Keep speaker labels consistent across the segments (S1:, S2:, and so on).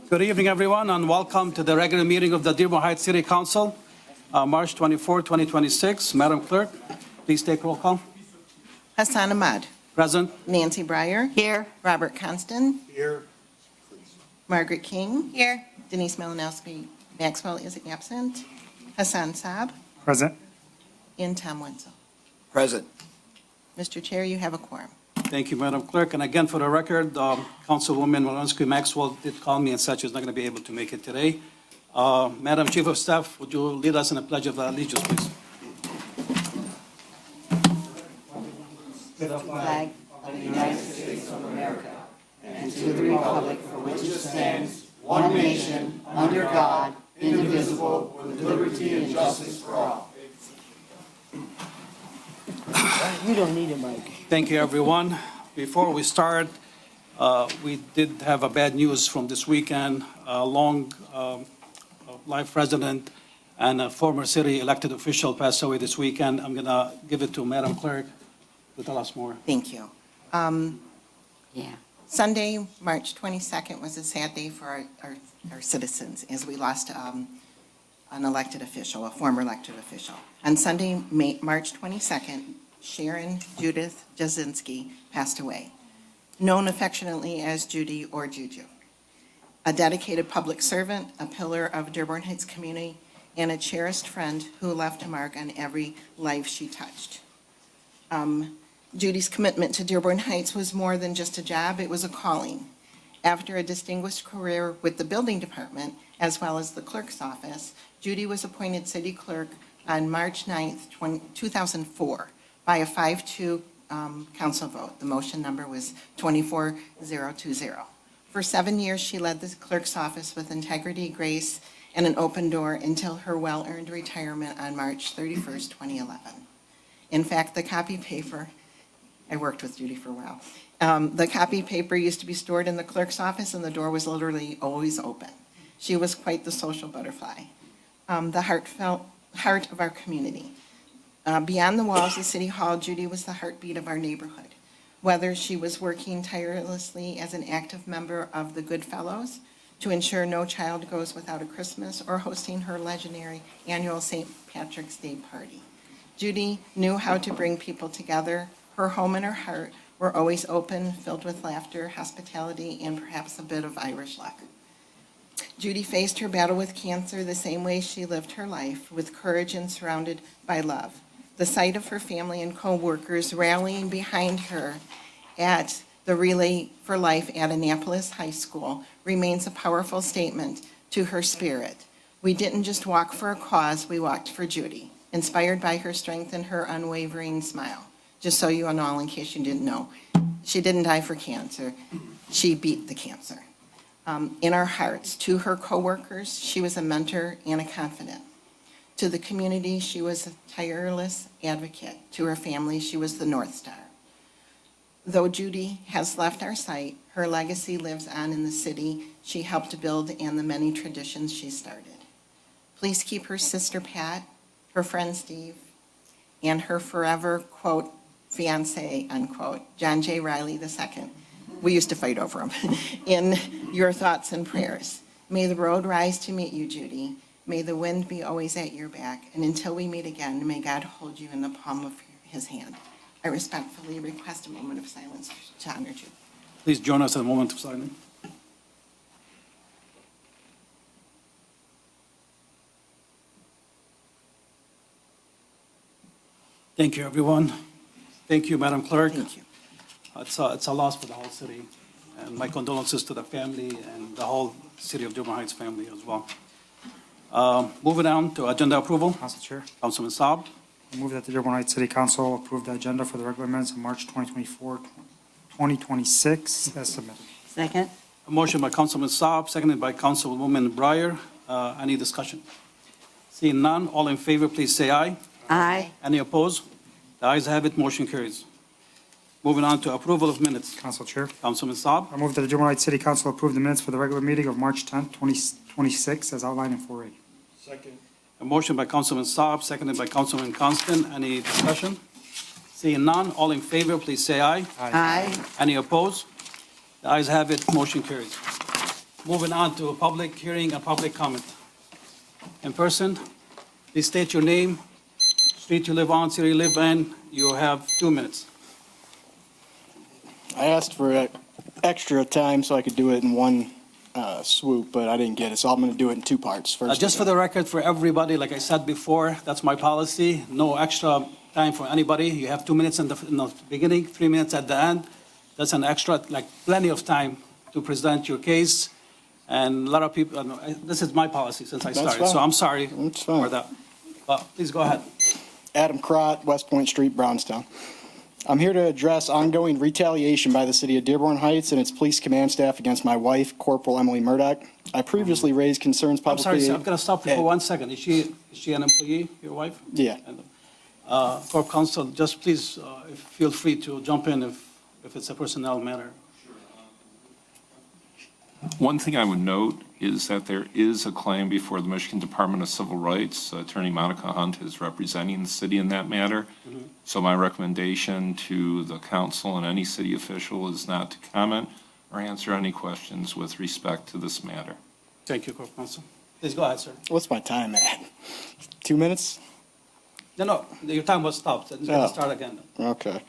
S1: Good evening, everyone, and welcome to the regular meeting of the Dearborn Heights City Council, March 24, 2026. Madam Clerk, please take roll call.
S2: Hassan Ahmad.
S1: Present.
S2: Nancy Breyer.
S3: Here.
S2: Robert Constant.
S4: Here.
S2: Margaret King.
S3: Here.
S2: Denise Malinowski Maxwell is absent. Hassan Saab.
S4: Present.
S2: And Tom Wenzel.
S4: Present.
S2: Mr. Chair, you have a quorum.
S1: Thank you, Madam Clerk. And again, for the record, Councilwoman Malinowski Maxwell did call me and said she's not going to be able to make it today. Madam Chief of Staff, would you lead us in a pledge of allegiance, please?
S2: Flag of the United States of America and to the republic for which it stands, one nation, under God, indivisible, with liberty and justice for all.
S3: You don't need a mic.
S1: Thank you, everyone. Before we start, we did have a bad news from this weekend. A long life resident and a former city elected official passed away this weekend. I'm going to give it to Madam Clerk to tell us more.
S2: Thank you.
S3: Yeah.
S2: Sunday, March 22nd was a sad day for our citizens as we lost an elected official, a former elected official. On Sunday, March 22nd, Sharon Judith Jasinski passed away, known affectionately as Judy or Juju. A dedicated public servant, a pillar of Dearborn Heights community, and a cherished friend who left a mark on every life she touched. Judy's commitment to Dearborn Heights was more than just a job, it was a calling. After a distinguished career with the building department, as well as the clerk's office, Judy was appointed city clerk on March 9th, 2004 by a 5-2 council vote. The motion number was 24020. For 7 years, she led the clerk's office with integrity, grace, and an open door until her well-earned retirement on March 31st, 2011. In fact, the copy paper, I worked with Judy for a while. The copy paper used to be stored in the clerk's office and the door was literally always open. She was quite the social butterfly, the heart of our community. Beyond the walls of City Hall, Judy was the heartbeat of our neighborhood. Whether she was working tirelessly as an active member of the Good Fellows to ensure no child goes without a Christmas or hosting her legendary annual St. Patrick's Day party. Judy knew how to bring people together. Her home and her heart were always open, filled with laughter, hospitality, and perhaps a bit of Irish luck. Judy faced her battle with cancer the same way she lived her life, with courage and surrounded by love. The sight of her family and co-workers rallying behind her at the Relay for Life at Annapolis High School remains a powerful statement to her spirit. We didn't just walk for a cause, we walked for Judy, inspired by her strength and her unwavering smile. Just so you know, in case you didn't know, she didn't die for cancer, she beat the cancer. In our hearts, to her co-workers, she was a mentor and a confidant. To the community, she was a tireless advocate. To her family, she was the North Star. Though Judy has left our site, her legacy lives on in the city she helped build and the many traditions she started. Please keep her sister Pat, her friend Steve, and her forever, quote, fiance, unquote, John J. Riley II. We used to fight over him. In your thoughts and prayers. May the road rise to meet you, Judy. May the wind be always at your back. And until we meet again, may God hold you in the palm of his hand. I respectfully request a moment of silence to honor Judy.
S1: Please join us in a moment of silence. Thank you, everyone. Thank you, Madam Clerk.
S2: Thank you.
S1: It's a loss for the whole city, and my condolences to the family and the whole city of Dearborn Heights family as well. Moving on to agenda approval.
S4: Council Chair,
S1: Councilman Saab.
S4: I move that the Dearborn Heights City Council approve the agenda for the regular minutes of March 2026 as submitted.
S3: Second.
S1: A motion by Councilman Saab, seconded by Councilwoman Breyer. Any discussion? Seeing none, all in favor, please say aye.
S3: Aye.
S1: Any opposed? The ayes have it, motion carries. Moving on to approval of minutes.
S4: Council Chair,
S1: Councilman Saab.
S4: I move that the Dearborn Heights City Council approve the minutes for the regular meeting of March 10th, 2026 as outlined in 4A.
S5: Second.
S1: A motion by Councilman Saab, seconded by Councilman Constant. Any discussion? Seeing none, all in favor, please say aye.
S3: Aye.
S1: Any opposed? The ayes have it, motion carries. moving on to a public hearing and public comment. In person, please state your name, street you live on, city you live in. You have 2 minutes.
S5: I asked for extra time so I could do it in one swoop, but I didn't get it, so I'm going to do it in two parts. First,
S1: Just for the record, for everybody, like I said before, that's my policy. No extra time for anybody. You have 2 minutes in the beginning, 3 minutes at the end. That's an extra, like plenty of time to present your case. And a lot of people, this is my policy since I
S5: That's
S1: started, so
S5: fine.
S1: I'm sorry
S5: That's fine.
S1: for that. But please go ahead.
S5: Adam Crott, West Point Street, Brownstown. I'm here to address ongoing retaliation by the city of Dearborn Heights and its police command staff against my wife, Corporal Emily Murdoch. I previously raised concerns
S1: I'm
S5: publicly.
S1: sorry, sir, I'm going to stop you for 1 second. Is she an employee, your wife?
S5: Yeah.
S1: Corp Counsel, just please feel free to jump in if it's a personnel matter.
S6: One thing I would note is that there is a claim before the Michigan Department of Civil Rights. Attorney Monica Hunt is representing the city in that matter. So my recommendation to the council and any city official is not to comment or answer any questions with respect to this matter.
S1: Thank you, Corp Counsel. Please go ahead, sir.
S5: What's my time at? 2 minutes?
S1: No, your time was stopped. It's going
S5: Oh.
S1: to start again.
S5: Okay.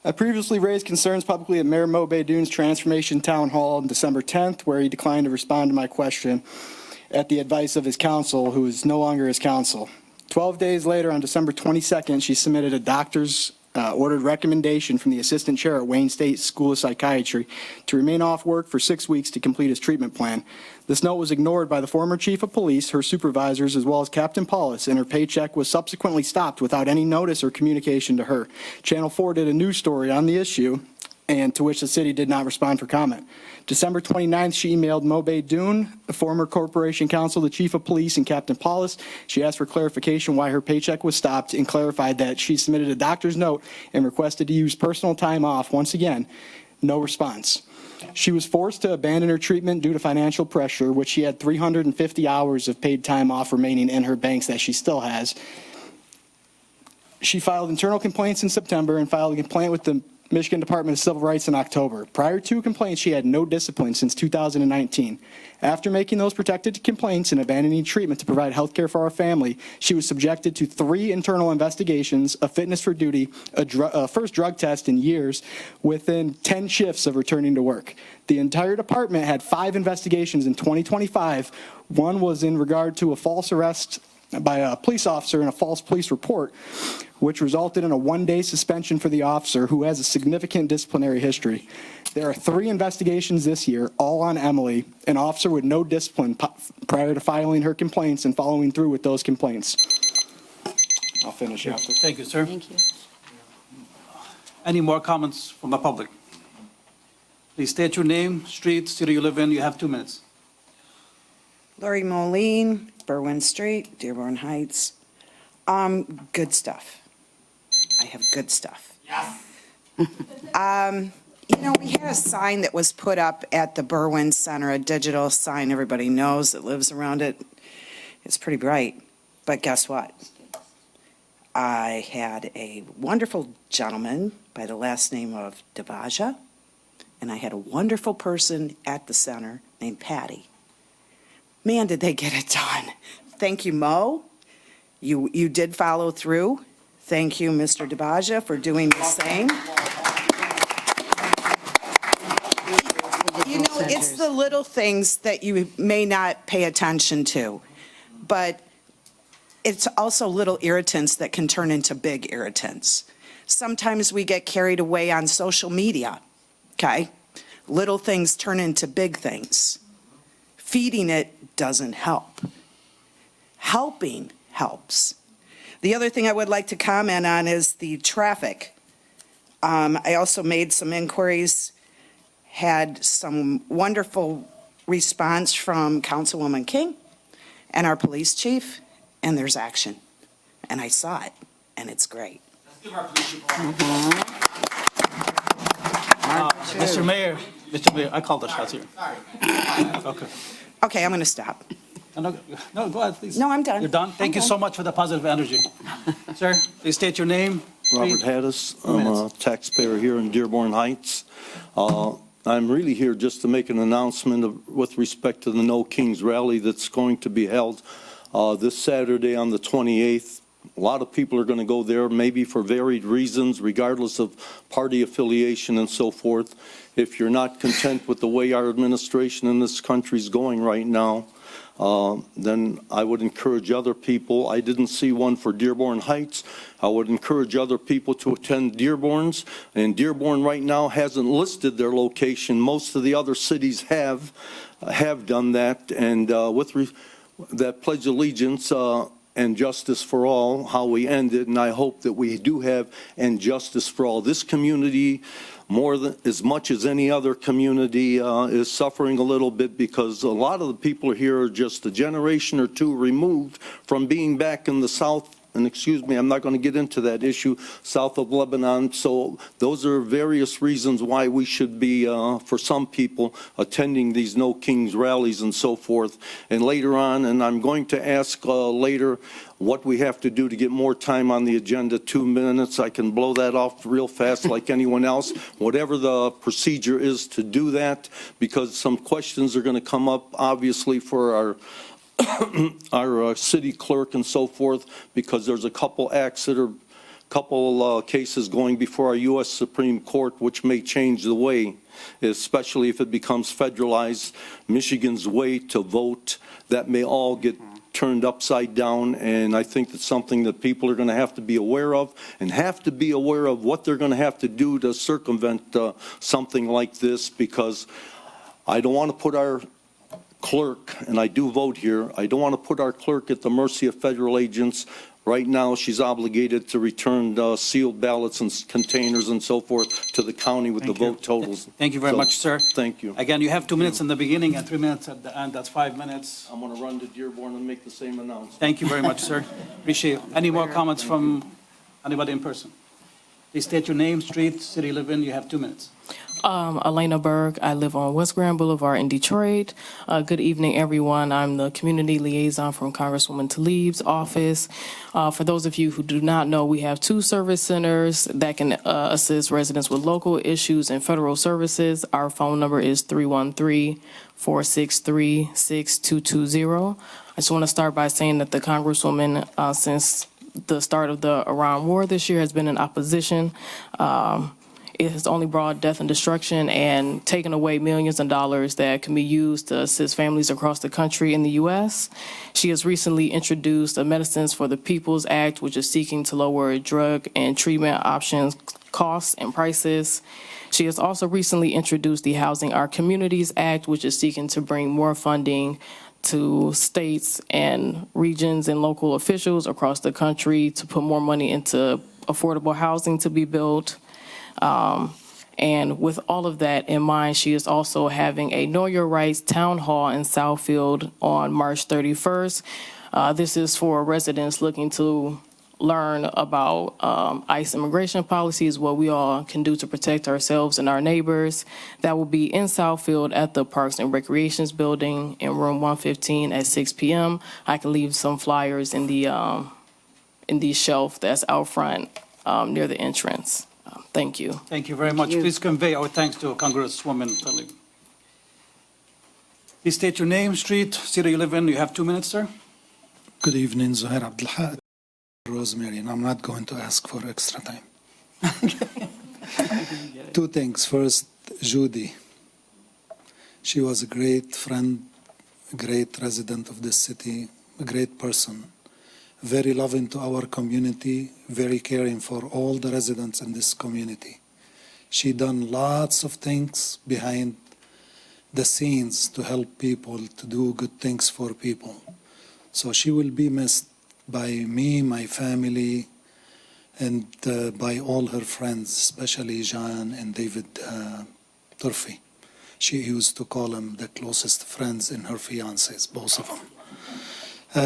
S5: I previously raised concerns publicly at Mayor Mo Beydoun's Transformation Town Hall on December 10th, where he declined to respond to my question at the advice of his counsel, who is no longer his counsel. 12 days later, on December 22nd, she submitted a doctor's ordered recommendation from the assistant chair at Wayne State School of Psychiatry to remain off work for 6 weeks to complete his treatment plan. This note was ignored by the former chief of police, her supervisors, as well as Captain Paulus, and her paycheck was subsequently stopped without any notice or communication to her. Channel 4 did a news story on the issue, and to which the city did not respond for comment. December 29th, she emailed Mo Beydoun, the former corporation counsel, the chief of police, and Captain Paulus. She asked for clarification why her paycheck was stopped and clarified that she submitted a doctor's note and requested to use personal time off. Once again, no response. She was forced to abandon her treatment due to financial pressure, which she had 350 hours of paid time off remaining in her banks that she still has. She filed internal complaints in September and filed a complaint with the Michigan Department of Civil Rights in October. Prior to complaints, she had no discipline since 2019. After making those protected complaints and abandoning treatment to provide health care for our family, she was subjected to 3 internal investigations, a fitness for duty, a first drug test in years, within 10 shifts of returning to work. The entire department had 5 investigations in 2025. One was in regard to a false arrest by a police officer and a false police report, which resulted in a 1-day suspension for the officer, who has a significant disciplinary history. There are 3 investigations this year, all on Emily, an officer with no discipline prior to filing her complaints and following through with those complaints. I'll finish after.
S1: Thank you, sir.
S3: Thank you.
S1: Any more comments from the public? Please state your name, street, city you live in. You have 2 minutes.
S7: Lori Moline, Berwyn Street, Dearborn Heights. Good stuff. I have good stuff. Yes. We had a sign that was put up at the Berwyn Center, a digital sign everybody knows that lives around it. It's pretty bright, but guess what? I had a wonderful gentleman by the last name of Devaja, and I had a wonderful person at the center named Patty. Man, did they get it done. Thank you, Mo. You did follow through. Thank you, Mr. Debaja, for doing the same. It's the little things that you may not pay attention to, but it's also little irritants that can turn into big irritants. Sometimes we get carried away on social media, okay? Little things turn into big things. Feeding it doesn't help. Helping helps. The other thing I would like to comment on is the traffic. I also made some inquiries, had some wonderful response from Councilwoman King and our police chief, and there's action. And I saw it, and it's great.
S1: Mr. Mayor, I called the shots here. Okay.
S7: Okay, I'm going to stop.
S1: No, go ahead, please.
S7: No, I'm done.
S1: You're done? Thank you so much for the positive energy. Sir, please state your name.
S8: Robert Haddis. I'm a taxpayer here in Dearborn Heights. I'm really here just to make an announcement with respect to the No Kings Rally that's going to be held this Saturday on the 28th. A lot of people are going to go there, maybe for varied reasons, regardless of party affiliation and so forth. If you're not content with the way our administration in this country is going right now, then I would encourage other people. I didn't see one for Dearborn Heights. I would encourage other people to attend Dearborn's. And Dearborn right now hasn't listed their location. Most of the other cities have done that. And that Pledge of Allegiance and justice for all, how we end it. And I hope that we do have and justice for all. This community, more than as much as any other community, is suffering a little bit because a lot of the people here are just a generation or two removed from being back in the South. And excuse me, I'm not going to get into that issue, south of Lebanon. So those are various reasons why we should be, for some people, attending these No Kings rallies and so forth. And later on, and I'm going to ask later what we have to do to get more time on the agenda, 2 minutes. I can blow that off real fast like anyone else, whatever the procedure is to do that, because some questions are going to come up, obviously, for our city clerk and so forth, because there's a couple acts that are, cases going before our U.S. Supreme Court, which may change the way, especially if it becomes federalized, Michigan's way to vote. That may all get turned upside down, and I think that's something that people are going to have to be aware of, and have to be aware of what they're going to have to do to circumvent something like this, because I don't want to put our clerk, and I do vote here, I don't want to put our clerk at the mercy of federal agents. Right now, she's obligated to return sealed ballots and containers and so forth to the county with the vote totals.
S1: Thank you very much, sir.
S8: Thank you.
S1: Again, you have 2 minutes in the beginning and 3 minutes at the end. That's 5 minutes.
S8: I'm going to run to Dearborn and make the same announcement.
S1: Thank you very much, sir. Appreciate it. Any more comments from anybody in person? Please state your name, street, city you live in. You have 2 minutes.
S9: Elena Berg. I live on West Grand Boulevard in Detroit. Good evening, everyone. I'm the community liaison from Congresswoman Tlaib's office. For those of you who do not know, we have 2 service centers that can assist residents with local issues and federal services. Our phone number is 313-463-6220. I just want to start by saying that the Congresswoman, since the start of the Iran war this year, has been in opposition. It has only brought death and destruction and taken away millions of dollars that can be used to assist families across the country in the U.S. She has recently introduced a Medicines for the Peoples Act, which is seeking to lower drug and treatment options, costs, and prices. She has also recently introduced the Housing Our Communities Act, which is seeking to bring more funding to states and regions and local officials across the country to put more money into affordable housing to be built. And with all of that in mind, she is also having a Know Your Rights town hall in Southfield on March 31st. This is for residents looking to learn about ICE immigration policies, what we all can do to protect ourselves and our neighbors. That will be in Southfield at the Parks and Recreations Building in room 115 at 6 p.m. I can leave some flyers in the shelf that's out front near the entrance. Thank you.
S1: Thank you very much. Please convey our thanks to Congresswoman Tlaib. Please state your name, street, city you live in. You have 2 minutes, sir.
S10: Good evening, Zuhair Abdelhad, Rosemary, and I'm not going to ask for extra time. 2 things. First, Judy. She was a great friend, a great resident of this city, a great person. Very loving to our community, very caring for all the residents in this community. She done lots of things behind the scenes to help people, to do good things for people. So she will be missed by me, my family, and by all her friends, especially Jean and David Turfi. She used to call them the closest friends in her fiancés, both of them.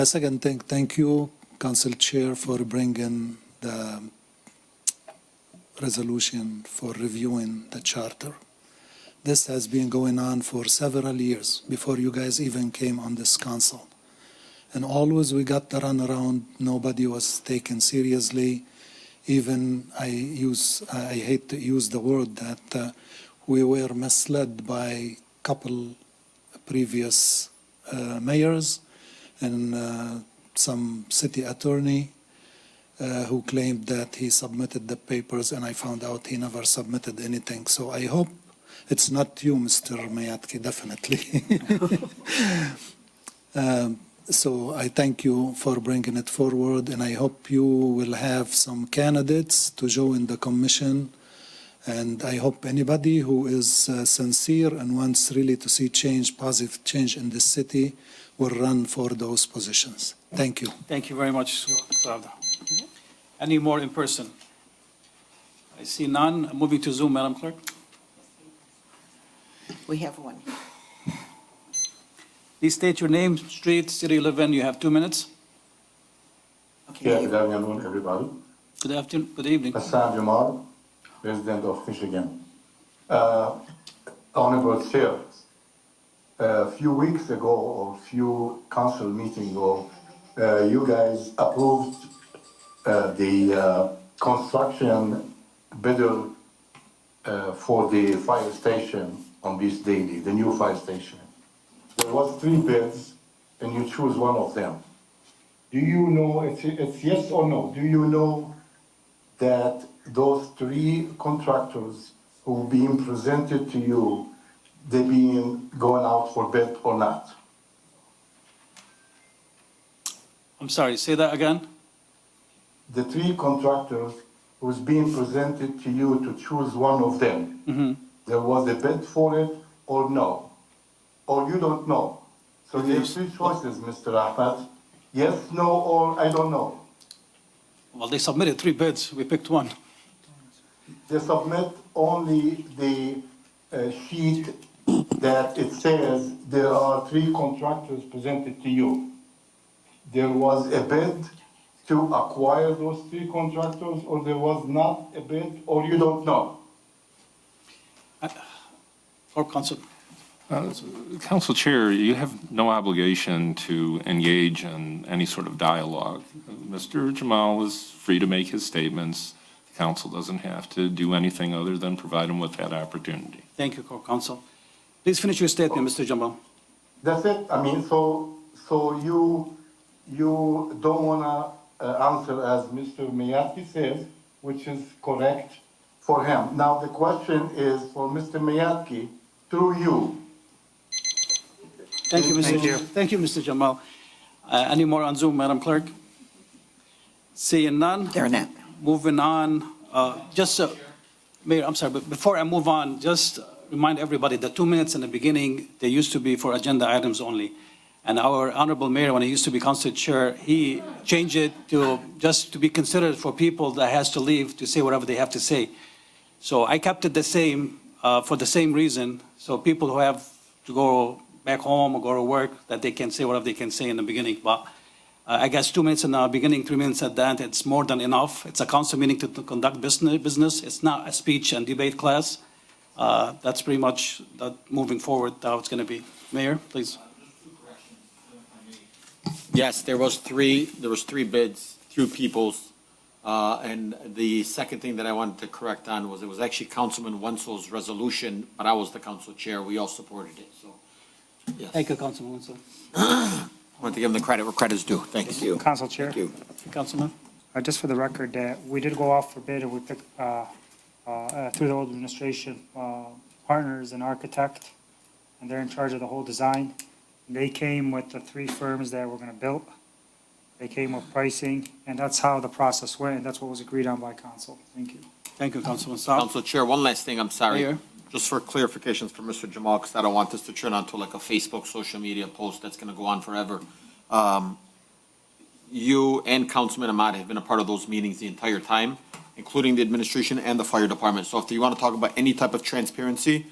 S10: Second thing, thank you, Council Chair, for bringing the resolution for reviewing the charter. This has been going on for several years before you guys even came on this council. And always we got the runaround, nobody was taken seriously. Even I hate to use the word that we were misled by couple previous mayors and some city attorney who claimed that he submitted the papers, and I found out he never submitted anything. So I hope it's not you, Mr. Mayatki, definitely. So I thank you for bringing it forward, and I hope you will have some candidates to join the commission. And I hope anybody who is sincere and wants really to see change, positive change in this city, will run for those positions. Thank you.
S1: Thank you very much, Pravda. Any more in person? I see none. Moving to Zoom, Madam Clerk.
S2: We have one.
S1: Please state your name, street, city you live in. You have 2 minutes.
S2: Okay.
S11: Yeah, good afternoon, everybody.
S1: Good afternoon, good evening.
S11: Hassan Jamal, resident of Michigan. Honorable Chair, a few weeks ago, or a few council meetings ago, you guys approved the construction bidder for the fire station on Beast Daily, the new fire station. There was 3 bids, and you choose one of them. Do you know, it's yes or no, do you know that those 3 contractors who being presented to you, they being going out for bid or not?
S1: I'm sorry, say that again.
S11: The 3 contractors who's being presented to you to choose one of them, there was a bid for it or no? Or you don't know? So you have 3 choices, Mr. Ahmed. Yes, no, or I don't know.
S1: Well, they submitted 3 bids. We picked one.
S11: They submit only the sheet that it says there are 3 contractors presented to you. There was a bid to acquire those 3 contractors, or there was not a bid, or you don't know?
S1: Or Council.
S6: Council Chair, you have no obligation to engage in any sort of dialogue. Mr. Jamal is free to make his statements. The council doesn't have to do anything other than provide him with that opportunity.
S1: Thank you, Council. Please finish your statement, Mr. Jamal.
S11: That's it? I mean, so you don't wanna answer as Mr. Miyake says, which is correct for him. Now, the question is for Mr. Miyake, through you.
S1: Thank you, Thank you, Mr. Jamal. Any more on Zoom, Madam Clerk? Seeing none?
S2: They're not.
S1: Moving on, Mayor, I'm sorry, but before I move on, just remind everybody that 2 minutes in the beginning, they used to be for agenda items only. And our honorable mayor, when he used to be council chair, he changed it to just to be considered for people that has to leave to say whatever they have to say. So I kept it the same for the same reason. So people who have to go back home or go to work, that they can say whatever they can say in the beginning. But I guess 2 minutes in the beginning, 3 minutes at the end, it's more than enough. It's a council meeting to conduct business. It's not a speech and debate class. That's pretty much moving forward how it's going to be. Mayor, please.
S12: Yes, there was 3 bids, 2 peoples. And the second thing that I wanted to correct on was it was actually Councilman Wenzel's resolution, but I was the council chair. We all supported it, so. Yes.
S1: Thank you, Councilman Winslow.
S12: I want to give him the credit where credit's due. Thank you.
S4: Council Chair.
S12: Thank you.
S1: Councilman?
S4: Just for the record, we did go off for bid, and we picked, through the old administration, partners, an architect, and they're in charge of the whole design. They came with the 3 firms that were going to build. They came with pricing, and that's how the process went, and that's what was agreed on by council. Thank you.
S1: Thank you, Councilman Saab.
S12: Council Chair, one last thing, I'm sorry.
S1: Mayor?
S12: Just for clarifications for Mr. Jamal, because I don't want this to turn onto like a Facebook, social media post that's going to go on forever. You and Councilman Ahmad have been a part of those meetings the entire time, including the administration and the fire department. So if you want to talk about any type of transparency,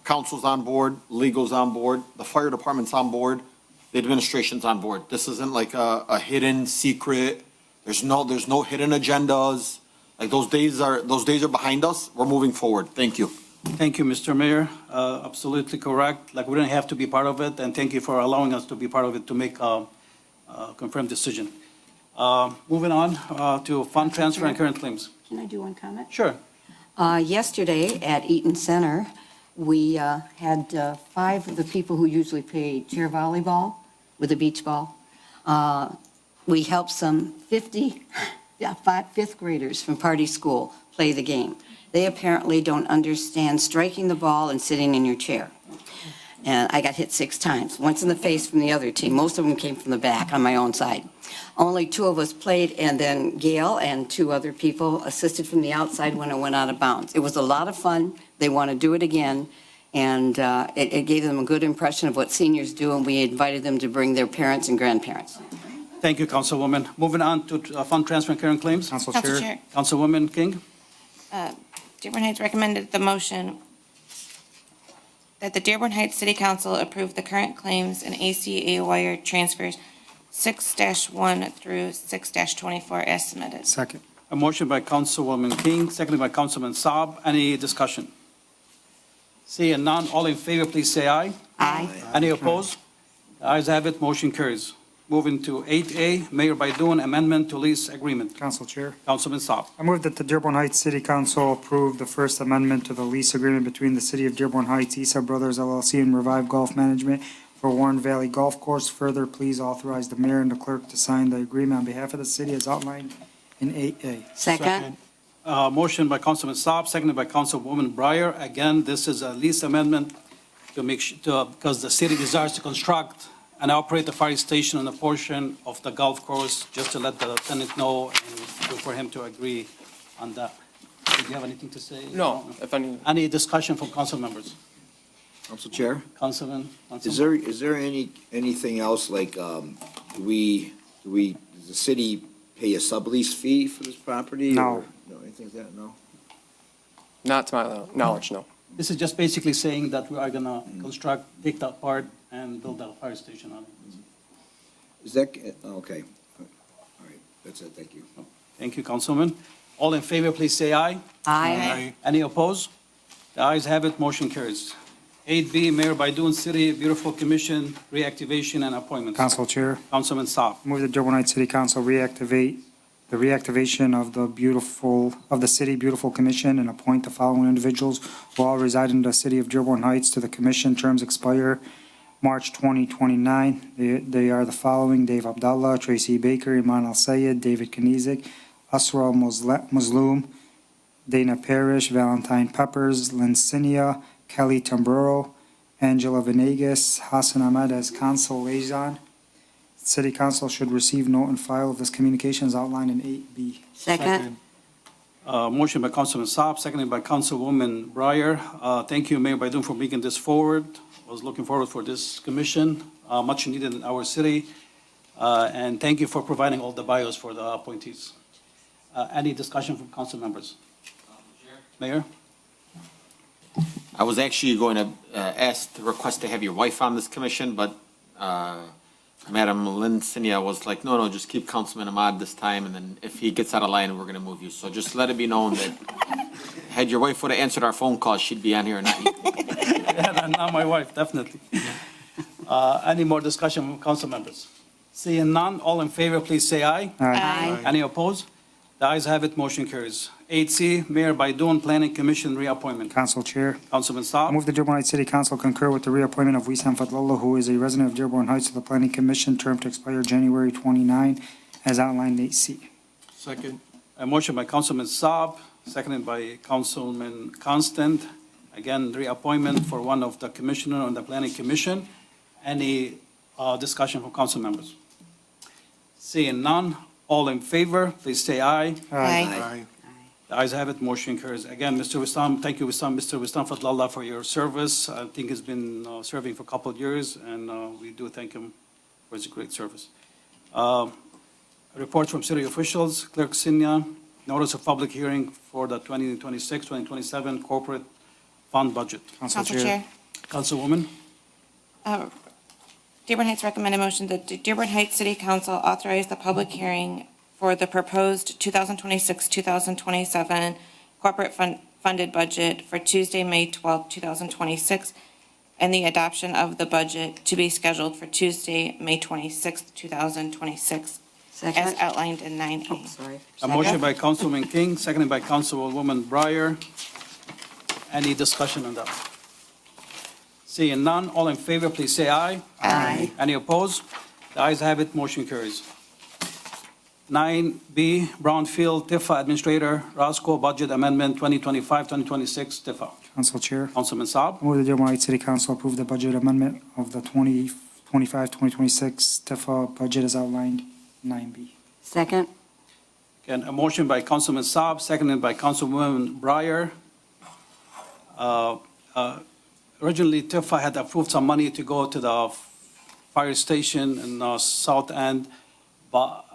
S12: council's on board, legal's on board, the fire department's on board, the administration's on board. This isn't like a hidden secret. There's no hidden agendas. Like those days are behind us. We're moving forward. Thank you.
S1: Thank you, Mr. Mayor. Absolutely correct. Like, we didn't have to be part of it, and thank you for allowing us to be part of it to make a confirmed decision. Moving on to fund transfer and current claims.
S3: Can I do one comment?
S1: Sure.
S3: Yesterday at Eaton Center, we had 5 of the people who usually play chair volleyball with a beach ball. We helped some 50 fifth graders from Party School play the game. They apparently don't understand striking the ball and sitting in your chair. And I got hit 6 times, once in the face from the other team. Most of them came from the back on my own side. Only 2 of us played, and then Gail and 2 other people assisted from the outside when it went out of bounds. It was a lot of fun. They want to do it again, and it gave them a good impression of what seniors do, and we invited them to bring their parents and grandparents.
S1: Thank you, Councilwoman. Moving on to fund transfer and current claims.
S4: Council
S13: Council
S4: Chair.
S13: Chair,
S1: Councilwoman King.
S13: Dearborn Heights recommended the motion that the Dearborn Heights City Council approve the current claims and ACA wire transfers 6-1 through 6-24 as submitted.
S4: Second.
S1: A motion by Councilwoman King, seconded by Councilman Saab. Any discussion? Seeing none, all in favor, please say aye.
S3: Aye.
S1: Any opposed? The ayes have it, motion carries. Moving to 8A, Mayor Baidoon, amendment to lease agreement.
S4: Council Chair.
S1: Councilman Saab.
S4: I move that the Dearborn Heights City Council approve the first amendment to the lease agreement between the City of Dearborn Heights, Isa Brothers LLC, and Revive Golf Management for Warren Valley Golf Course. Further, please authorize the mayor and the clerk to sign the agreement on behalf of the city as outlined in 8A.
S3: Second?
S1: Motion by Councilman Saab, seconded by Councilwoman Breyer. Again, this is a lease amendment to make because the city desires to construct and operate the fire station on a portion of the golf course, just to let the tenant know and for him to agree on that. Do you have anything to say?
S14: No, if any.
S1: Any discussion from council members?
S15: Council Chair,
S1: Councilman?
S15: is there anything else, like, does the city pay a sublease fee for this property?
S4: No.
S15: Or no, anything like that, no?
S14: Not to my knowledge, no.
S1: This is just basically saying that we are gonna construct, take that part and build a fire station on it.
S15: Is that, okay. All right, that's it, thank you.
S1: Thank you, Councilman. All in favor, please say aye.
S3: Aye.
S1: Any opposed? The ayes have it, motion carries. 8B, Mayor Baidoon City Beautiful Commission reactivation and appointments.
S4: Council Chair.
S1: Councilman Saab.
S4: Move that Dearborn Heights City Council reactivate the reactivation of the City Beautiful Commission and appoint the following individuals who all reside in the City of Dearborn Heights to the commission. Terms expire March 2029. They are the following: Dave Abdallah, Tracy Baker, Iman Al-Sayed, David Kanizik, Asra Musloom, Dana Parrish, Valentine Peppers, Lincinia, Kelly Tamburro, Angela Venegas, Hassan Ahmed as council liaison. City Council should receive, note, and file of this communication as outlined in 8B.
S3: Second?
S1: Motion by Councilman Saab, seconded by Councilwoman Breyer. Thank you, Mayor Baidoon, for bringing this forward. I was looking forward for this commission, much needed in our city. And thank you for providing all the bios for the appointees. Any discussion from council members? Mayor?
S12: I was actually going to ask the request to have your wife on this commission, but Madam Lincinia was like, no, just keep Councilman Ahmad this time, and then if he gets out of line, we're going to move you. So just let it be known that had your wife would have answered our phone calls, she'd be on here, not you.
S1: Yeah, not my wife, definitely. Any more discussion from council members? Seeing none, all in favor, please say aye.
S3: Aye.
S1: Any opposed? The ayes have it, motion carries. 8C, Mayor Baidoon, Planning Commission reappointment.
S4: Council Chair.
S1: Councilman
S4: I
S1: Saab.
S4: move the Dearborn Heights City Council concur with the reappointment of Wissam Fadlallah, who is a resident of Dearborn Heights, to the Planning Commission, term to expire January 29, as outlined in 8C.
S14: Second.
S1: A motion by Councilman Saab, seconded by Councilman Constant. Again, reappointment for one of the commissioner on the Planning Commission. Any discussion from council members? Seeing none, all in favor, please say aye.
S13: Aye.
S1: The ayes have it, motion carries. Again, Mr. Wissam, thank you, Mr. Wissam Fadlallah, for your service. I think he's been serving for a couple of years, and we do thank him for his great service. Reports from city officials, Clerk Sinya, notice of public hearing for the 2026-2027 corporate fund budget.
S13: Council Chair.
S1: Councilwoman.
S13: Dearborn Heights recommended motion that the Dearborn Heights City Council authorize the public hearing for the proposed 2026-2027 corporate funded budget for Tuesday, May 12, 2026, and the adoption of the budget to be scheduled for Tuesday, May 26, 2026,
S3: Second?
S13: as outlined in 9A.
S3: Sorry.
S1: A motion by Councilman King, seconded by Councilwoman Breyer. Any discussion on that? Seeing none, all in favor, please say aye.
S3: Aye.
S1: Any opposed? The ayes have it, motion carries. 9B, Brownfield Tifa Administrator, Roscoe Budget Amendment 2025-2026, Tifa.
S4: Council Chair,
S1: Councilman Saab.
S4: I move the Dearborn Heights City Council approve the budget amendment of the 2025-2026 TIFA budget as outlined, 9B.
S3: Second?
S1: Again, a motion by Councilman Saab, seconded by Councilwoman Breyer. Originally, Tifa had approved some money to go to the fire station in South End, but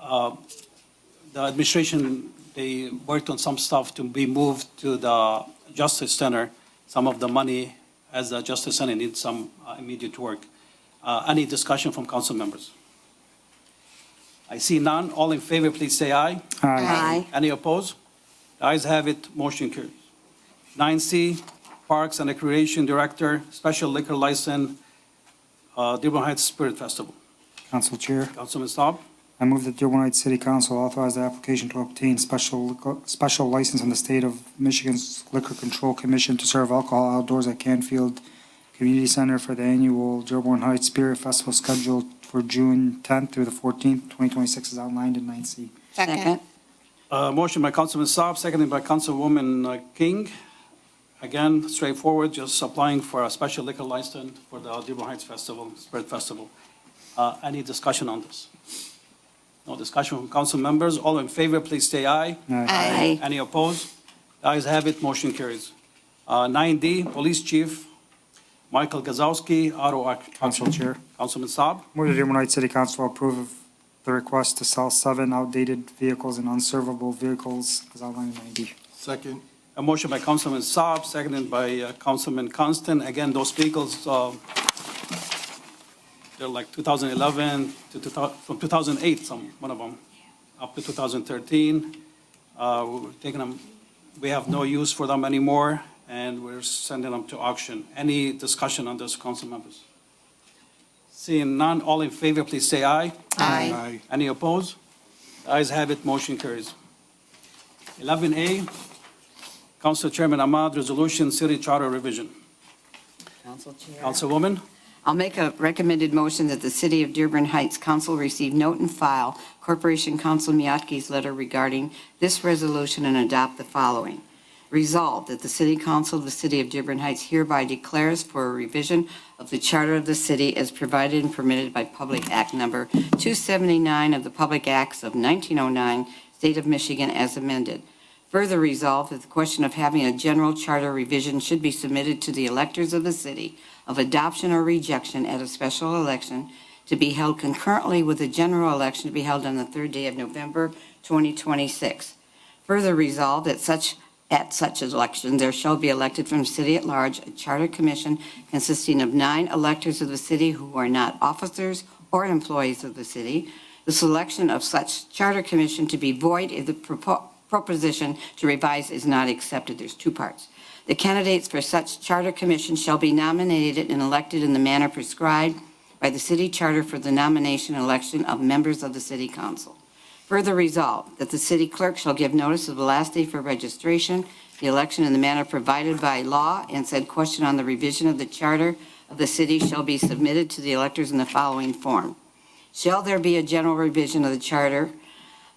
S1: the administration, they worked on some stuff to be moved to the Justice Center. Some of the money, as the Justice Center needs some immediate work. Any discussion from council members? I see none. All in favor, please say aye.
S3: Aye.
S1: Any opposed? The ayes have it, motion carries. 9C, Parks and Recreation Director, Special Liquor License, Dearborn Heights Spirit Festival.
S4: Council Chair,
S1: Councilman Saab.
S4: I move that Dearborn Heights City Council authorize the application to obtain special license in the state of Michigan's Liquor Control Commission to serve alcohol outdoors at Canfield Community Center for the annual Dearborn Heights Spirit Festival scheduled for June 10th through the 14th, 2026, as outlined in 9C.
S13: Second.
S1: Motion by Councilman Saab, seconded by Councilwoman King. Again, straightforward, just applying for a special liquor license for the Dearborn Heights Festival, Spirit Festival. Any discussion on this? No discussion from council members. All in favor, please say aye.
S3: Aye.
S1: Any opposed? The ayes have it, motion carries. 9D, Police Chief Michael Gazowski, Auto
S4: Council Chair,
S1: Councilman Saab.
S4: move the Dearborn Heights City Council approve the request to sell 7 outdated vehicles and unservable vehicles as outlined in 9D.
S14: Second.
S1: A motion by Councilman Saab, seconded by Councilman Constant. Again, those vehicles, they're like 2011 to from 2008, one of them, up to 2013. We're taking them, we have no use for them anymore, and we're sending them to auction. Any discussion on this, council members? Seeing none, all in favor, please say aye.
S3: Aye.
S1: Any opposed? The ayes have it, motion carries. 11A, Council Chairman Ahmad, Resolution City Charter Revision.
S3: Council Chair.
S1: Councilwoman?
S3: I'll make a recommended motion that the City of Dearborn Heights Council receive note and file Corporation Council Miyotki's letter regarding this resolution and adopt the following. Resolved that the City Council of the City of Dearborn Heights hereby declares for a revision of the Charter of the City as provided and permitted by Public Act Number 279 of the Public Acts of 1909, State of Michigan as amended. Further resolved that the question of having a general charter revision should be submitted to the electors of the city of adoption or rejection at a special election to be held concurrently with the general election to be held on the third day of November 2026. Further resolved that at such election, there shall be elected from the city at large a charter commission consisting of 9 electors of the city who are not officers or employees of the city. The selection of such charter commission to be void if the proposition to revise is not accepted. There's 2 parts. The candidates for such charter commission shall be nominated and elected in the manner prescribed by the city charter for the nomination and election of members of the city council. Further resolved that the city clerk shall give notice of the last day for registration, the election in the manner provided by law, and said question on the revision of the charter of the city shall be submitted to the electors in the following form. Shall there be a general revision of the charter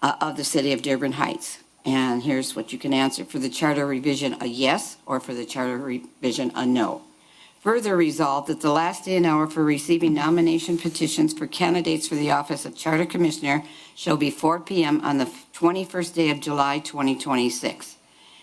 S3: of the City of Dearborn Heights? And here's what you can answer. For the charter revision, a yes, or for the charter revision, a no. Further resolved that the last day and hour for receiving nomination petitions for candidates for the office of Charter Commissioner shall be 4 p.m. on the 21st day of July 2026.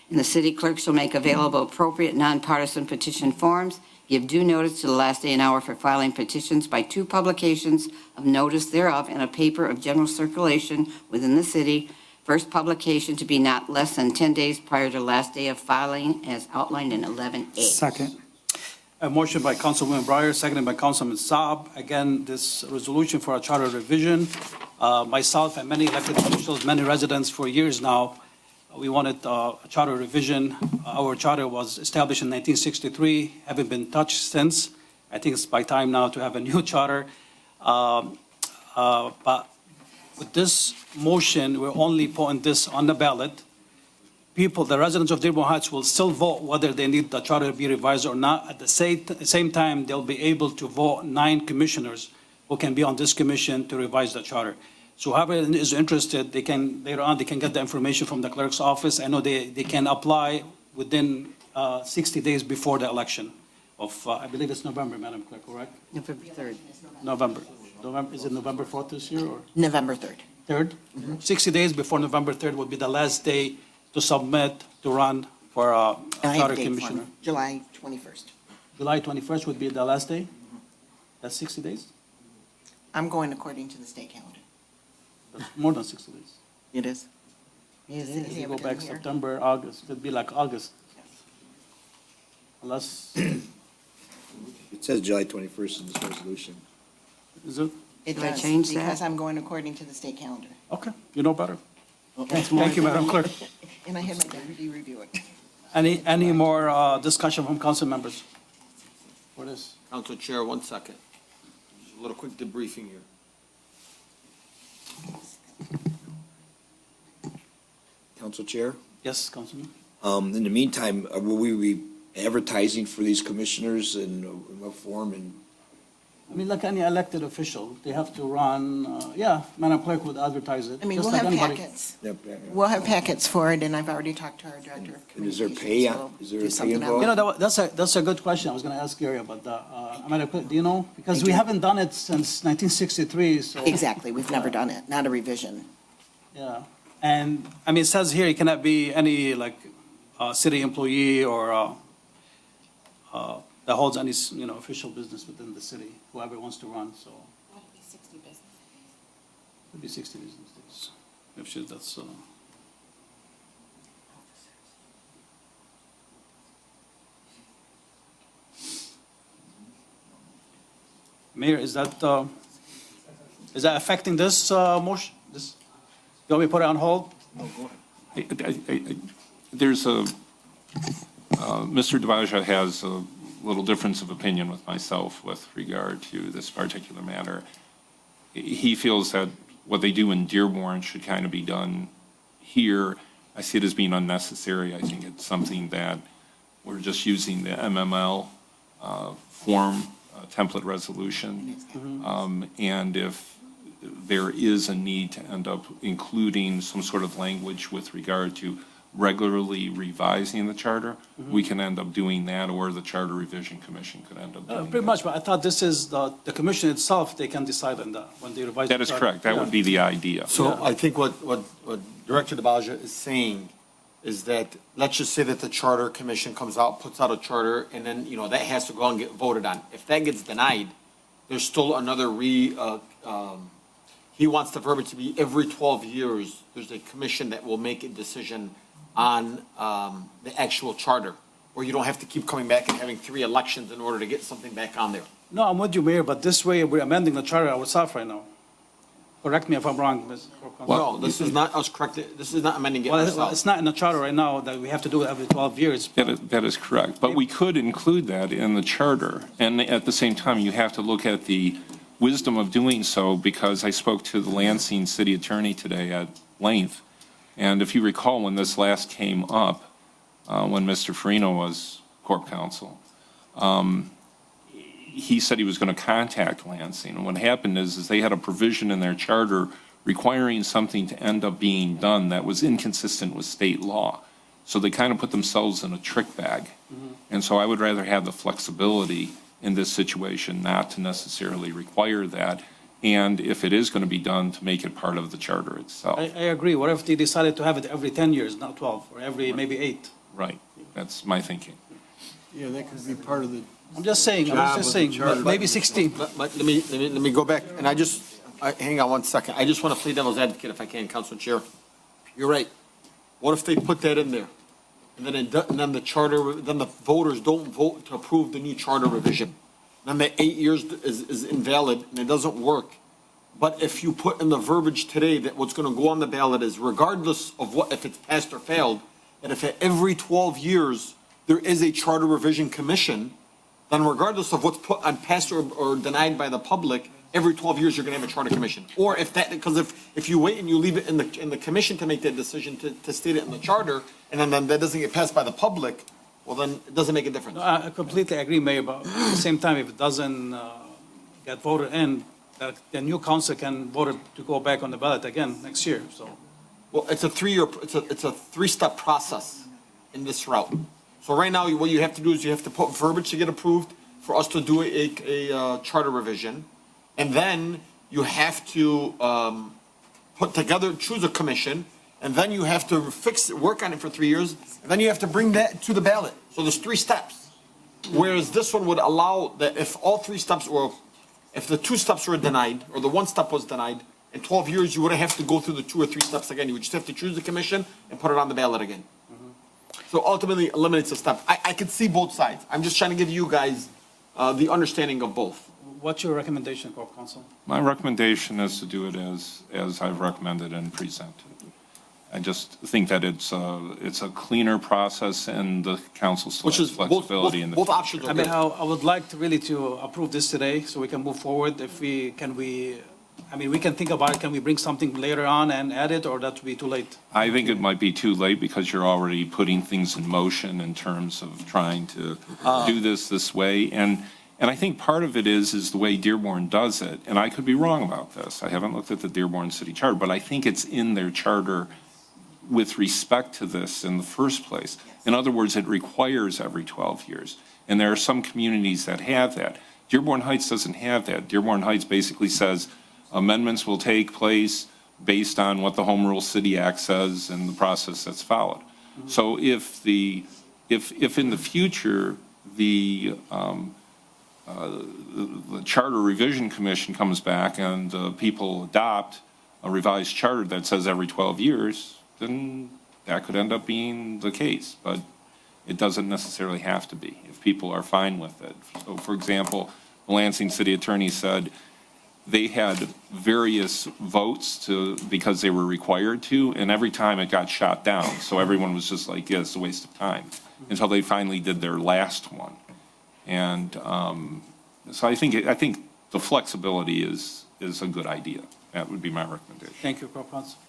S3: And the city clerk shall make available appropriate nonpartisan petition forms, give due notice to the last day and hour for filing petitions by 2 publications of notice thereof in a paper of general circulation within the city. First publication to be not less than 10 days prior to last day of filing as outlined in 11A.
S4: Second.
S1: A motion by Councilwoman Breyer, seconded by Councilman Saab. Again, this resolution for a charter revision. Myself and many elected officials, many residents for years now, we wanted a charter revision. Our charter was established in 1963, haven't been touched since. I think it's by time now to have a new charter. But with this motion, we're only putting this on the ballot. people, the residents of Dearborn Heights will still vote whether they need the charter to be revised or not. At the same time, they'll be able to vote 9 commissioners who can be on this commission to revise the charter. So whoever is interested, they can, later on, they can get the information from the clerk's office. I know they can apply within 60 days before the election of, I believe it's November, Madam Clerk, correct?
S3: November 3rd.
S1: November. Is it November 4th this year or?
S2: November 3rd.
S1: 3rd? 60 days before November 3rd would be the last day to submit to run for a
S2: I have
S1: charter
S2: a date for
S1: commissioner.
S2: him, July 21st.
S1: July 21st would be the last day? That's 60 days?
S2: I'm going according to the state calendar.
S1: That's more than 60 days.
S2: It is.
S1: If you go back September, August, it'd be like August. Unless,
S15: It says July 21st in this resolution.
S1: is it?
S2: It
S3: Did I
S2: does,
S3: change that?
S2: because I'm going according to the state calendar.
S1: Okay, you know better.
S3: That's more
S1: Thank you, Madam Clerk.
S2: And I had my deputy review it.
S1: Any more discussion from council members? For this?
S12: Council Chair, 1 second. Just a little quick debriefing here.
S15: Council Chair,
S1: Yes, Councilman?
S15: in the meantime, will we be advertising for these commissioners in what form and?
S1: I mean, like any elected official, they have to run, Madam Clerk would advertise it.
S2: I mean,
S1: just
S2: we'll
S1: like
S2: have
S1: anybody.
S2: packets.
S15: Yep.
S2: We'll have packets for it, and I've already talked to our director of
S15: And is there
S2: communications.
S15: pay
S2: so
S15: on- is there
S2: do
S15: a pay
S2: something on
S15: involved?
S1: You
S2: that.
S1: know, that's a good question. I was going to ask Gary about that. Madam Clerk, do you know? Because
S2: I
S1: we
S2: do.
S1: haven't done it since 1963, so.
S2: Exactly, we've never done it, not a revision.
S1: Yeah, and, I mean, it says here, it cannot be any, like, city employee or that holds any, official business within the city, whoever wants to run, so. It'd be 60 business days. If she, that's, Mayor, is that affecting this, motion? This, you want me to put it on hold?
S6: There's Mr. Devaja has a little difference of opinion with myself with regard to this particular matter. He feels that what they do in Dearborn should kind of be done here. I see it as being unnecessary. I think it's something that we're just using the MML form template resolution. And if there is a need to end up including some sort of language with regard to regularly revising the charter, we can end up doing that, or the Charter Revision Commission could end up doing that.
S1: Pretty much, but I thought this is the commission itself, they can decide on that when they revise.
S6: That
S1: the
S6: is
S1: charter.
S6: correct. That would be the idea.
S12: So I think what Director DeBaja is saying is that, let's just say that the Charter Commission comes out, puts out a charter, and then, that has to go and get voted on. If that gets denied, there's still another he wants the verbiage to be every 12 years, there's a commission that will make a decision on the actual charter, where you don't have to keep coming back and having 3 elections in order to get something back on there.
S1: No, I'm with you, Mayor, but this way, we're amending the charter ourselves right now. Correct me if I'm wrong, Ms.
S12: No, this is not us correcting, this is not amending it
S1: Well,
S12: ourselves.
S1: it's not in the charter right now that we have to do it every 12 years.
S6: That is correct. But we could include that in the charter. And at the same time, you have to look at the wisdom of doing so, because I spoke to the Lansing city attorney today at length. And if you recall, when this last came up, when Mr. Farino was corp counsel, he said he was going to contact Lansing. And what happened is they had a provision in their charter requiring something to end up being done that was inconsistent with state law. So they kind of put themselves in a trick bag. And so I would rather have the flexibility in this situation not to necessarily require that. And if it is going to be done, to make it part of the charter itself.
S1: I agree. What if they decided to have it every 10 years, not 12, or every maybe 8?
S6: Right. That's my thinking.
S14: Yeah, that could be part of the.
S1: I'm just saying, maybe 16.
S12: Let me go back, and hang on 1 second. I just want to play devil's advocate if I can, Council Chair. You're right. What if they put that in there? And then the charter, then the voters don't vote to approve the new charter revision. Then the 8 years is invalid and it doesn't work. But if you put in the verbiage today that what's going to go on the ballot is regardless of if it's passed or failed, and if at every 12 years there is a charter revision commission, then regardless of what's put on passed or denied by the public, every 12 years, you're going to have a charter commission. Or if that, because if you wait and you leave it in the commission to make that decision to state it in the charter, and then that doesn't get passed by the public, well, then it doesn't make a difference.
S1: No, I completely agree, Mayor, but at the same time, if it doesn't get voted in, the new council can vote it to go back on the ballot again next year, so.
S12: Well, it's a three-step process in this route. So right now, what you have to do is you have to put verbiage to get approved for us to do a charter revision. And then you have to put together, choose a commission, and then you have to work on it for 3 years, and then you have to bring that to the ballot. So there's 3 steps. Whereas this one would allow that if all 3 steps were, if the 2 steps were denied, or the 1 step was denied, in 12 years, you wouldn't have to go through the 2 or 3 steps again. You would just have to choose the commission and put it on the ballot again. So ultimately eliminates a step. I could see both sides. I'm just trying to give you guys the understanding of both.
S1: What's your recommendation, Corp Counsel?
S6: My recommendation is to do it as I've recommended and presented. I just think that it's a cleaner process and the council still has flexibility in the
S12: both
S6: future.
S12: options are
S1: I mean,
S12: good.
S1: I would like to really to approve this today so we can move forward. We can think about it. Can we bring something later on and add it, or that would be too late?
S6: I think it might be too late because you're already putting things in motion in terms of trying to do this way. And I think part of it is the way Dearborn does it. And I could be wrong about this. I haven't looked at the Dearborn City Charter, but I think it's in their charter with respect to this in the first place. In other words, it requires every 12 years. And there are some communities that have that. Dearborn Heights doesn't have that. Dearborn Heights basically says amendments will take place based on what the Home Rule City Act says and the process that's followed. So if in the future, the Charter Revision Commission comes back and people adopt a revised charter that says every 12 years, then that could end up being the case. But it doesn't necessarily have to be if people are fine with it. So, for example, the Lansing City Attorney said they had various votes because they were required to, and every time it got shot down. So everyone was just like, yeah, it's a waste of time, until they finally did their last one. And so I think the flexibility is a good idea. That would be my recommendation.
S1: Thank you, Corp Counsel.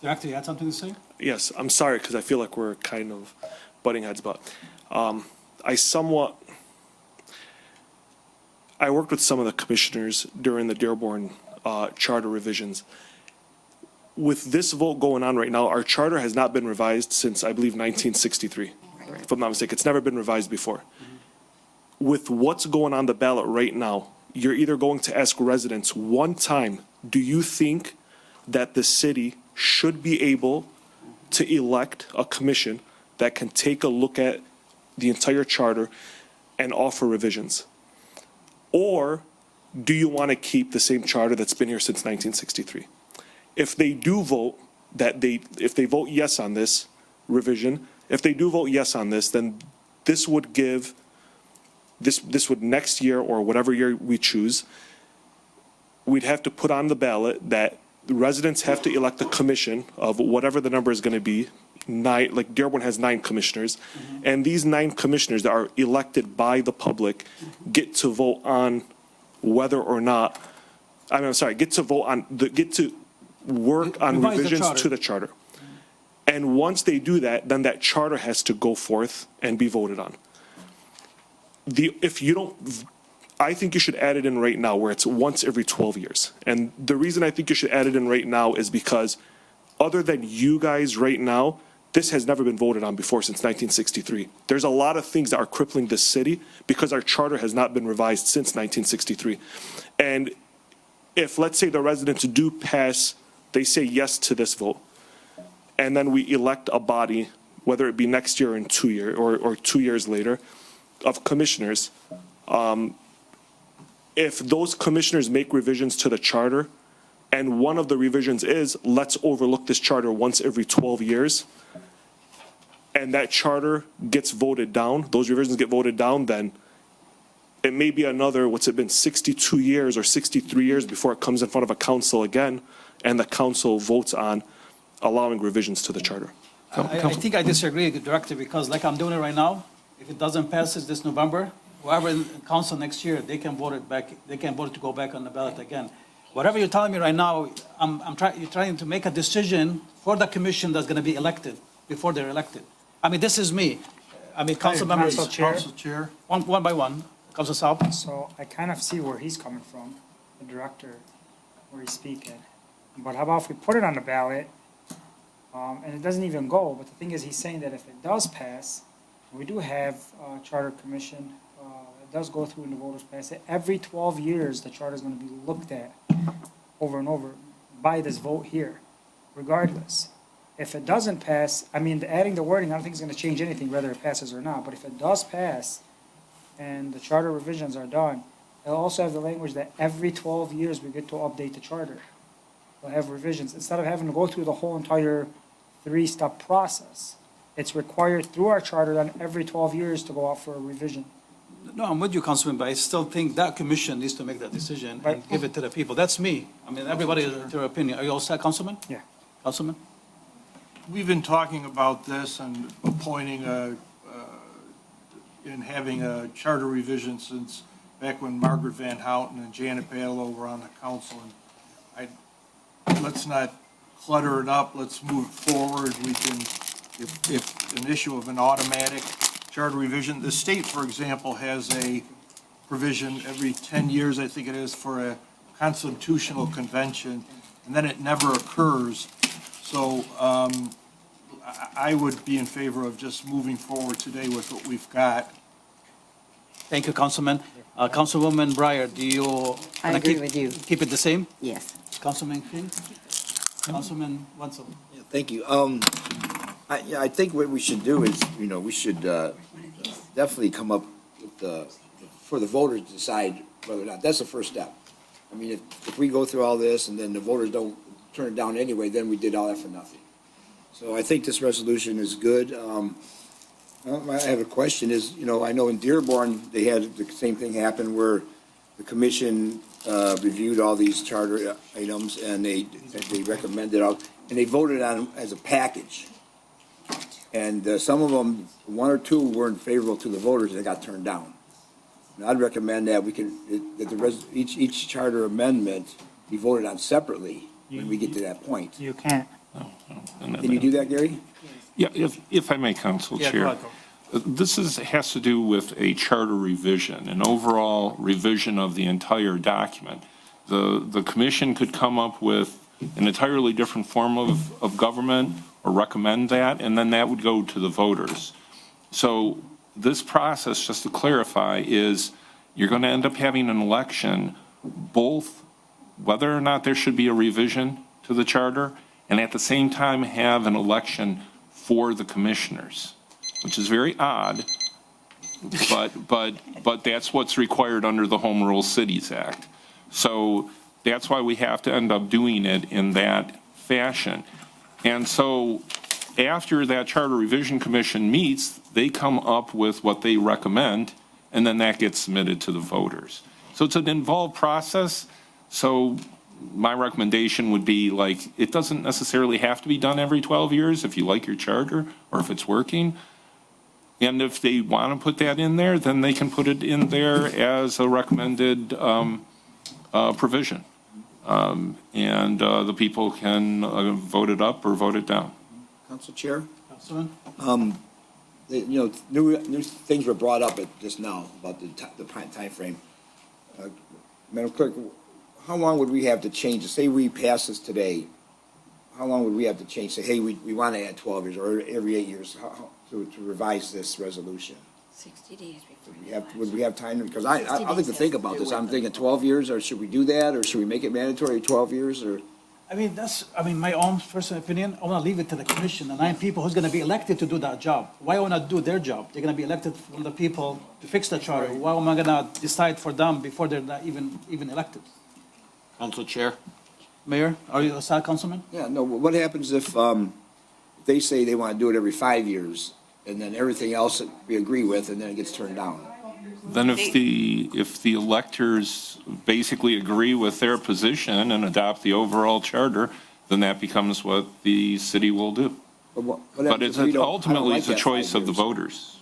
S1: Director, you had something to say?
S16: Yes, I'm sorry, because I feel like we're kind of butting heads, but I worked with some of the commissioners during the Dearborn charter revisions. With this vote going on right now, our charter has not been revised since, I believe, 1963. If I'm not mistaken, it's never been revised before. With what's going on the ballot right now, you're either going to ask residents one time, do you think that the city should be able to elect a commission that can take a look at the entire charter and offer revisions? Or do you want to keep the same charter that's been here since 1963? If they do vote if they vote yes on this revision, if they do vote yes on this, then this would give, this would next year or whatever year we choose, we'd have to put on the ballot that the residents have to elect a commission of whatever the number is going to be. 9, like Dearborn has 9 commissioners, and these 9 commissioners that are elected by the public get to vote on whether or not, get to work on
S1: Revise the
S16: revisions
S1: charter.
S16: to the charter. And once they do that, then that charter has to go forth and be voted on. I think you should add it in right now where it's once every 12 years. And the reason I think you should add it in right now is because other than you guys right now, this has never been voted on before since 1963. There's a lot of things that are crippling this city because our charter has not been revised since 1963. And if, let's say, the residents do pass, they say yes to this vote, and then we elect a body, whether it be next year or in 2 years or 2 years later, of commissioners, if those commissioners make revisions to the charter, and one of the revisions is, let's overlook this charter once every 12 years, and that charter gets voted down, those revisions get voted down, then it may be another, 62 years or 63 years before it comes in front of a council again, and the council votes on allowing revisions to the charter.
S1: I think I disagree, Director, because like I'm doing it right now, if it doesn't pass this November, whoever in council next year, they can vote it back, they can vote it to go back on the ballot again. Whatever you're telling me right now, you're trying to make a decision for the commission that's gonna be elected, before they're elected. I mean, this is me. I mean, council members.
S4: Council Chair.
S14: Council Chair,
S1: One by one. Council Saab.
S4: So I kind of see where he's coming from, the director, where he's speaking. But how about if we put it on the ballot, and it doesn't even go, but the thing is, he's saying that if it does pass, we do have a charter commission, it does go through and the voters pass it. Every 12 years, the charter is going to be looked at over and over by this vote here, regardless. If it doesn't pass, I mean, adding the wording, I don't think it's going to change anything, whether it passes or not. But if it does pass and the charter revisions are done, it'll also have the language that every 12 years we get to update the charter. We'll have revisions. Instead of having to go through the whole entire 3-step process, it's required through our charter then every 12 years to go out for a revision.
S1: No, I'm with you, Councilman, but I still think that commission needs to make that decision and
S4: Right.
S1: give it to the people. That's me. I mean, everybody has their opinion. Are you all set, Councilman?
S4: Yeah.
S1: Councilman?
S14: we've been talking about this and appointing and having a charter revision since back when Margaret Van Houten and Janet Batello were on the council. And let's not clutter it up. Let's move forward. We can, if an issue of an automatic charter revision, the state, for example, has a provision every 10 years, I think it is, for a constitutional convention, and then it never occurs. So I would be in favor of just moving forward today with what we've got.
S1: Thank you, Councilman. Councilwoman Breyer, do you?
S3: I
S1: wanna
S3: agree with you.
S1: Keep it the same?
S3: Yes.
S1: Councilman King? Councilman Wenzel?
S15: Thank you. I think what we should do is, we should definitely come up with for the voters to decide whether or not, that's the first step. I mean, if we go through all this and then the voters don't turn it down anyway, then we did all that for nothing. So I think this resolution is good. I have a question is, I know in Dearborn, they had the same thing happen where the commission reviewed all these charter items and they recommended out, and they voted on them as a package. And some of them, one or two weren't favorable to the voters and they got turned down. And I'd recommend that each charter amendment be voted on separately when we get to that point.
S4: You can't.
S15: Can you do that, Gary?
S6: Yeah, if I may, Council
S1: Yeah,
S6: Chair.
S1: go ahead.
S6: This has to do with a charter revision, an overall revision of the entire document. The commission could come up with an entirely different form of government or recommend that, and then that would go to the voters. So this process, just to clarify, is you're going to end up having an election, both whether or not there should be a revision to the charter, and at the same time have an election for the commissioners, which is very odd, but that's what's required under the Home Rule Cities Act. So that's why we have to end up doing it in that fashion. And so after that Charter Revision Commission meets, they come up with what they recommend, and then that gets submitted to the voters. So it's an involved process. So my recommendation would be, like, it doesn't necessarily have to be done every 12 years if you like your charter or if it's working. And if they want to put that in there, then they can put it in there as a recommended provision. And the people can vote it up or vote it down.
S15: Council Chair?
S1: Councilman?
S15: New things were brought up just now about the timeframe. Madam Clerk, how long would we have to change? Say we pass this today, how long would we have to change? Say, hey, we want to add 12 years or every 8 years to revise this resolution?
S13: 60 days before.
S15: Would we have time? Because I'd like to think about this. I'm thinking 12 years, or should we do that? Or should we make it mandatory 12 years? Or
S1: my own personal opinion. I want to leave it to the commission, the 9 people who's going to be elected to do that job. Why would I not do their job? They're going to be elected from the people to fix the charter. Why am I going to decide for them before they're not even elected?
S12: Council Chair?
S1: Mayor, are you a side councilman?
S15: Yeah, no, what happens if they say they want to do it every 5 years, and then everything else that we agree with, and then it gets turned down?
S6: Then if the electors basically agree with their position and adopt the overall charter, then that becomes what the city will do. But it's ultimately it's a choice of the voters.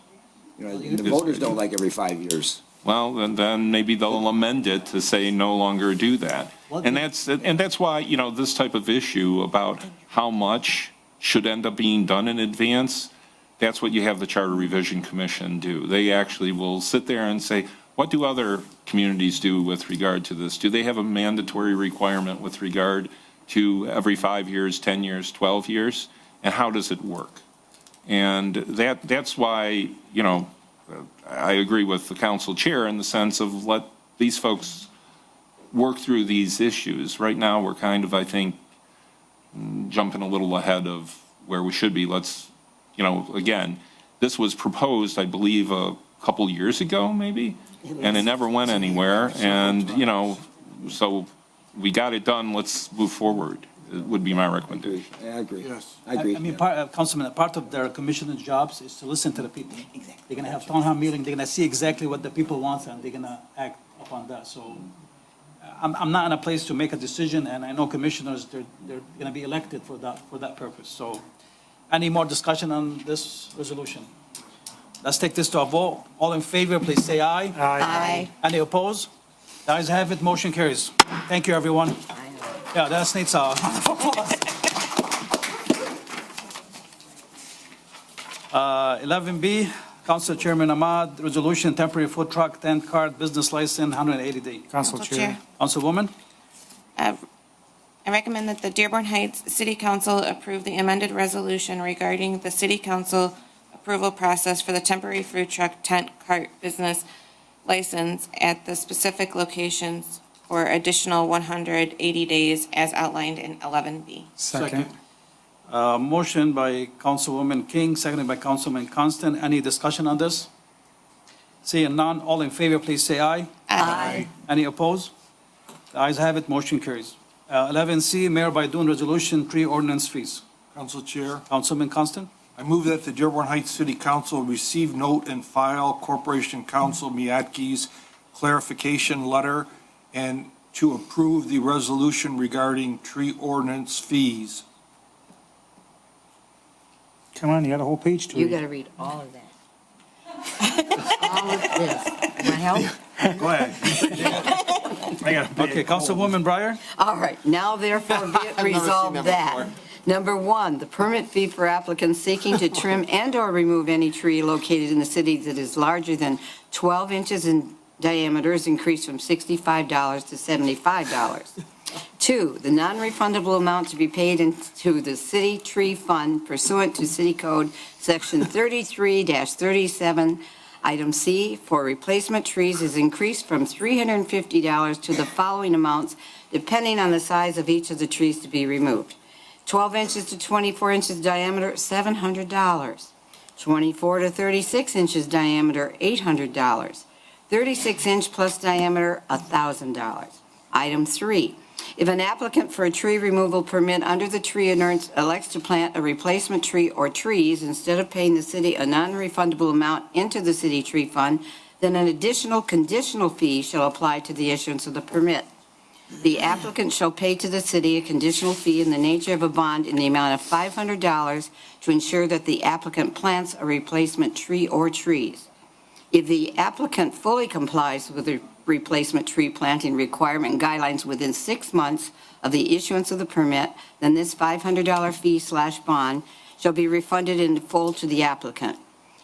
S15: The voters don't like every 5 years.
S6: well, then maybe they'll amend it to say no longer do that. And that's why, you know, this type of issue about how much should end up being done in advance, that's what you have the Charter Revision Commission do. They actually will sit there and say, what do other communities do with regard to this? Do they have a mandatory requirement with regard to every 5 years, 10 years, 12 years? And how does it work? And that's why, you know, I agree with the council chair in the sense of let these folks work through these issues. Right now, we're kind of, I think, jumping a little ahead of where we should be. Let's, you know, again, this was proposed, I believe, a couple years ago, maybe, and it never went anywhere. And, you know, so we got it done. Let's move forward. It would be my recommendation.
S15: I agree.
S14: Yes.
S15: I agree.
S1: I mean, Councilman, part of their commissioner's jobs is to listen to the people.
S2: Exactly.
S1: They're gonna have town hall meeting, they're gonna see exactly what the people want, and they're gonna act upon that. So I'm not in a place to make a decision, and I know commissioners, they're gonna be elected for that purpose. So any more discussion on this resolution? Let's take this to a vote. All in favor, please say aye.
S2: Aye.
S1: Any opposed? The ayes have it, motion carries. Thank you, everyone. Yeah, that needs a 11B, Council Chairman Ahmad, resolution temporary food truck, tent cart, business license, 180 day.
S4: Council
S13: Council
S4: Chair.
S1: Councilwoman,
S13: I recommend that the Dearborn Heights City Council approve the amended resolution regarding the city council approval process for the temporary food truck tent cart business license at the specific locations for additional 180 days as outlined in 11B.
S4: Second.
S1: motion by Councilwoman King, seconded by Councilman Constant. Any discussion on this? Seeing none, all in favor, please say aye.
S13: Aye.
S1: Any opposed? The ayes have it, motion carries. 11C, Mayor Baidoon resolution, tree ordinance fees.
S14: Council Chair,
S1: Councilman Constant?
S14: I move that the Dearborn Heights City Council receive, note, and file Corporation Counsel Miyatki's clarification letter and to approve the resolution regarding tree ordinance fees.
S4: Come on, you got a whole page to
S3: You
S4: read.
S3: got to read all of that. All of this. Want help?
S14: Go ahead. I got a big-
S1: Okay, Councilwoman Breyer?
S3: All right, now therefore be it resolved that. Number one, the permit fee for applicants seeking to trim and/or remove any tree located in the city that is larger than 12 inches in diameter is increased from $65 to $75. Two, the non-refundable amount to be paid into the city tree fund pursuant to City Code Section 33-37, Item C, for replacement trees is increased from $350 to the following amounts, depending on the size of each of the trees to be removed. 12 inches to 24 inches diameter, $700. 24 to 36 inches diameter, $800. 36-inch plus diameter, $1,000. Item 3, if an applicant for a tree removal permit under the tree ordinance elects to plant a replacement tree or trees instead of paying the city a non-refundable amount into the city tree fund, then an additional conditional fee shall apply to the issuance of the permit. The applicant shall pay to the city a conditional fee in the nature of a bond in the amount of $500 to ensure that the applicant plants a replacement tree or trees. If the applicant fully complies with the replacement tree planting requirement and guidelines within 6 months of the issuance of the permit, then this $500 fee/bond shall be refunded in full to the applicant.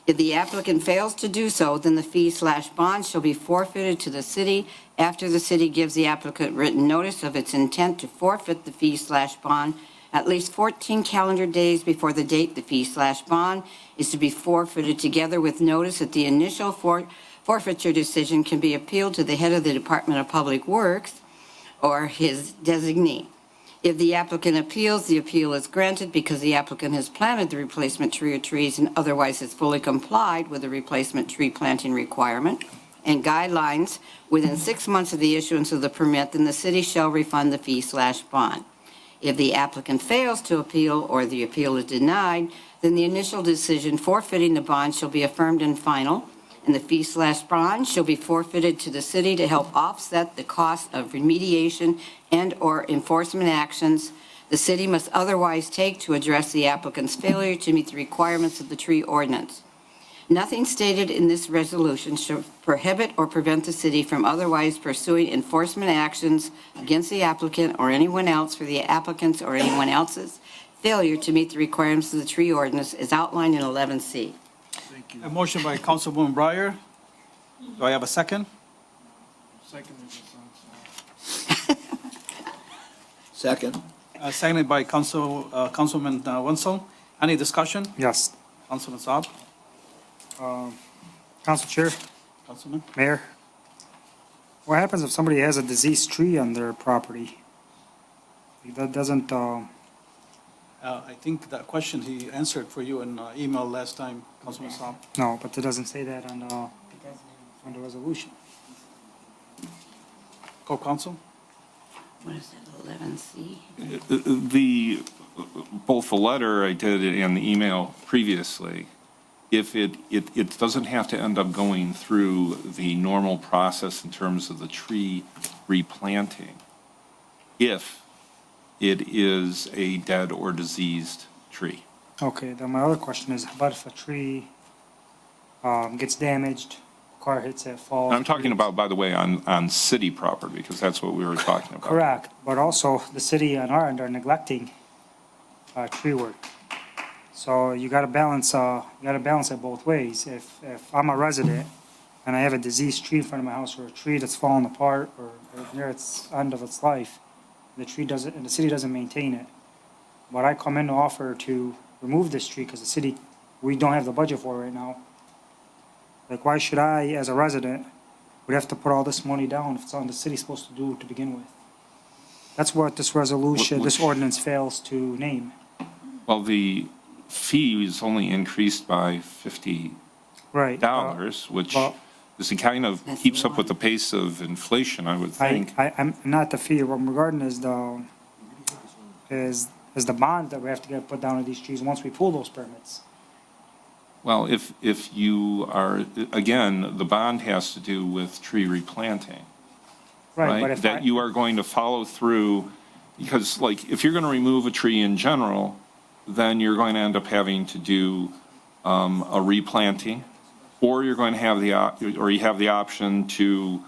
S3: If the applicant fails to do so, then the fee/bond shall be forfeited to the city after the city gives the applicant written notice of its intent to forfeit the fee/bond at least 14 calendar days before the date the fee/bond is to be forfeited, together with notice that the initial forfeiture decision can be appealed to the head of the Department of Public Works or his designee. If the applicant appeals, the appeal is granted because the applicant has planted the replacement tree or trees and otherwise has fully complied with the replacement tree planting requirement and guidelines within 6 months of the issuance of the permit, then the city shall refund the fee/bond. If the applicant fails to appeal or the appeal is denied, then the initial decision forfeiting the bond shall be affirmed and final, and the fee/bond shall be forfeited to the city to help offset the cost of remediation and/or enforcement actions the city must otherwise take to address the applicant's failure to meet the requirements of the tree ordinance. Nothing stated in this resolution should prohibit or prevent the city from otherwise pursuing enforcement actions against the applicant or anyone else for the applicant's or anyone else's failure to meet the requirements of the tree ordinance as outlined in 11C.
S14: Thank you.
S1: A motion by Councilwoman Breyer. Do I have a second?
S14: Second.
S15: Second.
S1: Seconded by Councilman Wenzel. Any discussion?
S4: Yes.
S1: Councilman Saab?
S4: Council Chair,
S1: Councilman?
S4: Mayor, what happens if somebody has a diseased tree on their property? That doesn't,
S1: I think that question he answered for you in email last time, Councilman Saab.
S4: no, but it doesn't say that on the resolution.
S1: Co-counsel?
S3: What is that, 11C?
S6: Both the letter I did and the email previously, if it doesn't have to end up going through the normal process in terms of the tree replanting, if it is a dead or diseased tree.
S4: Okay, then my other question is, how about if a tree gets damaged, car hits it, falls?
S6: I'm talking about, by the way, on city property, because that's what we were talking about.
S4: Correct, but also the city on our end are neglecting tree work. So you gotta balance it both ways. If I'm a resident and I have a diseased tree in front of my house or a tree that's falling apart or near its end of its life, the city doesn't maintain it, but I come in to offer to remove this tree because the city, we don't have the budget for it right now. Like, why should I, as a resident, would have to put all this money down if it's something the city's supposed to do to begin with? That's what this resolution, this ordinance fails to name.
S6: Well, the fee is only increased by $50,
S4: Right.
S6: which
S4: well-
S6: is kind of keeps up with the pace of inflation, I would think.
S4: I'm not the fee, what I'm regarding is the bond that we have to get put down on these trees once we pull those permits.
S6: Well, if you are, again, the bond has to do with tree replanting,
S4: Right, but
S6: right?
S4: if
S6: That you are going to follow through, because like, if you're going to remove a tree in general, then you're going to end up having to do a replanting, or you're going to have you have the option to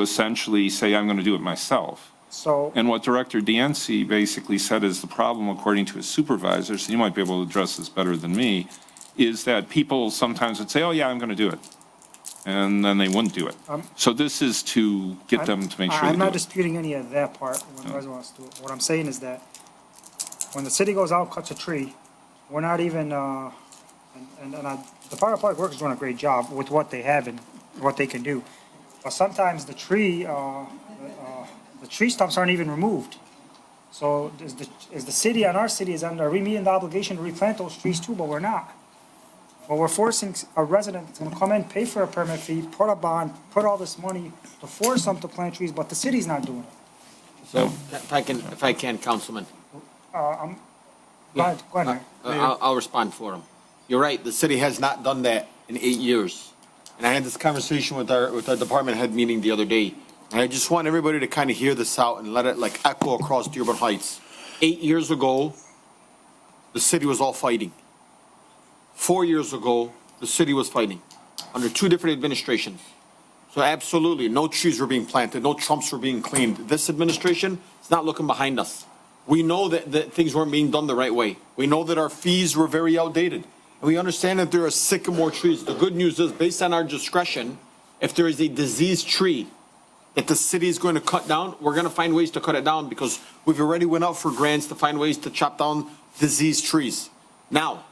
S6: essentially say, I'm going to do it myself.
S4: So,
S6: And what Director Dancy basically said is the problem, according to his supervisor, so you might be able to address this better than me, is that people sometimes would say, oh, yeah, I'm going to do it. And then they wouldn't do it. So this is to get them to make sure they
S4: I'm
S6: do
S4: not
S6: it.
S4: disputing any of that part when the resident wants to do it. What I'm saying is that when the city goes out, cuts a tree, we're not even, the Department of Public Works is doing a great job with what they have and what they can do. But sometimes the tree stumps aren't even removed. So is the city, on our city, are we meeting the obligation to replant those trees too, but we're not. But we're forcing a resident to come in, pay for a permit fee, put a bond, put all this money to force them to plant trees, but the city's not doing it.
S12: So if I can, Councilman.
S4: Go ahead, Mayor.
S12: I'll respond for him. You're right, the city has not done that in 8 years. And I had this conversation with our department head meeting the other day. And I just want everybody to kind of hear this out and let it like echo across Dearborn Heights. 8 years ago, the city was all fighting. 4 years ago, the city was fighting under 2 different administrations. So absolutely, no trees were being planted, no trumps were being cleaned. This administration is not looking behind us. We know that things weren't being done the right way. We know that our fees were very outdated. And we understand that there are sycamore trees. The good news is, based on our discretion, if there is a diseased tree that the city is going to cut down, we're going to find ways to cut it down because we've already went out for grants to find ways to chop down diseased trees. Now,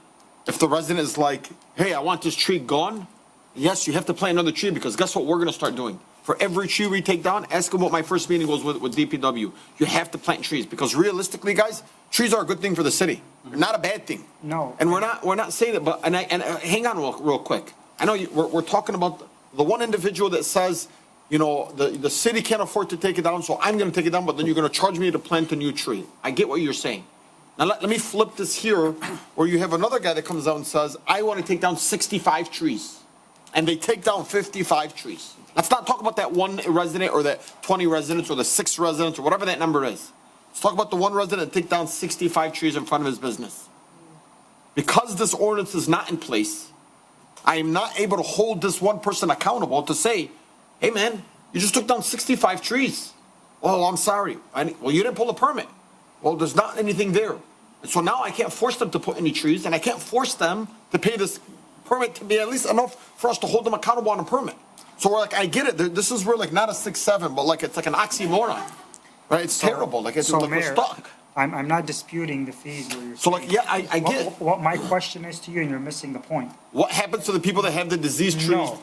S12: if the resident is like, hey, I want this tree gone, yes, you have to plant another tree because guess what we're going to start doing? For every tree we take down, ask them what my first meeting was with DPW. You have to plant trees because realistically, guys, trees are a good thing for the city. They're not a bad thing.
S4: No.
S12: And we're not saying that, but hang on real quick. I know we're talking about the one individual that says, you know, the city can't afford to take it down, so I'm going to take it down, but then you're going to charge me to plant a new tree. I get what you're saying. Now, let me flip this here, where you have another guy that comes out and says, I want to take down 65 trees. And they take down 55 trees. Let's not talk about that one resident or that 20 residents or the 6 residents or whatever that number is. Let's talk about the one resident that take down 65 trees in front of his business. because this ordinance is not in place, I am not able to hold this one person accountable to say, hey, man, you just took down 65 trees. Oh, I'm sorry. Well, you didn't pull a permit. Well, there's not anything there. And so now I can't force them to put any trees, and I can't force them to pay this permit to be at least enough for us to hold them accountable on a permit. So we're like, I get it. This is, we're like not a 6-7, but like it's like an oxymoron, right? It's terrible. Like it's like we're stuck.
S4: I'm not disputing the fees where you're.
S12: So like, yeah, I get it.
S4: What my question is to you, and you're missing the point.
S12: What happens to the people that have the diseased trees?
S4: No.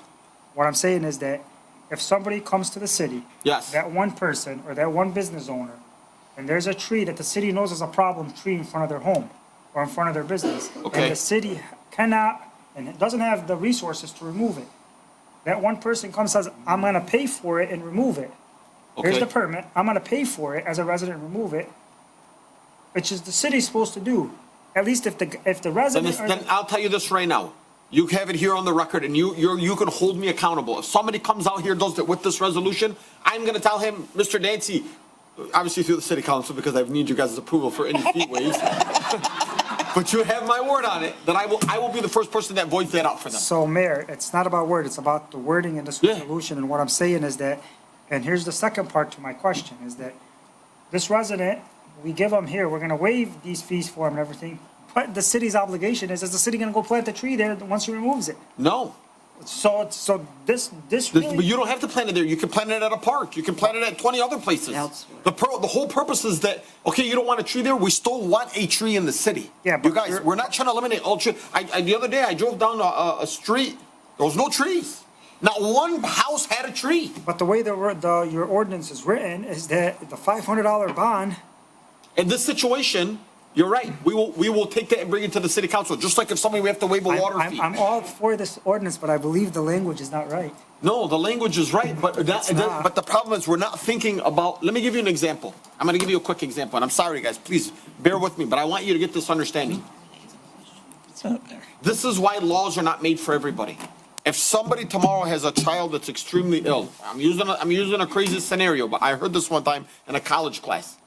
S4: What I'm saying is that if somebody comes to the city.
S12: Yes.
S4: That one person or that one business owner, and there's a tree that the city knows is a problem tree in front of their home or in front of their business.
S12: Okay.
S4: And the city cannot, and it doesn't have the resources to remove it. That one person comes and says, I'm gonna pay for it and remove it. Here's
S12: Okay.
S4: the permit, I'm gonna pay for it as a resident, remove it, which is the city's supposed to do. At least if the
S12: Then,
S4: resident.
S12: then I'll tell you this right now. You have it here on the record, and you can hold me accountable. If somebody comes out here, does it with this resolution, I'm gonna tell him, Mr. Dancy, obviously through the city council, because I need you guys' approval for any fee waves. But you have my word on it, that I will be the first person that voids that out for them.
S4: So, Mayor, it's not about word, it's about the wording in this resolution, and what I'm saying is that, and here's the second part to my question, is that this resident, we give them here, we're gonna waive these fees for him and everything, but the city's obligation is the city gonna go plant the tree there once he removes it?
S12: No.
S4: So this
S12: But
S4: really,
S12: you don't have to plant it there. You can plant it at a park. You can plant it at 20 other places. The whole purpose is that, okay, you don't want a tree there, we still want a tree in the city.
S4: Yeah, but
S12: you guys, we're not trying to eliminate all trees. The other day, I drove down a street, there was no trees. Not one house had a tree.
S4: but the way your ordinance is written is that the $500 bond.
S12: In this situation, you're right. We will take that and bring it to the city council, just like if somebody, we have to waive a water fee.
S4: I'm all for this ordinance, but I believe the language is not right.
S12: No, the language is right, but but the problem is we're not thinking about, let me give you an example. I'm gonna give you a quick example, and I'm sorry, guys, please bear with me, but I want you to get this understanding. This is why laws are not made for everybody. If somebody tomorrow has a child that's extremely ill, I'm using a crazy scenario, but I heard this one time in a college class.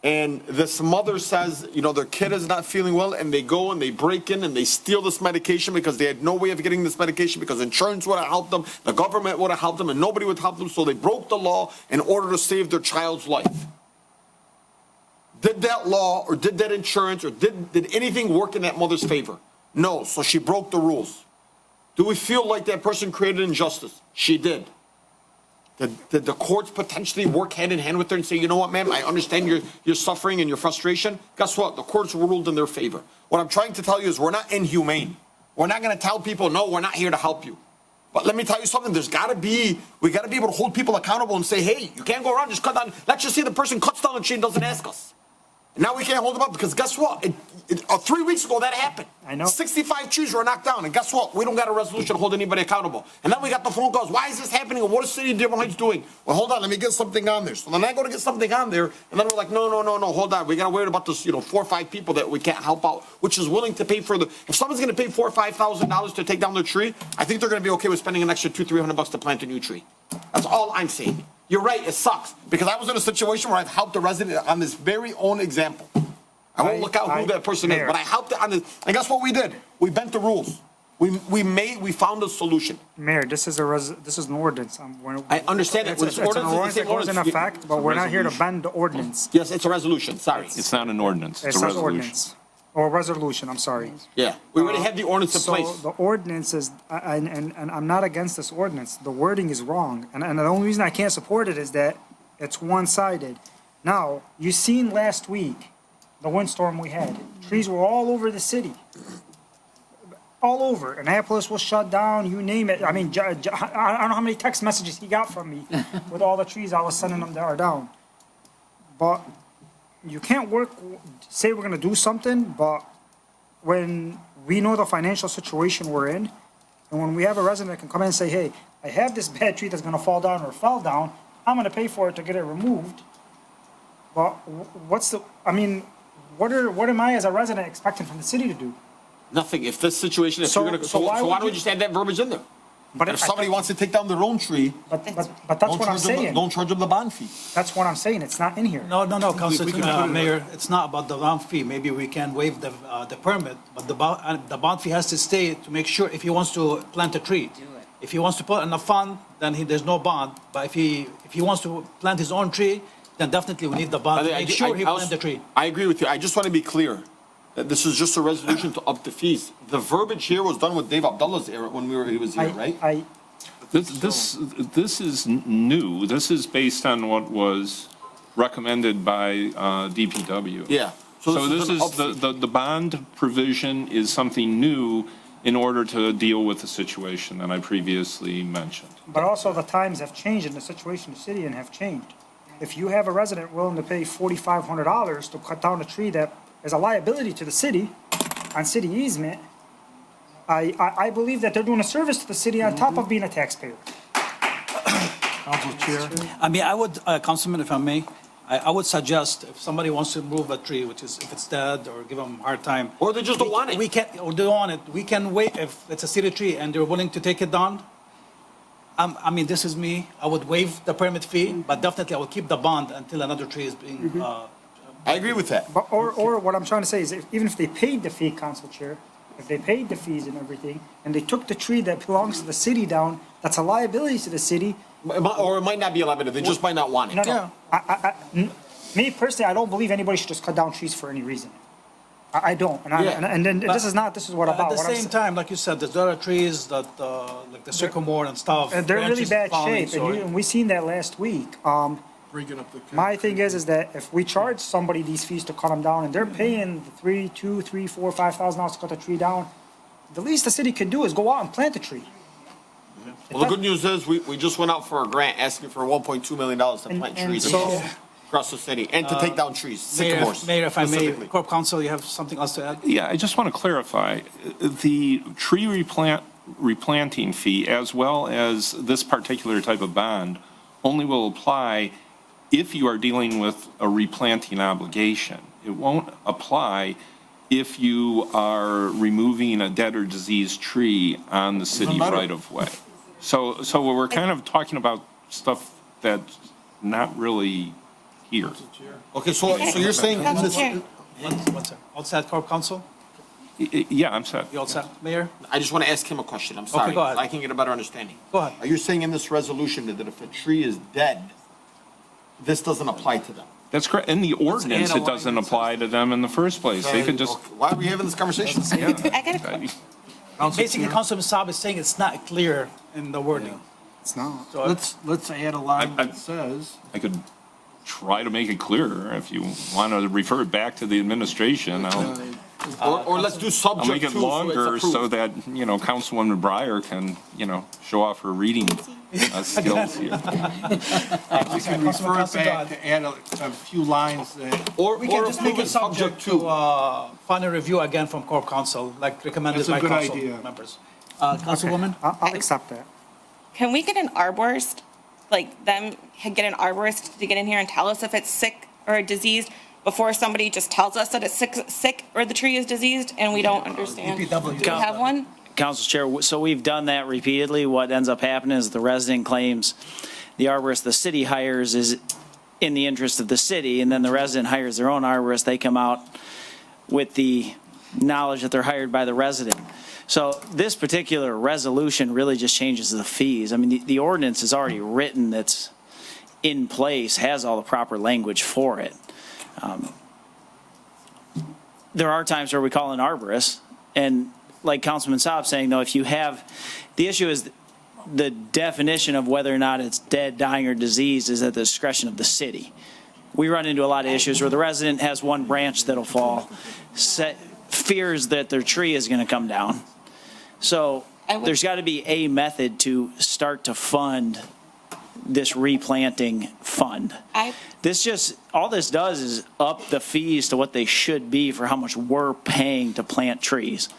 S12: And this mother says, their kid is not feeling well, and they go and they break in and they steal this medication because they had no way of getting this medication because insurance would have helped them, the government would have helped them, and nobody would help them, so they broke the law in order to save their child's life. Did that law or did that insurance or did anything work in that mother's favor? No, so she broke the rules. Do we feel like that person created injustice? She did. Did the courts potentially work hand in hand with her and say, you know what, ma'am, I understand your suffering and your frustration? Guess what? The courts ruled in their favor. What I'm trying to tell you is we're not inhumane. We're not going to tell people, no, we're not here to help you. But let me tell you something, we got to be able to hold people accountable and say, hey, you can't go around, just cut down. Let's just say the person cuts down the tree and doesn't ask us. And now we can't hold them up because guess what? 3 weeks ago that happened.
S4: I know.
S12: 65 trees were knocked down, and guess what? We don't got a resolution to hold anybody accountable. And then we got the phone calls. Why is this happening? What is City of Dearborn Heights doing? Well, hold on, let me get something on there. So then I go to get something on there, and then we're like, no, hold on. We got to worry about this, 4 or 5 people that we can't help out, which is willing to pay for if someone's going to pay $4,000 or $5,000 to take down their tree, I think they're going to be okay with spending an extra $200-300 to plant a new tree. That's all I'm saying. You're right, it sucks because I was in a situation where I've helped a resident on this very own example. I won't look out who that person is, but I helped it on this. And guess what we did? We bent the rules. We found a solution.
S4: Mayor, this is an ordinance.
S12: I understand that.
S4: It's an ordinance that goes in effect, but we're not here to bend the ordinance.
S12: Yes, it's a resolution, sorry.
S6: It's not an ordinance, it's
S4: It's
S6: a
S4: an
S6: resolution.
S4: ordinance. Or resolution, I'm sorry.
S12: Yeah, we already have the ordinance in
S4: So
S12: place.
S4: the ordinance is, and I'm not against this ordinance, the wording is wrong. And the only reason I can't support it is that it's one-sided. Now, you seen last week, the windstorm we had. Trees were all over the city. All over. Annapolis was shut down, you name it. I mean, I don't know how many text messages he got from me with all the trees I was sending them that are down. But you can't say we're gonna do something, but when we know the financial situation we're in, and when we have a resident that can come in and say, hey, I have this bad tree that's gonna fall down or fell down, I'm gonna pay for it to get it removed. But what am I as a resident expecting from the city to do?
S12: Nothing. If this situation,
S4: So
S12: why don't we just add that verbiage in there?
S4: But
S12: If somebody wants to take down their own tree,
S4: But that's what I'm saying.
S12: don't charge them the bond fee.
S4: That's what I'm saying. It's not in here.
S1: No, Council,
S14: we can put it in.
S1: Mayor, it's not about the bond fee. Maybe we can waive the permit, but the bond fee has to stay to make sure if he wants to plant a tree. If he wants to put in a fund, then there's no bond. But if he wants to plant his own tree, then definitely we need the bond to make sure he plants the tree.
S12: I agree with you. I just want to be clear that this is just a resolution to up the fees. The verbiage here was done with Dave Abdullah's era when he was here, right?
S6: This is new. This is based on what was recommended by DPW.
S12: Yeah.
S6: So this is, the bond provision is something new in order to deal with the situation that I previously mentioned.
S4: But also the times have changed and the situation in the city and have changed. If you have a resident willing to pay $4,500 to cut down a tree that is a liability to the city on city easement, I believe that they're doing a service to the city on top of being a taxpayer.
S14: Council Chair.
S1: I mean, I would, Councilman, if I may, I would suggest if somebody wants to move a tree, which is if it's dead or give them a hard time.
S12: Or they just don't want it.
S1: We can, or they don't want it. We can wait if it's a city tree and they're willing to take it down. I mean, this is me. I would waive the permit fee, but definitely I will keep the bond until another tree is being,
S12: I agree with that.
S4: But, or what I'm trying to say is even if they paid the fee, Council Chair, if they paid the fees and everything, and they took the tree that belongs to the city down, that's a liability to the city.
S12: Or it might not be a liability, they just might not want it.
S4: No. Me personally, I don't believe anybody should just cut down trees for any reason. I don't. And then this is what
S1: At
S4: about.
S1: the
S4: What I'm
S1: same time, like you said, there's other trees that, like the sycamore and stuff.
S4: And they're in really
S1: branches
S4: bad
S1: falling,
S4: shape,
S1: so-
S4: and we seen that last week.
S14: Bringing up the.
S4: My thing is that if we charge somebody these fees to cut them down, and they're paying $5,000 to cut a tree down, the least the city can do is go out and plant a tree.
S12: Well, the good news is we just went out for a grant asking for $1.2 million to plant
S4: And
S12: trees
S4: so-
S12: across the city and to take down trees, sycamores.
S1: Mayor, if I may,
S12: specifically.
S1: Corp Council, you have something else to add?
S6: Yeah, I just want to clarify, the tree replanting fee, as well as this particular type of bond, only will apply if you are dealing with a replanting obligation. It won't apply if you are removing a dead or diseased tree on the city right-of-way. So we're kind of talking about stuff that's not really here.
S12: Okay, so you're saying in
S13: Council
S12: this,
S13: Chair.
S1: One second. All set, Corp Council?
S6: Yeah, I'm set.
S1: You all set, Mayor?
S12: I just want to ask him a question, I'm sorry.
S1: go ahead.
S12: I can get a better understanding.
S1: Go ahead.
S12: Are you saying in this resolution that if a tree is dead, this doesn't apply to them?
S6: That's correct. In the ordinance, it doesn't apply to them in the first place. They could just.
S12: Why are we having this conversation?
S13: I got a
S1: Basically, Councilman Saab is saying it's not clear in the wording.
S5: It's not.
S1: So
S14: Let's add a line that says.
S6: I could try to make it clearer. If you want to refer it back to the administration,
S12: Or let's do
S6: I'll
S12: subject
S6: make
S12: to,
S6: it
S12: so
S6: longer
S12: it's
S6: so
S12: approved.
S6: that, Councilwoman Breyer can, show off her reading skills here.
S14: We can refer it back to add a few lines that.
S12: Or
S1: we can just make
S12: approve
S1: it subject to final review again from Corp Council, like recommended
S14: That's a
S1: by
S14: good
S1: council
S14: idea.
S1: members. Councilwoman?
S4: I'll accept that.
S13: Can we get an arborist, like them, get an arborist to get in here and tell us if it's sick or diseased before somebody just tells us that it's sick or the tree is diseased and we don't understand?
S1: DPW.
S13: Do you have one?
S17: Council Chair, so we've done that repeatedly. What ends up happening is the resident claims the arborist the city hires is in the interest of the city, and then the resident hires their own arborist. They come out with the knowledge that they're hired by the resident. So this particular resolution really just changes the fees. I mean, the ordinance is already written, that's in place, has all the proper language for it. There are times where we call an arborist, and like Councilman Saab saying, though, if you have, the issue is the definition of whether or not it's dead, dying, or diseased is at the discretion of the city. We run into a lot of issues where the resident has one branch that'll fall, fears that their tree is going to come down. So there's got to be a method to start to fund this replanting fund. All this does is up the fees to what they should be for how much we're paying to plant trees.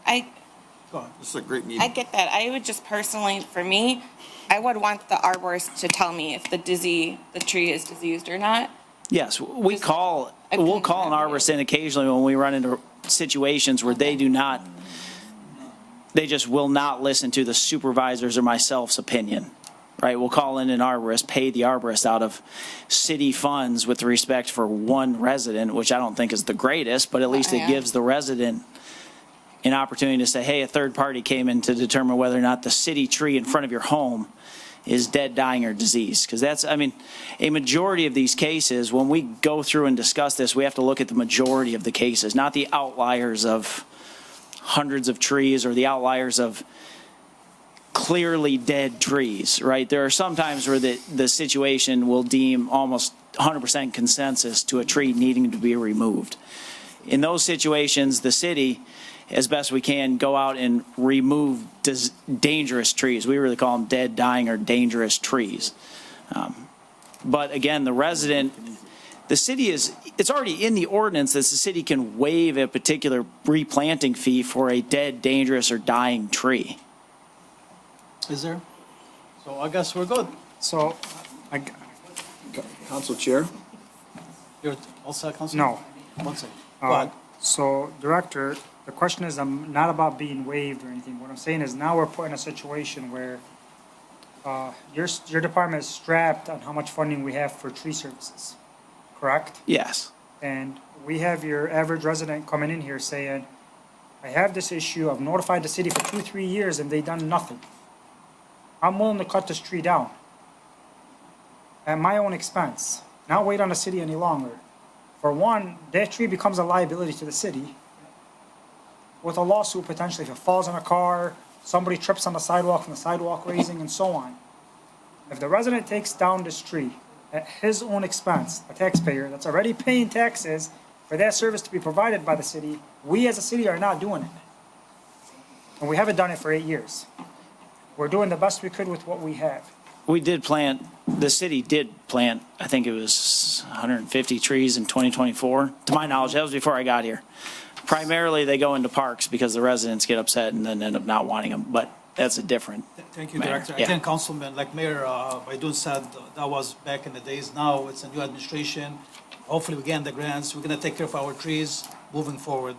S12: This is a great meeting.
S13: I get that. I would just personally, for me, I would want the arborist to tell me if the tree is diseased or not.
S17: Yes, we'll call an arborist in occasionally when we run into situations where they do not they just will not listen to the supervisor's or myself's opinion, right? We'll call in an arborist, pay the arborist out of city funds with respect for one resident, which I don't think is the greatest, but at least it gives the resident an opportunity to say, hey, a third party came in to determine whether or not the city tree in front of your home is dead, dying, or diseased. Because that's, I mean, a majority of these cases, when we go through and discuss this, we have to look at the majority of the cases, not the outliers of hundreds of trees or the outliers of clearly dead trees, right? There are some times where the situation will deem almost 100% consensus to a tree needing to be removed. In those situations, the city, as best we can, go out and remove dangerous trees. We really call them dead, dying, or dangerous trees. But again, the resident, the city it's already in the ordinance that the city can waive a particular replanting fee for a dead, dangerous, or dying tree.
S1: Is there? So I guess we're good.
S4: So,
S15: Council Chair?
S1: You're all set, Council?
S4: no.
S1: One second. Go ahead.
S4: So, Director, the question is, I'm not about being waived or anything. What I'm saying is now we're put in a situation where your department is strapped on how much funding we have for tree services, correct?
S17: Yes.
S4: And we have your average resident coming in here saying, I have this issue, I've notified the city for 2-3 years and they've done nothing. I'm willing to cut this tree down at my own expense, not wait on the city any longer. For one, that tree becomes a liability to the city with a lawsuit potentially if it falls on a car, somebody trips on the sidewalk from the sidewalk raising and so on. If the resident takes down this tree at his own expense, a taxpayer that's already paying taxes for that service to be provided by the city, we as a city are not doing it. And we haven't done it for 8 years. We're doing the best we could with what we have.
S17: We did plant, the city did plant, I think it was 150 trees in 2024. To my knowledge, that was before I got here. Primarily, they go into parks because the residents get upset and then end up not wanting them, but that's a different
S1: Thank you,
S17: matter.
S1: Director.
S17: Yeah.
S1: I think Councilman, like Mayor Baydun said, that was back in the days. Now it's a new administration. Hopefully we get the grants. We're going to take care of our trees moving forward.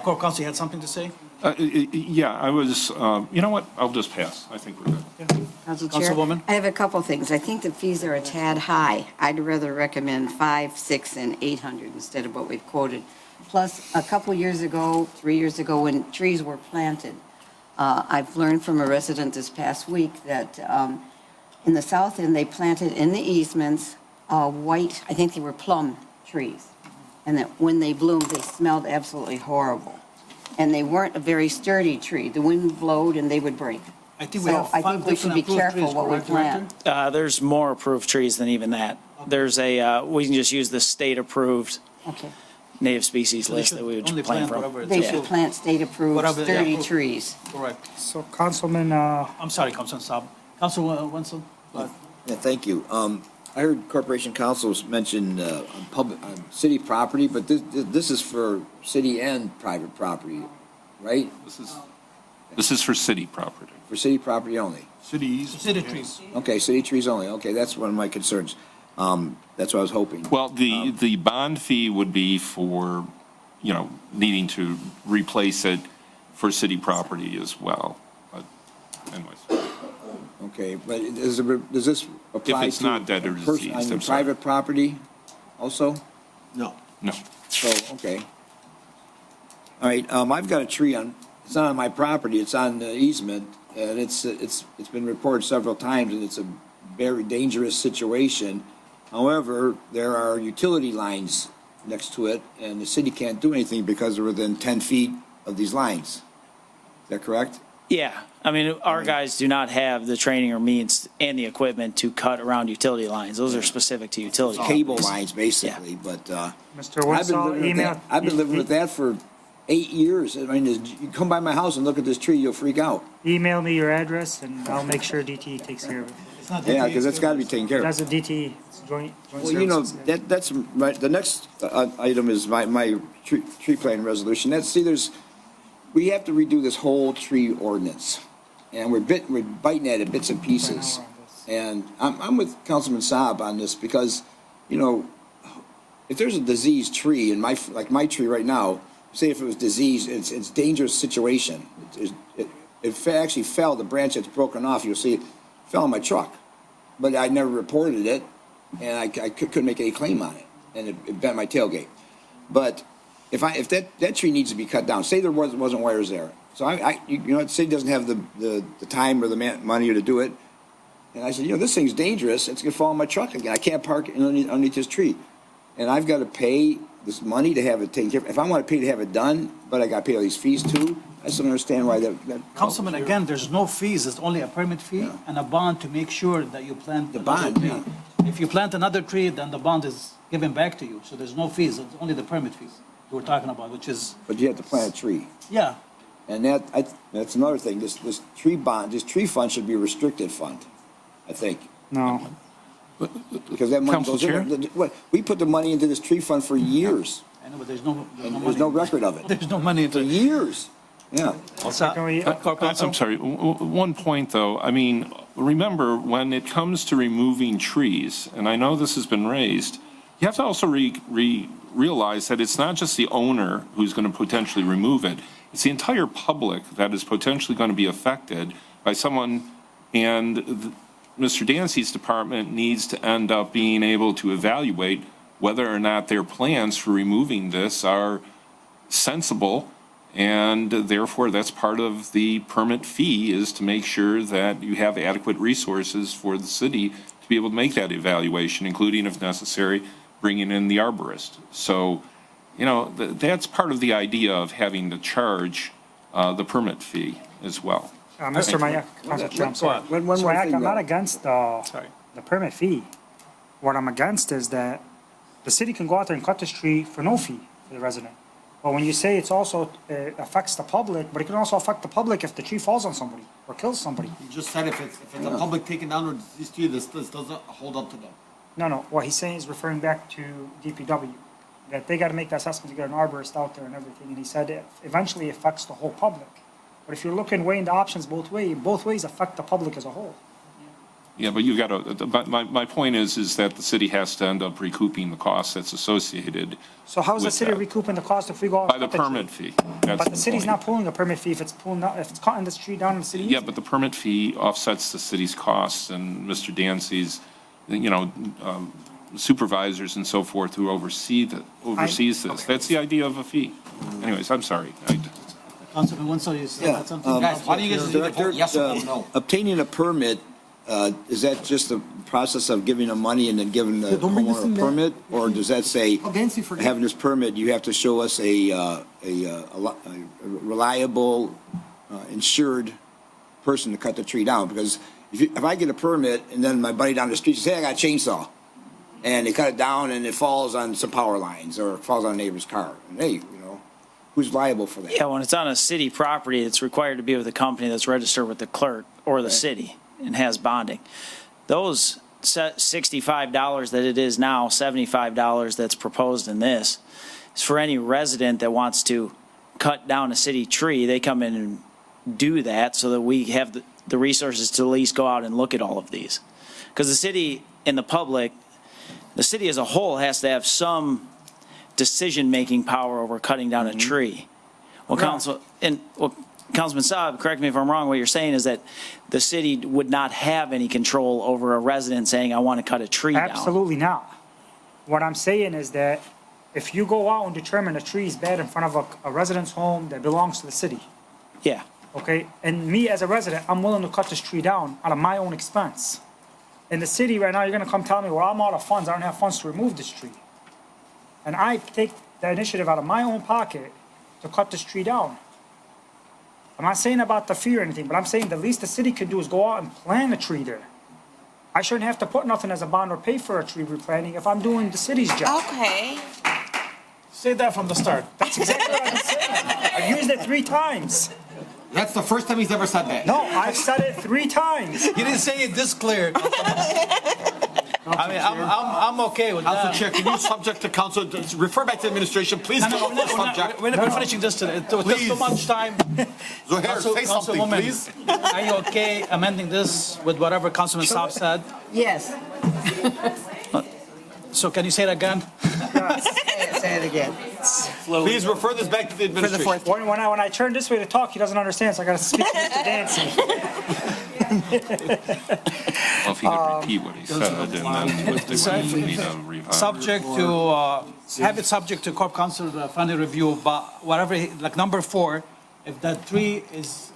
S1: Core Council, you had something to say?
S6: Yeah, I was, you know what? I'll just pass. I think we're good.
S3: Council Chair,
S1: Councilwoman?
S3: I have a couple things. I think the fees are a tad high. I'd rather recommend 500, 600, and 800 instead of what we've quoted. Plus, a couple years ago, 3 years ago, when trees were planted, I've learned from a resident this past week that in the south end, they planted in the easements white, I think they were plum trees. And that when they bloomed, they smelled absolutely horrible. And they weren't a very sturdy tree. The wind blowed and they would break.
S1: I think we
S3: So
S1: have
S3: I
S1: 5
S3: think we should
S1: different
S3: be
S1: approved
S3: careful
S1: trees,
S3: what we
S1: correct, Director?
S3: plant.
S17: There's more approved trees than even that. There's we can just use the state-approved
S3: Okay.
S17: native species
S1: They
S17: list
S1: should
S17: that we would
S1: only
S17: plant
S1: plant
S17: from.
S1: whatever it's
S3: They should
S1: approved.
S3: plant state-approved
S1: Whatever, yeah,
S3: sturdy
S1: approved.
S3: trees.
S1: Correct.
S4: So Councilman,
S1: I'm sorry, Councilman Saab. Councilman Wenzel? Go ahead.
S15: Yeah, thank you. I heard Corporation Councils mention on city property, but this is for city and private property, right?
S6: This is for city property.
S15: For city property only?
S1: City trees.
S15: Okay, city trees only. Okay, that's one of my concerns. That's what I was hoping.
S6: Well, the bond fee would be for, you know, needing to replace it for city property as well. But anyways.
S15: Okay, but does this apply to?
S6: If it's not dead or diseased,
S15: On
S6: I'm sorry.
S15: private property also?
S12: No.
S6: No.
S15: So, okay. All right, I've got a tree it's not on my property, it's on the easement, and it's been reported several times, and it's a very dangerous situation. However, there are utility lines next to it, and the city can't do anything because they're within 10 feet of these lines. Is that correct?
S17: Yeah, I mean, our guys do not have the training or means and the equipment to cut around utility lines. Those are specific to utility.
S15: Cable lines, basically, but,
S4: Mr. Wenzel, email.
S15: I've been living with that for 8 years. I mean, you come by my house and look at this tree, you'll freak out.
S4: Email me your address and I'll make sure DT takes care of it.
S1: It's not
S15: Yeah, because that's got to be taken care of.
S4: That's a DT, it's joint
S15: Well, you know,
S4: services.
S15: that's right. The next item is my tree planting resolution. We have to redo this whole tree ordinance. And we're biting at it bits and pieces. And I'm with Councilman Saab on this because, you know, if there's a diseased tree like my tree right now, say if it was diseased, it's a dangerous situation. actually fell, the branch that's broken off, you'll see it fell on my truck. But I never reported it, and I couldn't make any claim on it, and it bent my tailgate. But if that tree needs to be cut down, say there wasn't wires there. So the city doesn't have the time or the money to do it. And I said, this thing's dangerous. It's going to fall on my truck again. I can't park underneath this tree. And I've got to pay this money to have it taken care of. If I want to pay to have it done, but I got to pay all these fees too, I just don't understand why that.
S1: Councilman, again, there's no fees. It's only a permit fee and a bond to make sure that you plant the bond. Tree. If you plant another tree, then the bond is given back to you. So there's no fees. It's only the permit fees we're talking about, which is.
S15: But you have to plant a tree.
S1: Yeah.
S15: And that's another thing. This tree fund should be a restricted fund, I think.
S4: No.
S15: Because that money goes in. We put the money into this tree fund for years.
S1: I know, but there's
S15: no record of it.
S1: There's no money
S15: for years. Yeah.
S6: I'm sorry. One point, though. I mean, remember, when it comes to removing trees, and I know this has been raised, you have to also realize that it's not just the owner who's going to potentially remove it. It's the entire public that is potentially going to be affected by someone, and Mr. Dancy's department needs to end up being able to evaluate whether or not their plans for removing this are sensible, and therefore that's part of the permit fee, is to make sure that you have adequate resources for the city to be able to make that evaluation, including, if necessary, bringing in the arborist. So, that's part of the idea of having to charge the permit fee as well.
S4: Mr. Mayak, I'm not against the permit fee. What I'm against is that the city can go out there and cut this tree for no fee for the resident. But when you say it's also affects the public, but it can also affect the public if the tree falls on somebody or kills somebody.
S12: You just said if it's a public taking down or this tree, this doesn't hold up to them.
S4: No. What he's saying is referring back to DPW, that they got to make the assessment to get an arborist out there and everything. And he said it eventually affects the whole public. But if you're weighing the options both ways affect the public as a whole.
S6: Yeah, but you've got to, my point is that the city has to end up recouping the cost that's associated.
S4: So how is the city recouping the cost if we go out?
S6: By the permit fee.
S4: But the city's not pulling a permit fee if it's cutting this tree down in the city.
S6: Yeah, but the permit fee offsets the city's costs, and Mr. Dancy's, supervisors and so forth who oversees this. That's the idea of a fee. Anyways, I'm sorry.
S1: Councilman Winslow, you said something?
S12: Guys, why do you guys vote yes or no?
S15: Obtaining a permit, is that just the process of giving them money and then giving the homeowner a permit? Or does that say, having this permit, you have to show us a reliable, insured person to cut the tree down? Because if I get a permit and then my buddy down the street says, hey, I got a chainsaw, and they cut it down and it falls on some power lines or it falls on a neighbor's car, and hey, who's liable for that?
S17: Yeah, when it's on a city property, it's required to be with a company that's registered with the clerk or the city and has bonding. Those $65 that it is now, $75 that's proposed in this, is for any resident that wants to cut down a city tree. They come in and do that so that we have the resources to at least go out and look at all of these. Because the city and the public, the city as a whole has to have some decision-making power over cutting down a tree. Councilman Saab, correct me if I'm wrong, what you're saying is that the city would not have any control over a resident saying, I want to cut a tree down.
S4: Absolutely not. What I'm saying is that if you go out and determine a tree is bad in front of a resident's home that belongs to the city.
S17: Yeah.
S4: Okay, and me as a resident, I'm willing to cut this tree down out of my own expense. In the city right now, you're going to come tell me, well, I'm out of funds. I don't have funds to remove this tree. And I take the initiative out of my own pocket to cut this tree down. I'm not saying about the fee or anything, but I'm saying the least the city could do is go out and plant a tree there. I shouldn't have to put nothing as a bond or pay for a tree replanting if I'm doing the city's job.
S13: Okay.
S1: Say that from the start.
S4: That's exactly what I'm saying. I've used it 3 times.
S12: That's the first time he's ever said that.
S4: No, I've said it 3 times.
S1: You didn't say it this clear. I mean, I'm okay with that.
S12: Council Chair, can you subject to council, refer back to administration, please?
S1: We're not finishing this today. It took too much time.
S12: Zohair, say something, please.
S1: Are you okay amending this with whatever Councilman Saab said?
S3: Yes.
S1: So can you say it again?
S3: Say it again.
S12: Please refer this back to the administration.
S4: When I turn this way to talk, he doesn't understand, so I gotta speak to Mr. Dancy.
S6: Well, if he could repeat what he said, and then if they would need a revise.
S1: Subject to, have it subject to Corp Council final review, but whatever, like number 4, if that tree is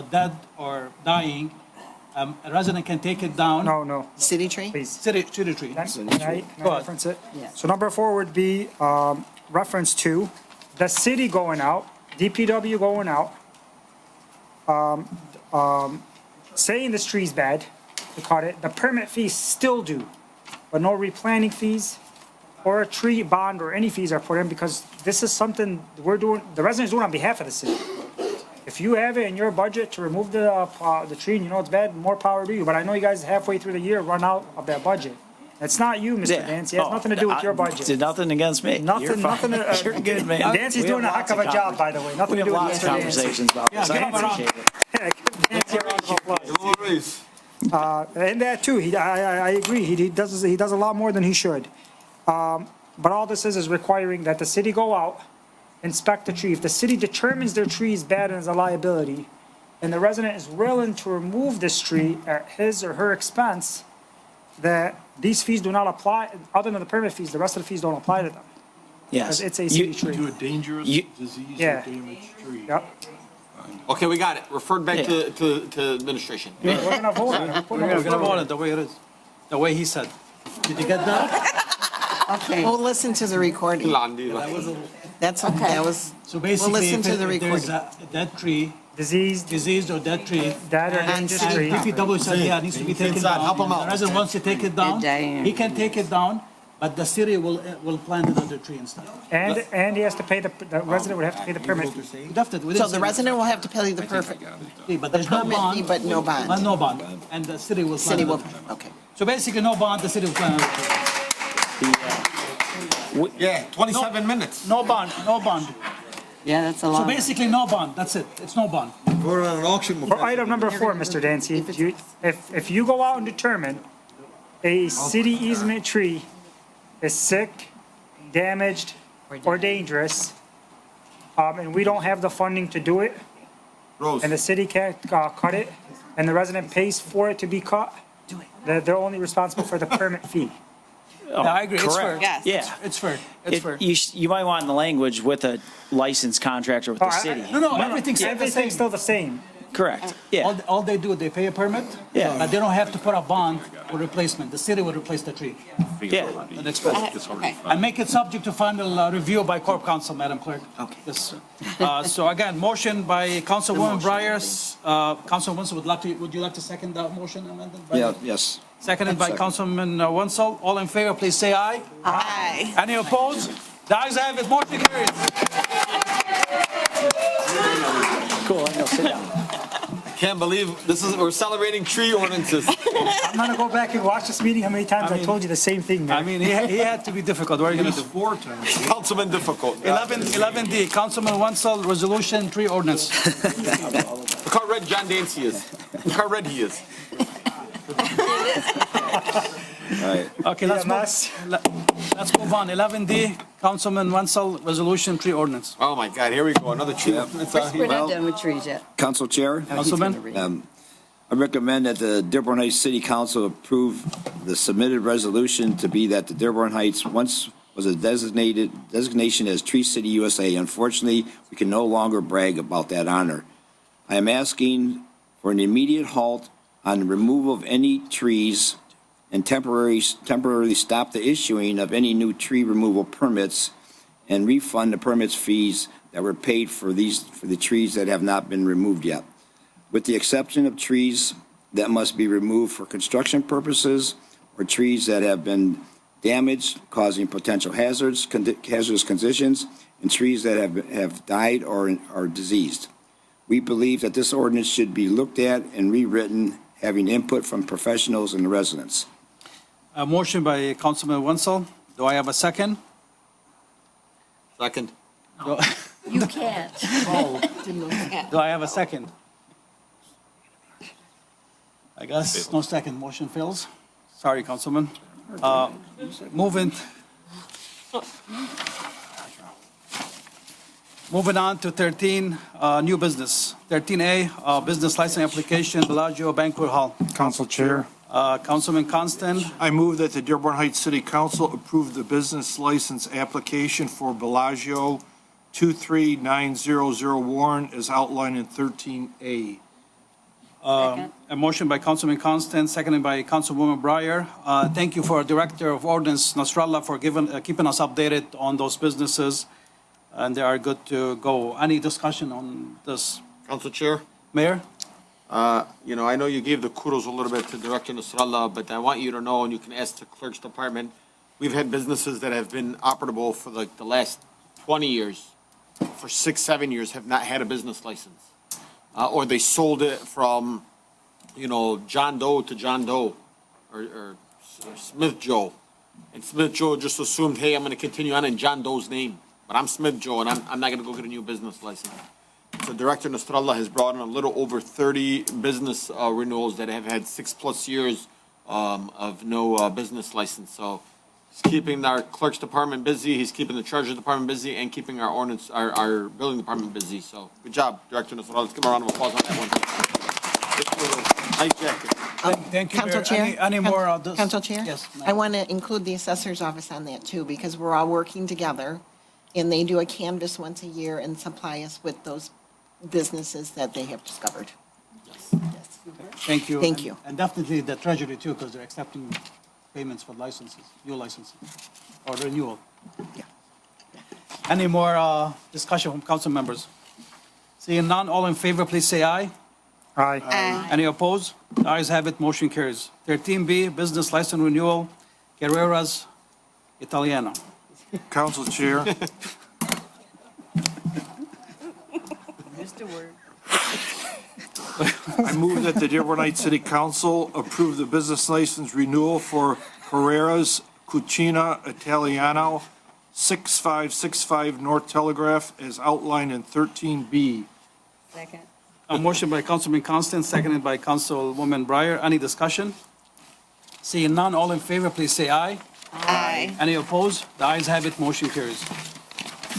S1: dead or dying, a resident can take it down.
S4: No.
S2: City tree?
S4: Please.
S1: City tree.
S4: Can I
S1: Go ahead.
S4: reference it? So number 4 would be reference to the city going out, DPW going out, saying this tree's bad, to cut it, the permit fees still due, but no replanting fees or a tree bond or any fees are put in, because this is something we're doing, the residents doing on behalf of the city. If you have it in your budget to remove the tree and you know it's bad, more power to you, but I know you guys halfway through the year run out of that budget. It's not you, Mr. Dancy, it has nothing to do with your budget.
S17: Did nothing against me. You're fine. You're good, man.
S4: Dancy's doing a heck of a job, by the way, nothing to do with Mr. Dancy.
S17: Conversations about this. I appreciate it.
S4: Dancy, a round of applause. And that too, I agree, he does a lot more than he should. But all this is requiring that the city go out, inspect the tree. If the city determines their tree is bad and is a liability, and the resident is willing to remove this tree at his or her expense, that these fees do not apply, other than the permit fees, the rest of the fees don't apply to them.
S17: Yes.
S4: Because it's a city tree.
S14: To a dangerous disease or
S4: Yeah.
S14: damaged tree.
S4: Yep.
S12: Okay, we got it. Referred back to administration.
S4: We're gonna vote on it.
S1: We're gonna vote on it the way it is, the way he said. Did you get that?
S3: Okay.
S2: We'll listen to the recording. That's okay. That was,
S1: So
S2: we'll
S1: basically,
S2: listen to the
S1: if there's
S2: recording.
S1: a dead tree,
S4: Diseased
S1: or dead tree.
S4: Dead or
S1: and
S4: dangerous tree.
S1: DPW said, yeah, it needs to be taken
S12: Inside,
S1: down.
S12: help him out.
S1: The resident wants to take it down,
S3: Dying.
S1: he can take it down, but the city will plant another tree instead.
S4: And he has to pay the resident would have to pay the permit fee.
S1: We left it, we
S2: So
S1: didn't
S2: the
S1: say
S2: resident will have to pay the perfect
S1: that. But there's no
S2: permit fee,
S1: bond.
S2: but no bond.
S1: No bond, and the city will plant
S2: City will,
S1: another tree.
S2: okay.
S1: So basically, no bond, the city will plant another tree.
S12: Yeah, 27 minutes.
S1: No bond, no bond.
S3: Yeah, that's a
S1: So
S3: lot.
S1: basically, no bond, that's it, it's no bond.
S12: Voted on an auction.
S4: For item number 4, Mr. Dancy, if you go out and determine a city easement tree is sick, damaged, or dangerous, and we don't have the funding to do it,
S12: Rose.
S4: and the city can't cut it, and the resident pays for it to be cut, they're only responsible for the permit fee.
S1: Yeah, I agree, it's fair.
S17: Correct. Yeah.
S1: It's fair, it's fair.
S17: You might want in the language with a licensed contractor with the city.
S1: No, everything's
S4: Everything's still the same.
S17: Correct, yeah.
S1: All they do, they pay a permit.
S17: Yeah.
S1: But they don't have to put a bond or replacement. The city will replace the tree.
S17: Yeah.
S1: The next one. And make it subject to final review by Corp Council, Madam Clerk.
S2: Okay.
S1: Yes, sir. So again, motion by Councilwoman Briers. Councilwoman, would you like to second that motion amended?
S15: Yes.
S1: Seconded by Councilman Wenzel. All in favor, please say aye.
S2: Aye.
S1: Any opposed? The ayes have it, motion carries.
S17: Cool, I know, sit down.
S12: Can't believe we're celebrating tree ordinances.
S4: I'm gonna go back and watch this meeting, how many times I told you the same thing, man.
S1: I mean, he had to be difficult. What are you going to do?
S14: 4 times.
S12: Councilman difficult.
S1: 11D, Councilman Wenzel, resolution, tree ordinance.
S12: Look how red John Dancy is. Look how red he is.
S1: Okay, let's move on. 11D, Councilman Wenzel, resolution, tree ordinance.
S12: Oh my God, here we go, another tree.
S3: We're not done with trees yet.
S15: Council Chair,
S1: Councilman?
S15: I recommend that the Dearborn Heights City Council approve the submitted resolution to be that the Dearborn Heights once was a designation as Tree City USA. Unfortunately, we can no longer brag about that honor. I am asking for an immediate halt on the removal of any trees and temporarily stop the issuing of any new tree removal permits and refund the permits fees that were paid for the trees that have not been removed yet, with the exception of trees that must be removed for construction purposes or trees that have been damaged, causing potential hazardous conditions, and trees that have died or are diseased. We believe that this ordinance should be looked at and rewritten, having input from professionals and the residents.
S1: A motion by Councilman Wenzel. Do I have a second?
S12: Second.
S3: You can't.
S1: Do I have a second? I guess no second. Motion fails. Sorry, Councilman. Moving. Moving on to 13, new business. 13A, business license application, Bellagio Banquet Hall.
S4: Council Chair.
S1: Councilman Constant,
S14: I move that the Dearborn Heights City Council approve the business license application for Bellagio 23900 Warren as outlined in 13A.
S1: a motion by Councilman Constant, seconded by Councilwoman Breyer. Thank you for Director of Ordinance Nasrallah for keeping us updated on those businesses, and they are good to go. Any discussion on this?
S12: Council Chair?
S1: Mayor?
S12: I know you gave the kudos a little bit to Director Nasrallah, but I want you to know, and you can ask the clerk's department, we've had businesses that have been operable for like the last 20 years, for 6-7 years, have not had a business license. Or they sold it from, John Doe to John Doe, or Smith Joe. And Smith Joe just assumed, hey, I'm gonna continue on in John Doe's name, but I'm Smith Joe, and I'm not gonna go get a new business license. So Director Nasrallah has brought in a little over 30 business renewals that have had 6+ years of no business license. So he's keeping our clerk's department busy, he's keeping the treasurer's department busy, and keeping our ordinance, our building department busy. So good job, Director Nasrallah. Let's give him a round of applause on that one. Nice jacket.
S1: Thank you,
S2: Council
S1: Mayor.
S2: Chair?
S1: Any more?
S2: Council Chair?
S1: Yes.
S2: I want to include the assessor's office on that too, because we're all working together, and they do a canvas once a year and supply us with those businesses that they have discovered. Yes.
S1: Thank you.
S2: Thank you.
S1: And definitely the Treasury too, because they're accepting payments for licenses, new licenses, or renewal.
S2: Yeah.
S1: Any more discussion from council members? Seeing none, all in favor, please say aye.
S4: Aye.
S13: Aye.
S1: Any opposed? The ayes have it, motion carries. 13B, business license renewal, Guerrera's Italiano.
S14: Council Chair. I move that the Dearborn Heights City Council approve the business license renewal for Herrera's Cucina Italiano, 6565 North Telegraph, as outlined in 13B.
S13: Second.
S1: A motion by Councilman Constant, seconded by Councilwoman Breyer. Any discussion? Seeing none, all in favor, please say aye.
S13: Aye.
S1: Any opposed? The ayes have it, motion carries.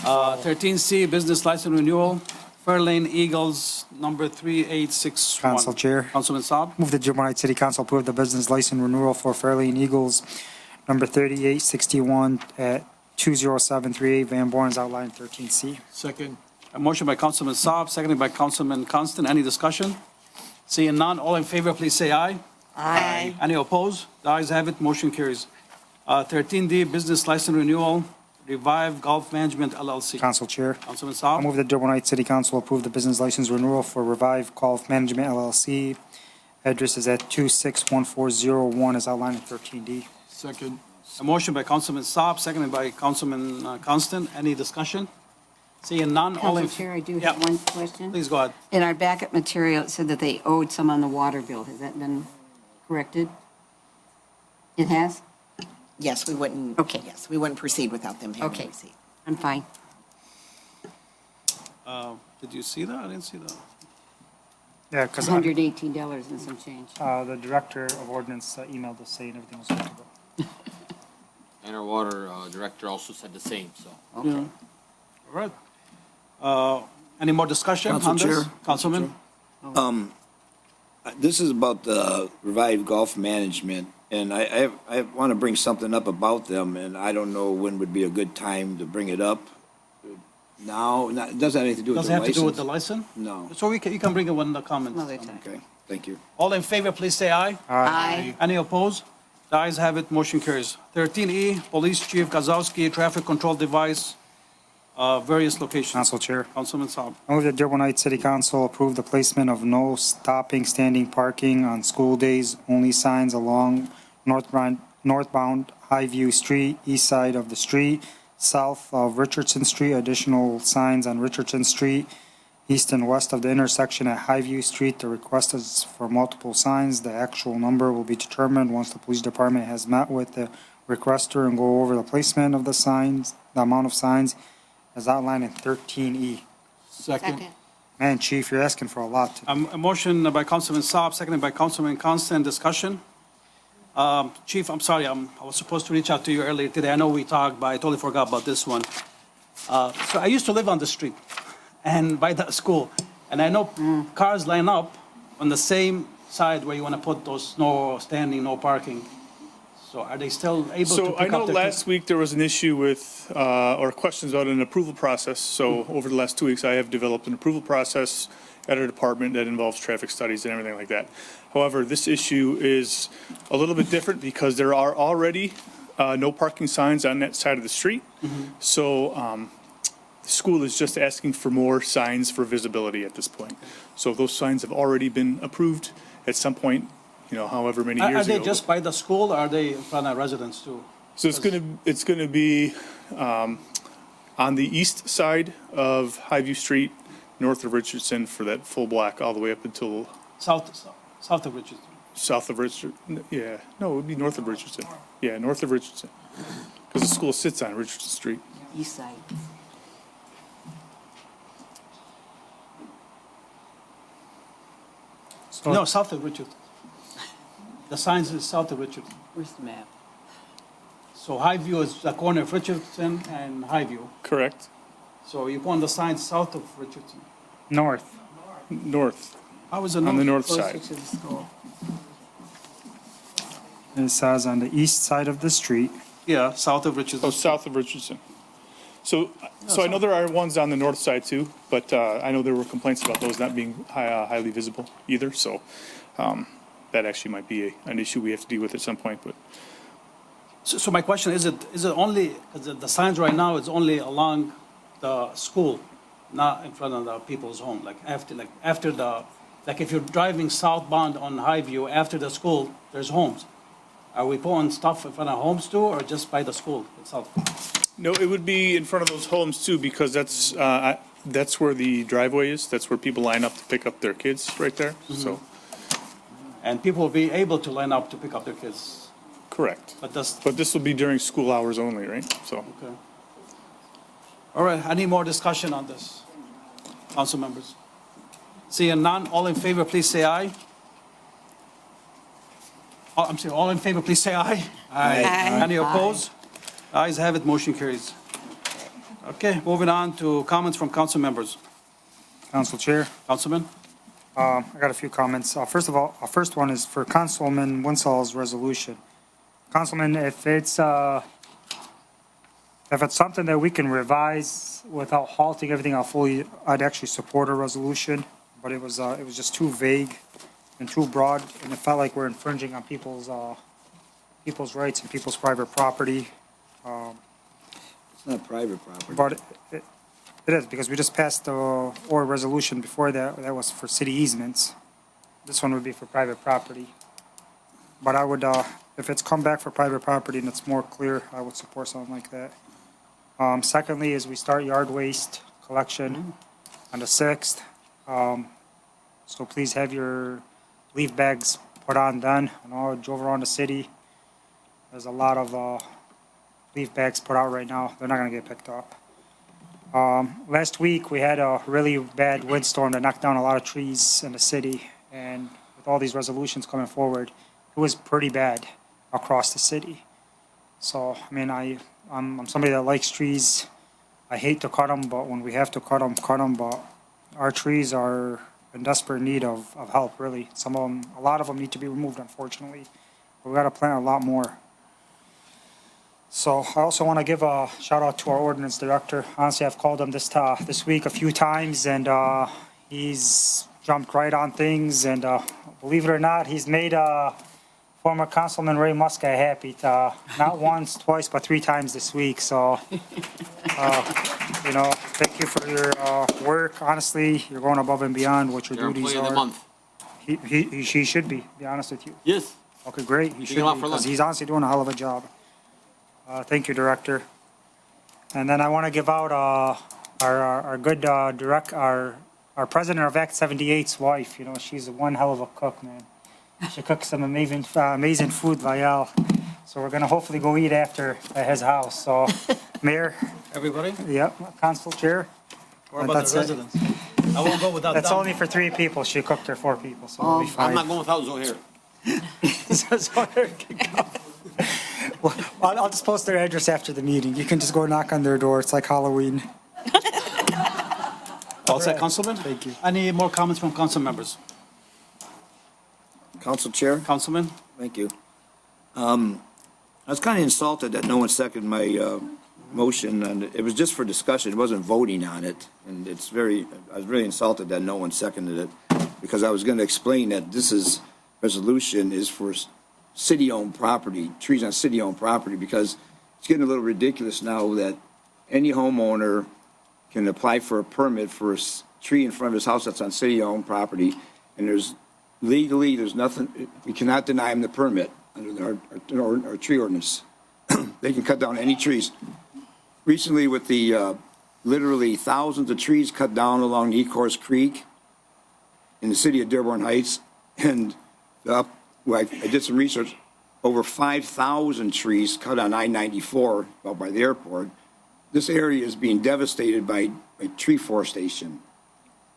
S1: 13C, business license renewal, Fairlane Eagles, number 3861.
S4: Council Chair.
S1: Councilman Saab.
S4: Move the Dearborn Heights City Council approve the business license renewal for Fairlane Eagles, number 3861 at 20738 Van Born, as outlined in 13C.
S14: Second.
S1: A motion by Councilman Saab, seconded by Councilman Constant. Any discussion? Seeing none, all in favor, please say aye.
S13: Aye.
S1: Any opposed? The ayes have it, motion carries. 13D, business license renewal, Revive Golf Management LLC.
S4: Council Chair.
S1: Councilman
S4: I
S1: Saab.
S4: move the Dearborn Heights City Council approve the business license renewal for Revive Golf Management LLC. Address is at 261401, as outlined in 13D.
S14: Second.
S1: A motion by Councilman Saab, seconded by Councilman Constant. Any discussion? Seeing none, all in.
S3: Council Chair, I do
S1: Yeah.
S3: have one question.
S1: Please go ahead.
S3: In our backup material, it said that they owed some on the water bill. Has that been corrected? It has?
S2: Yes, we wouldn't.
S3: Okay.
S2: Yes, we wouldn't proceed without them having
S3: Okay.
S2: a receipt.
S3: I'm fine.
S1: Did you see that? I didn't see that.
S4: Yeah, because
S3: $118 and some change.
S4: the Director of Ordinance emailed us saying everything was good to go.
S12: And our water director also said the same, so.
S1: Yeah. All right. Any more discussion
S15: Council
S1: on this?
S15: Chair.
S1: Councilman?
S15: This is about the Revive Golf Management, and I want to bring something up about them, and I don't know when would be a good time to bring it up. Now, it doesn't have anything to do with
S1: Does
S15: the
S1: it
S15: license.
S1: have to do with the license?
S15: No.
S1: So you can bring it when the comments.
S3: Another time.
S15: Okay, thank you.
S1: All in favor, please say aye.
S3: Aye.
S1: Any opposed? The ayes have it, motion carries. 13E, Police Chief Gazowski, traffic control device, various locations.
S4: Council Chair.
S1: Councilman Saab.
S4: I move that Dearborn Heights City Council approve the placement of no stopping, standing parking on school days only signs along northbound Highview Street, east side of the street, south of Richardson Street, additional signs on Richardson Street, east and west of the intersection at Highview Street. The request is for multiple signs. The actual number will be determined once the police department has met with the requester and go over the placement of the signs, the amount of signs, as outlined in 13E.
S14: Second.
S4: Man, Chief, you're asking for a lot.
S1: A motion by Councilman Saab, seconded by Councilman Constant. Discussion. Chief, I'm sorry, I was supposed to reach out to you earlier today. I know we talked, but I totally forgot about this one. So I used to live on the street. and by the school. And I know cars line up on the same side where you want to put those no standing, no parking. So are they still able to
S18: So
S1: pick
S18: I
S1: up
S18: know
S1: their
S18: last week there was an issue with, or questions about an approval process. So over the last 2 weeks, I have developed an approval process at our department that involves traffic studies and everything like that. However, this issue is a little bit different because there are already no parking signs on that side of the street. So the school is just asking for more signs for visibility at this point. So those signs have already been approved at some point, however many years ago.
S1: Are they just by the school, or are they in front of residents too?
S18: So it's gonna be on the east side of Highview Street, north of Richardson, for that full block all the way up until
S1: South of Richardson.
S18: south of Richardson. Yeah, no, it would be north of Richardson. Yeah, north of Richardson, because the school sits on Richardson Street.
S3: East side.
S1: No, south of Richardson. The signs is south of Richardson.
S3: Where's the map?
S1: So Highview is the corner of Richardson and Highview.
S18: Correct.
S1: So you put on the sign south of Richardson.
S4: North.
S18: North.
S1: How is it
S18: On the north
S3: Closer
S18: side.
S3: to the school.
S4: It says on the east side of the street.
S1: Yeah, south of Richardson.
S18: Oh, south of Richardson. So I know there are ones on the north side too, but I know there were complaints about those not being highly visible either, so that actually might be an issue we have to deal with at some point, but.
S1: So my question, is it only, because the signs right now is only along the school, not in front of the people's home, like if you're driving southbound on Highview after the school, there's homes. Are we putting stuff in front of homes too, or just by the school itself?
S18: No, it would be in front of those homes too, because that's where the driveway is. That's where people line up to pick up their kids, right there, so.
S1: And people will be able to line up to pick up their kids?
S18: Correct.
S1: But that's,
S18: But this will be during school hours only, right? So.
S1: okay. All right, any more discussion on this? Council members? Seeing none, all in favor, please say aye. Oh, I'm sorry, all in favor, please say aye.
S13: Aye.
S1: Any opposed? Ayes have it, motion carries. Okay, moving on to comments from council members.
S4: Council Chair.
S1: Councilman?
S4: I got a few comments. First of all, first one is for Councilman Winslow's resolution. Councilman, if it's something that we can revise without halting everything, I'd actually support a resolution, but it was just too vague and too broad, and it felt like we're infringing on people's rights and people's private property.
S15: It's not private property.
S4: But it is, because we just passed or a resolution before that was for city easements. This one would be for private property. But I would, if it's come back for private property and it's more clear, I would support something like that. Secondly, is we start yard waste collection on the 6th. So please have your leaf bags put on then. I know I drove around the city. There's a lot of leaf bags put out right now. They're not gonna get picked up. Last week, we had a really bad windstorm that knocked down a lot of trees in the city. And with all these resolutions coming forward, it was pretty bad across the city. So, I mean, I'm somebody that likes trees. I hate to cut them, but when we have to cut them. But our trees are in desperate need of help, really. Some of them, a lot of them need to be removed, unfortunately. But we gotta plant a lot more. So I also want to give a shout out to our ordinance director. Honestly, I've called him this week a few times, and he's jumped right on things. And believe it or not, he's made former Councilman Ray Muska happy. Not once, twice, but 3 times this week. So, thank you for your work. Honestly, you're going above and beyond what your
S12: Your
S4: duties
S12: employee of the
S4: are.
S12: month.
S4: He should be honest with you.
S12: Yes.
S4: Okay, great. He should
S12: him out
S4: be,
S12: for
S4: because
S12: lunch.
S4: he's honestly doing a hell of a job. Thank you, Director. And then I want to give out our good our President of Act 78's wife. She's one hell of a cook, man. She cooks some amazing food, Vial. So we're gonna hopefully go eat after at his house. So, Mayor.
S1: Everybody?
S4: Yep, Council Chair.
S1: What about the residents? I won't go without
S4: That's
S1: them.
S4: only for 3 people. She cooked for 4 people, so we'll be fine.
S12: I'm not going without Zohair.
S4: Zohair can go. Well, I'll just post their address after the meeting. You can just go knock on their door. It's like Halloween.
S1: All set, Councilman?
S5: Thank you.
S1: Any more comments from council members?
S15: Council Chair,
S1: Councilman?
S15: thank you. I was kind of insulted that no one seconded my motion, and it was just for discussion. It wasn't voting on it. And I was really insulted that no one seconded it, because I was going to explain that resolution is for city-owned property, trees on city-owned property, because it's getting a little ridiculous now that any homeowner can apply for a permit for a tree in front of his house that's on city-owned property, and there's nothing, we cannot deny him the permit under our tree ordinance. They can cut down any trees. Recently, with the literally thousands of trees cut down along Ecorse Creek in the city of Dearborn Heights, and I did some research, over 5,000 trees cut on I-94 out by the airport. This area is being devastated by tree forestation.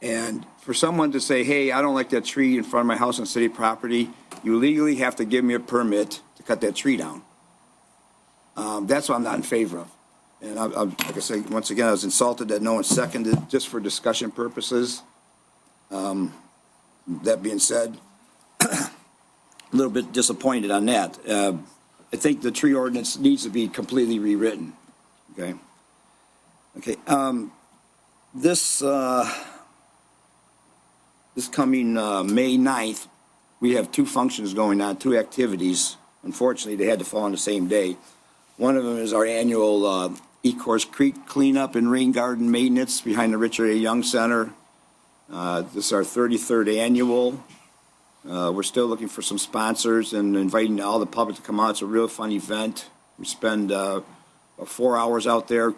S15: And for someone to say, hey, I don't like that tree in front of my house on city property, you legally have to give me a permit to cut that tree down. That's what I'm not in favor of. And like I said, once again, I was insulted that no one seconded, just for discussion purposes. That being said, a little bit disappointed on that. I think the tree ordinance needs to be completely rewritten. Okay. This coming May 9th, we have two functions going on, two activities. Unfortunately, they had to fall on the same day. One of them is our annual Ecorse Creek cleanup and rain garden maintenance behind the Richard A. Young Center. This is our 33rd annual. We're still looking for some sponsors and inviting all the public to come out. It's a real fun event. We spend 4 hours out there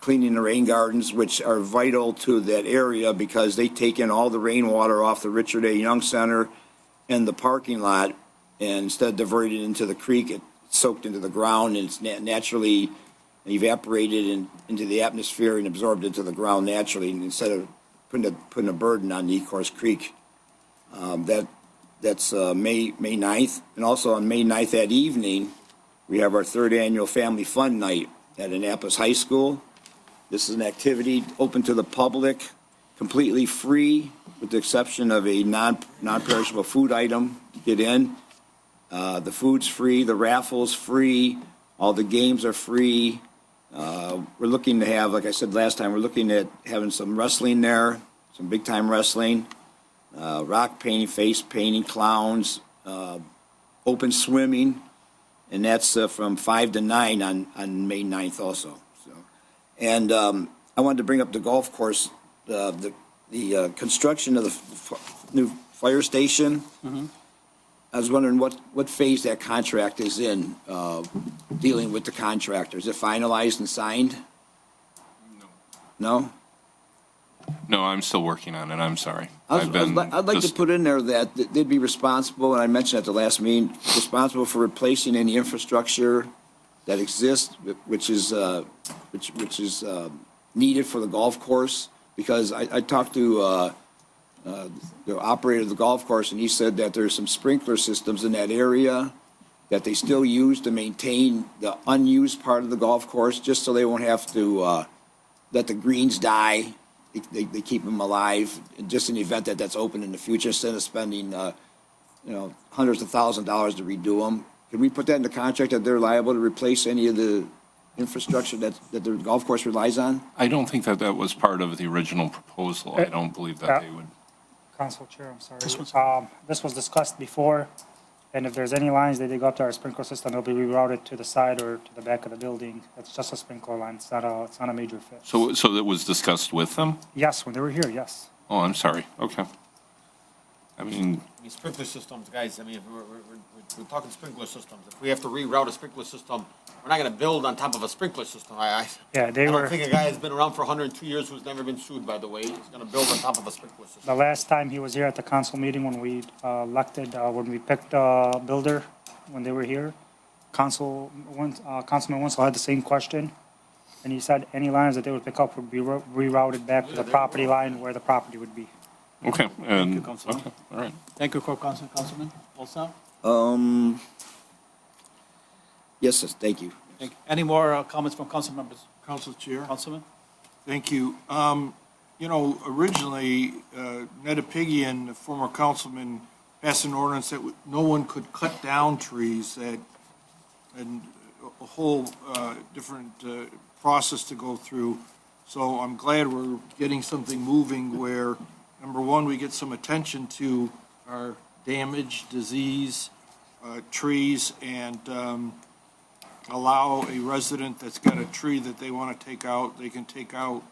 S15: cleaning the rain gardens, which are vital to that area because they take in all the rainwater off the Richard A. Young Center and the parking lot, and instead of diverting it into the creek, it's soaked into the ground, and it's naturally evaporated into the atmosphere and absorbed into the ground naturally, and instead of putting a burden on the Ecorse Creek. That's May 9th. And also on May 9th that evening, we have our third annual Family Fun Night at Annapolis High School. This is an activity open to the public, completely free, with the exception of a non-perishable food item to get in. The food's free, the raffle's free, all the games are free. We're looking to have, like I said last time, we're looking at having some wrestling there, some big-time wrestling. Rock painting, face painting, clowns, open swimming, and that's from 5 to 9 on May 9th also. So, and I wanted to bring up the golf course, the construction of the new fire station. Mm-hmm. I was wondering what phase that contract is in, dealing with the contractor. Is it finalized and signed? No?
S6: No, I'm still working on it. I'm sorry.
S15: I'd like to put in there that they'd be responsible, and I mentioned at the last meeting, responsible for replacing any infrastructure that exists, which is needed for the golf course. Because I talked to the operator of the golf course, and he said that there's some sprinkler systems in that area that they still use to maintain the unused part of the golf course, just so they won't have to let the greens die. They keep them alive, just in the event that that's open in the future, instead of spending, hundreds of thousands of dollars to redo them. Can we put that in the contract that they're liable to replace any of the infrastructure that the golf course relies on?
S6: I don't think that was part of the original proposal. I don't believe that they would.
S4: Council Chair, I'm sorry. This was discussed before, and if there's any lines that they go up to our sprinkler system, they'll be rerouted to the side or to the back of the building. It's just a sprinkler line. It's not a major fix.
S6: So that was discussed with them?
S4: Yes, when they were here, yes.
S6: Oh, I'm sorry. Okay. I mean,
S12: sprinkler systems, guys, I mean, if we're talking sprinkler systems. If we have to reroute a sprinkler system, we're not gonna build on top of a sprinkler system. I don't think a guy has been around for 102 years who's never been sued, by the way, is gonna build on top of a sprinkler system.
S4: The last time he was here at the council meeting when we when we picked a builder, when they were here, Councilman Winslow had the same question. And he said any lines that they would pick up would be rerouted back to the property line where the property would be.
S6: okay.
S1: Thank you, Councilman.
S6: Okay, all right.
S1: Thank you, Councilman. Also?
S15: Yes, sir, thank you.
S1: Any more comments from council members?
S14: Council Chair.
S1: Councilman?
S14: Thank you. originally, Nettapigian, the former councilman, passed an ordinance that no one could cut down trees, and a whole different process to go through. So I'm glad we're getting something moving where, number one, we get some attention to our damaged, diseased trees, and allow a resident that's got a tree that they want to take out, they can take out.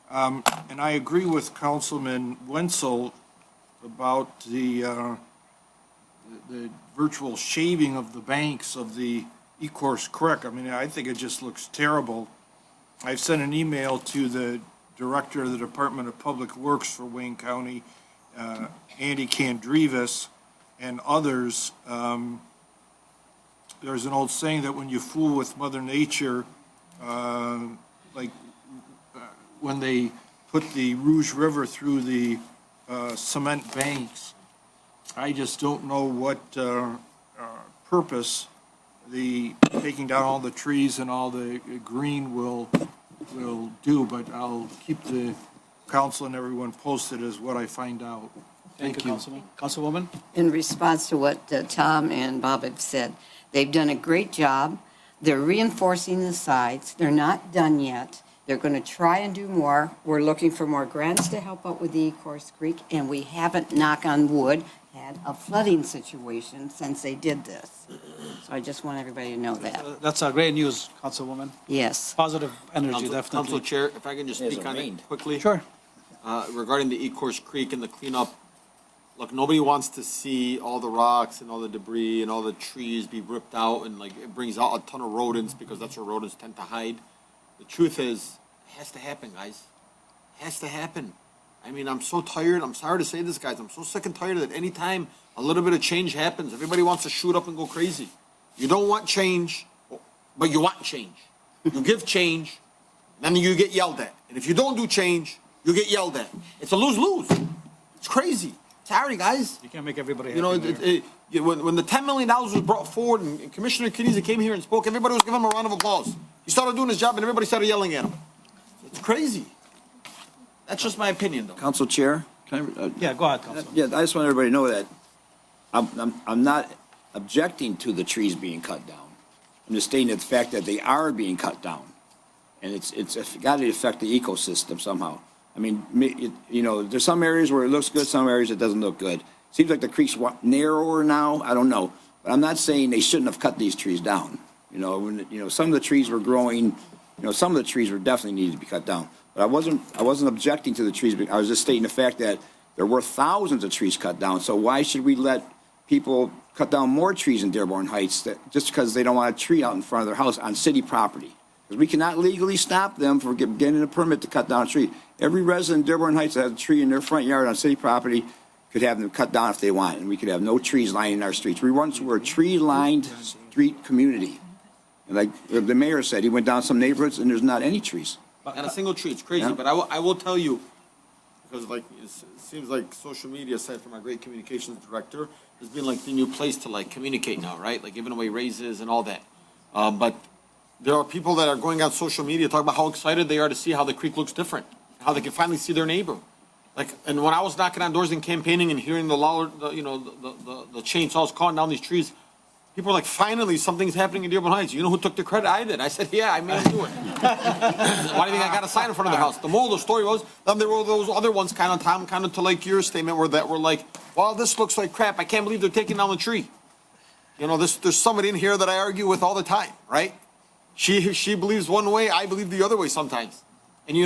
S14: And I agree with Councilman Wenzel about the virtual shaving of the banks of the Ecorse Creek. I mean, I think it just looks terrible. I've sent an email to the Director of the Department of Public Works for Wayne County, Andy Candrivas, and others. There's an old saying that when you fool with Mother Nature, when they put the Rouge River through the cement banks, I just don't know what purpose the taking down all the trees and all the green will do, but I'll keep the council and everyone posted as what I find out.
S1: Thank you, Councilman. Councilwoman?
S3: In response to what Tom and Bob have said, they've done a great job. They're reinforcing the sides. They're not done yet. They're going to try and do more. We're looking for more grants to help out with the Ecorse Creek, and we haven't, knock on wood, had a flooding situation since they did this. So I just want everybody to know that.
S1: That's great news, Councilwoman.
S3: Yes.
S1: Positive energy, definitely.
S12: Council Chair, if I can just speak on it quickly.
S1: Sure.
S12: Regarding the Ecorse Creek and the cleanup, look, nobody wants to see all the rocks and all the debris and all the trees be ripped out, and it brings out a ton of rodents, because that's where rodents tend to hide. The truth is, it has to happen, guys. It has to happen. I mean, I'm so tired. I'm sorry to say this, guys. I'm so sick and tired that any time a little bit of change happens, everybody wants to shoot up and go crazy. You don't want change, but you want change. You give change, then you get yelled at. And if you don't do change, you get yelled at. It's a lose-lose. It's crazy. Sorry, guys.
S1: You can't make everybody happy.
S12: When the $10 million was brought forward and Commissioner Kiniza came here and spoke, everybody was giving him a round of applause. He started doing his job and everybody started yelling at him. It's crazy. That's just my opinion, though.
S15: Council Chair? Can I,
S1: Yeah, go ahead, Councilman.
S15: Yeah, I just want everybody to know that I'm not objecting to the trees being cut down. I'm just stating the fact that they are being cut down. And it's got to affect the ecosystem somehow. I mean, there's some areas where it looks good, some areas it doesn't look good. Seems like the creek's narrower now, I don't know. But I'm not saying they shouldn't have cut these trees down. Some of the trees were growing, some of the trees were definitely needed to be cut down. But I wasn't objecting to the trees, I was just stating the fact that there were thousands of trees cut down. So why should we let people cut down more trees in Dearborn Heights just because they don't want a tree out in front of their house on city property? Because we cannot legally stop them from getting a permit to cut down a tree. Every resident in Dearborn Heights that has a tree in their front yard on city property could have them cut down if they want, and we could have no trees lining our streets. We once were a tree-lined street community. And like the mayor said, he went down some neighborhoods and there's not any trees.
S12: Not a single tree. It's crazy.
S15: Yeah.
S12: But I will tell you, because it seems like social media, aside from our great communications director, has been the new place to communicate now, right? Giving away raises and all that. But there are people that are going on social media talking about how excited they are to see how the creek looks different, how they can finally see their neighbor. And when I was knocking on doors and campaigning and hearing the chainsaws cutting down these trees, people are finally something's happening in Dearborn Heights. You know who took the credit? I did. I said, yeah, I made him do it. Why do you think I got a sign in front of the house? The moral of the story was, then there were those other ones Tom, to your statement where were well, this looks like crap. I can't believe they're taking down the tree. There's somebody in here that I argue with all the time, right? She believes one way, I believe the other way sometimes. And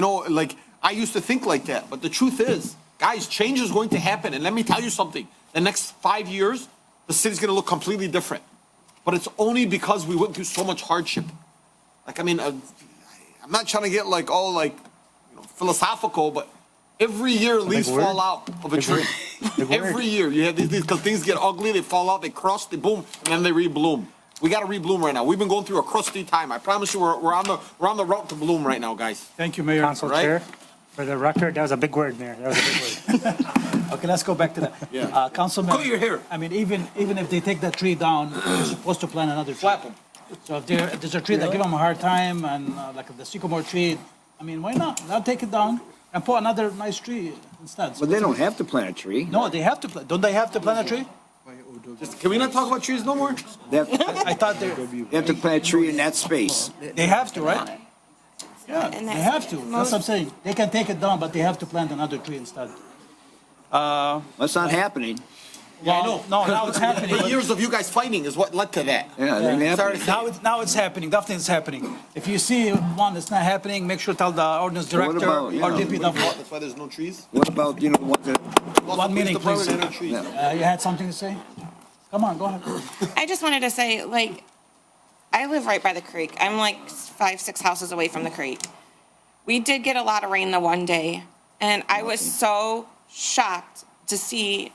S12: I used to think like that, but the truth is, guys, change is going to happen. And let me tell you something, the next 5 years, the city's going to look completely different. But it's only because we went through so much hardship. I'm not trying to get philosophical, but every year leaves fall out of a tree. Every year you have these because things get ugly, they fall out, they crust, they boom, and then they rebloom. We got to rebloom right now. We've been going through a crusty time. I promise you, we're on the route to bloom right now, guys.
S1: Thank you, Mayor.
S4: Council Chair, for the record, that was a big word there. That was a big word.
S1: Okay, let's go back to that.
S12: Yeah.
S1: Councilman.
S12: Cool your hair.
S1: I mean, even if they take that tree down, they're supposed to plant another tree.
S12: Slap them.
S1: So if there's a tree that give them a hard time, and like the sycamore tree, I mean, why not? Not take it down. and put another nice tree instead.
S15: Well, they don't have to plant a tree.
S1: No, they have to, don't they have to plant a tree?
S12: Can we not talk about trees no more?
S15: They have,
S1: I thought they
S15: they have to plant a tree in that space.
S1: they have to, right? Yeah,
S13: And
S1: they
S13: that's
S1: have to.
S13: the
S1: That's what I'm saying. They can take it down, but they have to plant another tree instead.
S15: That's not happening.
S1: Yeah, I know. No, now it's happening.
S12: The years of you guys fighting is what led to that.
S15: Yeah, it ain't
S12: Sorry
S15: happening.
S12: to say.
S1: Now it's happening. Definitely it's happening. If you see one that's not happening, make sure to tell the ordinance
S15: So what
S1: director
S15: about, you
S1: or
S15: know,
S1: DPW.
S12: That's why there's no trees?
S15: What about, ones that,
S1: One meeting, please.
S12: Police department and no trees.
S15: Yeah.
S1: You had something to say? Come on, go ahead.
S13: I just wanted to say, like, I live right by the creek. I'm like 5-6 houses away from the creek. We did get a lot of rain the one day, and I was so shocked to see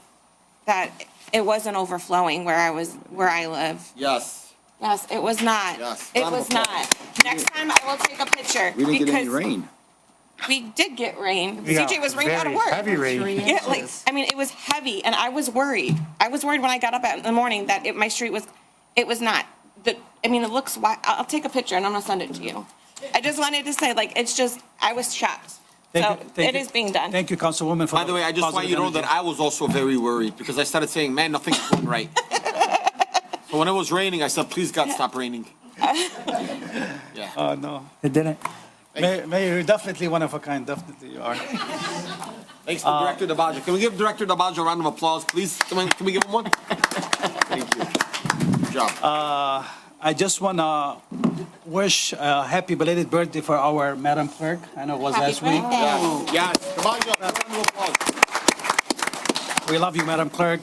S13: that it wasn't overflowing where I live.
S12: Yes.
S13: Yes, it was not.
S12: Yes.
S13: It
S12: Round of
S13: was
S12: applause.
S13: not. Next time I will take a picture.
S15: we didn't get any
S13: because
S15: rain.
S13: We did get rain.
S4: We got
S13: CJ was rained out of
S4: very
S13: work.
S4: heavy rain.
S13: Yeah, like, I mean, it was heavy, and I was worried. I was worried when I got up in the morning that my street was, it was not. I mean, it looks, I'll take a picture and I'm gonna send it to you. I just wanted to say, like, it's just, I was shocked. So it is being done.
S1: Thank you, Councilwoman, for
S12: By the way, I just want you to know that I was also very worried because I started saying, man, nothing's going right. So when it was raining, I said, please God, stop raining. Yeah.
S1: Oh, no.
S4: It didn't.
S1: Mayor, you're definitely one of a kind. Definitely you are.
S12: Thanks to Director DeBaggio. Can we give Director DeBaggio a round of applause, please? Can we give him one? Thank you. Good job.
S1: I just want to wish a happy belated birthday for our Madam Clerk. I know it was last week.
S12: Yes, yes. DeBaggio, a round of applause.
S1: We love you, Madam Clerk.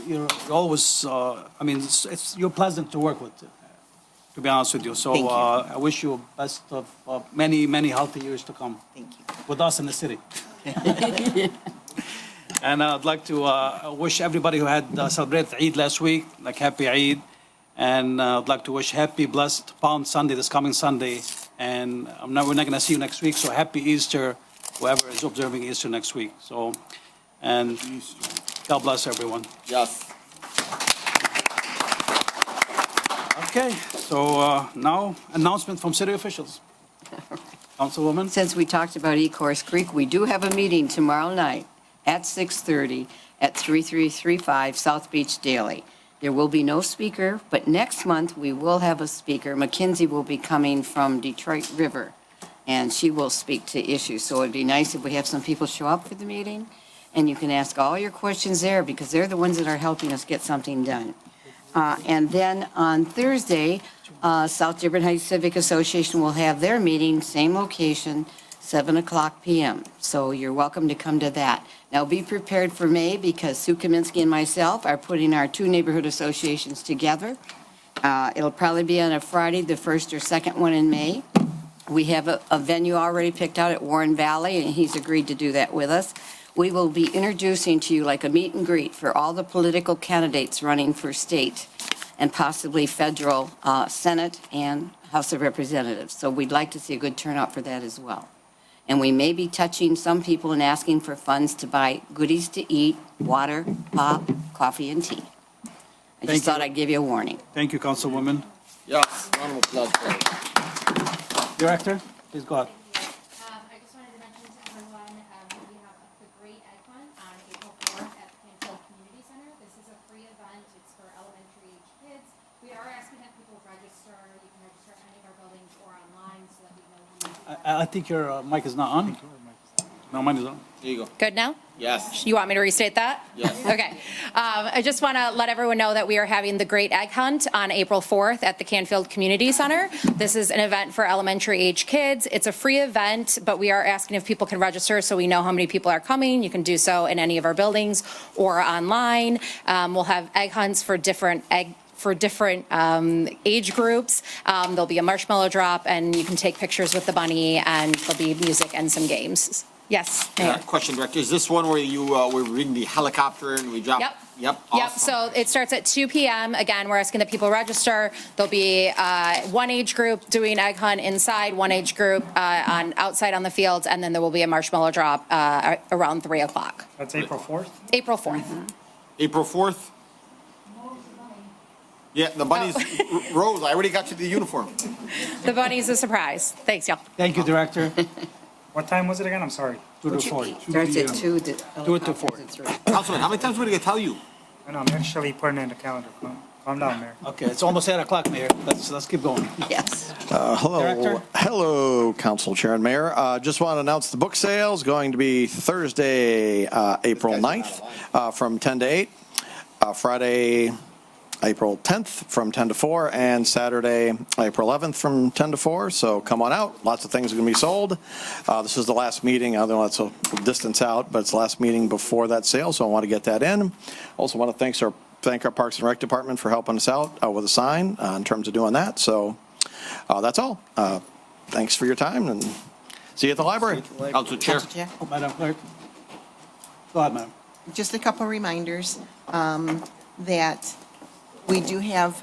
S1: You're always, you're pleasant to work with, to be honest with you. So
S2: Thank you.
S1: I wish you best of many, many healthy years to come
S2: Thank you.
S1: with us in the city. And I'd like to wish everybody who had celebrated Eid last week, like happy Eid. And I'd like to wish happy, blessed Palm Sunday, this coming Sunday. And we're not going to see you next week, so happy Easter, whoever is observing Easter next week. So, and God bless everyone.
S12: Yes.
S1: Okay, so now announcement from city officials. Councilwoman?
S3: Since we talked about Ecorse Creek, we do have a meeting tomorrow night at 6:30 at 3335 South Beach Daily. There will be no speaker, but next month we will have a speaker. Mackenzie will be coming from Detroit River, and she will speak to issues. So it'd be nice if we have some people show up for the meeting, and you can ask all your questions there, because they're the ones that are helping us get something done. And then on Thursday, South Dearborn Heights Civic Association will have their meeting, same location, 7:00 p.m. So you're welcome to come to that. Now be prepared for May, because Sue Kaminsky and myself are putting our two neighborhood associations together. It'll probably be on a Friday, the first or second one in May. We have a venue already picked out at Warren Valley, and he's agreed to do that with us. We will be introducing to you like a meet and greet for all the political candidates running for state and possibly federal Senate and House of Representatives. So we'd like to see a good turnout for that as well. And we may be touching some people and asking for funds to buy goodies to eat, water, pop, coffee, and tea. I just thought I'd give you a warning.
S1: Thank you, Councilwoman.
S12: Yes, round of applause.
S1: Director, please go ahead.
S19: I just wanted to mention to everyone, we have the Great Egg Hunt on April 4th at the Canfield Community Center. This is a free event. It's for elementary age kids. We are asking that people register. You can register at any of our buildings or online so that we know who you are.
S1: I think your mic is not on. No, mine is on.
S12: There you go.
S19: Good now?
S12: Yes.
S19: You want me to restate that?
S12: Yes.
S19: Okay. I just want to let everyone know that we are having the Great Egg Hunt on April 4th at the Canfield Community Center. This is an event for elementary age kids. It's a free event, but we are asking if people can register so we know how many people are coming. You can do so in any of our buildings or online. We'll have egg hunts for different age groups. There'll be a marshmallow drop, and you can take pictures with the bunny, and there'll be music and some games. Yes, Mayor.
S12: Question, Director. Is this one where you we bring the helicopter and we drop?
S19: Yep.
S12: Yep.
S19: Yep,
S12: Awesome.
S19: so it starts at 2 p.m. Again, we're asking that people register. There'll be one age group doing egg hunt inside, one age group outside on the fields, and then there will be a marshmallow drop around 3 o'clock.
S4: That's April 4th?
S19: April 4th.
S12: April 4th? Yeah, the bunny's Rose. I already got you the uniform.
S19: The bunny's a surprise. Thanks, y'all.
S1: Thank you, Director.
S4: What time was it again? I'm sorry.
S1: 2 to 4.
S3: Starts at 2.
S1: 2 to 4.
S12: Councilman, how many times would I tell you?
S4: I know, I'm actually putting it in the calendar. Calm down, Mayor.
S1: Okay, it's almost 8 o'clock, Mayor. Let's keep going.
S3: Yes.
S20: Hello,
S1: Director?
S20: hello, Council Chair and Mayor. Just want to announce the book sale is going to be Thursday, April 9th, from 10 to 8, Friday, April 10th from 10 to 4, and Saturday, April 11th from 10 to 4. So come on out. Lots of things are going to be sold. This is the last meeting. I know that's a distance out, but it's the last meeting before that sale, so I want to get that in. Also want to thank our Parks and Rec Department for helping us out with a sign in terms of doing that. So that's all. Thanks for your time, and see you at the library.
S12: Council Chair.
S1: Madam Clerk. Go ahead, Madam.
S2: Just a couple reminders that we do have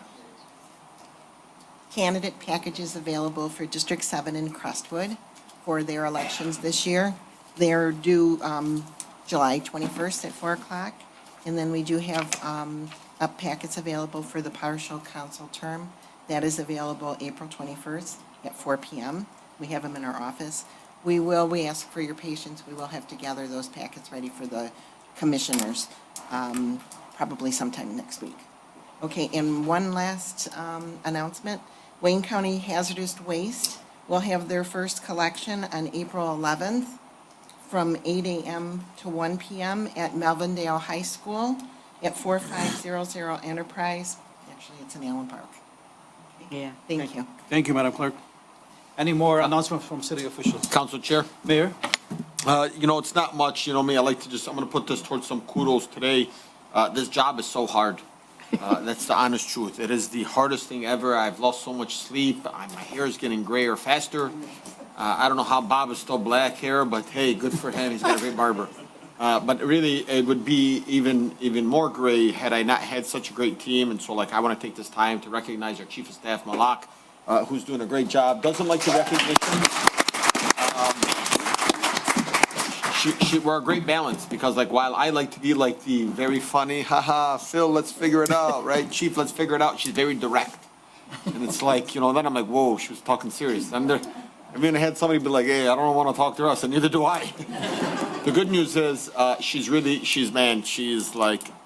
S2: candidate packages available for District 7 in Crestwood for their elections this year. They're due July 21st at 4 o'clock. And then we do have packets available for the partial council term. That is available April 21st at 4 p.m. We have them in our office. We ask for your patience. We will have to gather those packets ready for the commissioners probably sometime next week. Okay, and one last announcement. Wayne County Hazardous Waste will have their first collection on April 11th from 8 a.m. to 1 p.m. at Melvindale High School at 4500 Enterprise. Actually, it's in Allen Park.
S3: Yeah.
S2: Thank you.
S1: Thank you, Madam Clerk. Any more announcements from city officials?
S12: Council Chair.
S1: Mayor?
S12: It's not much, me, I like to I'm going to put this towards some kudos today. This job is so hard. That's the honest truth. It is the hardest thing ever. I've lost so much sleep. My hair is getting grayer faster. I don't know how Bob is still black hair, but hey, good for him. He's got a great barber. But really, it would be even more gray had I not had such a great team. And so, I want to take this time to recognize our Chief of Staff, Malak, who's doing a great job. Doesn't like the recognition. We're a great balance because, while I like to be the very funny, haha, Phil, let's figure it out, right? Chief, let's figure it out. She's very direct. And it's then I'm like, whoa, she was talking serious. I've even had somebody be like, hey, I don't want to talk to us, and neither do I. The good news is she's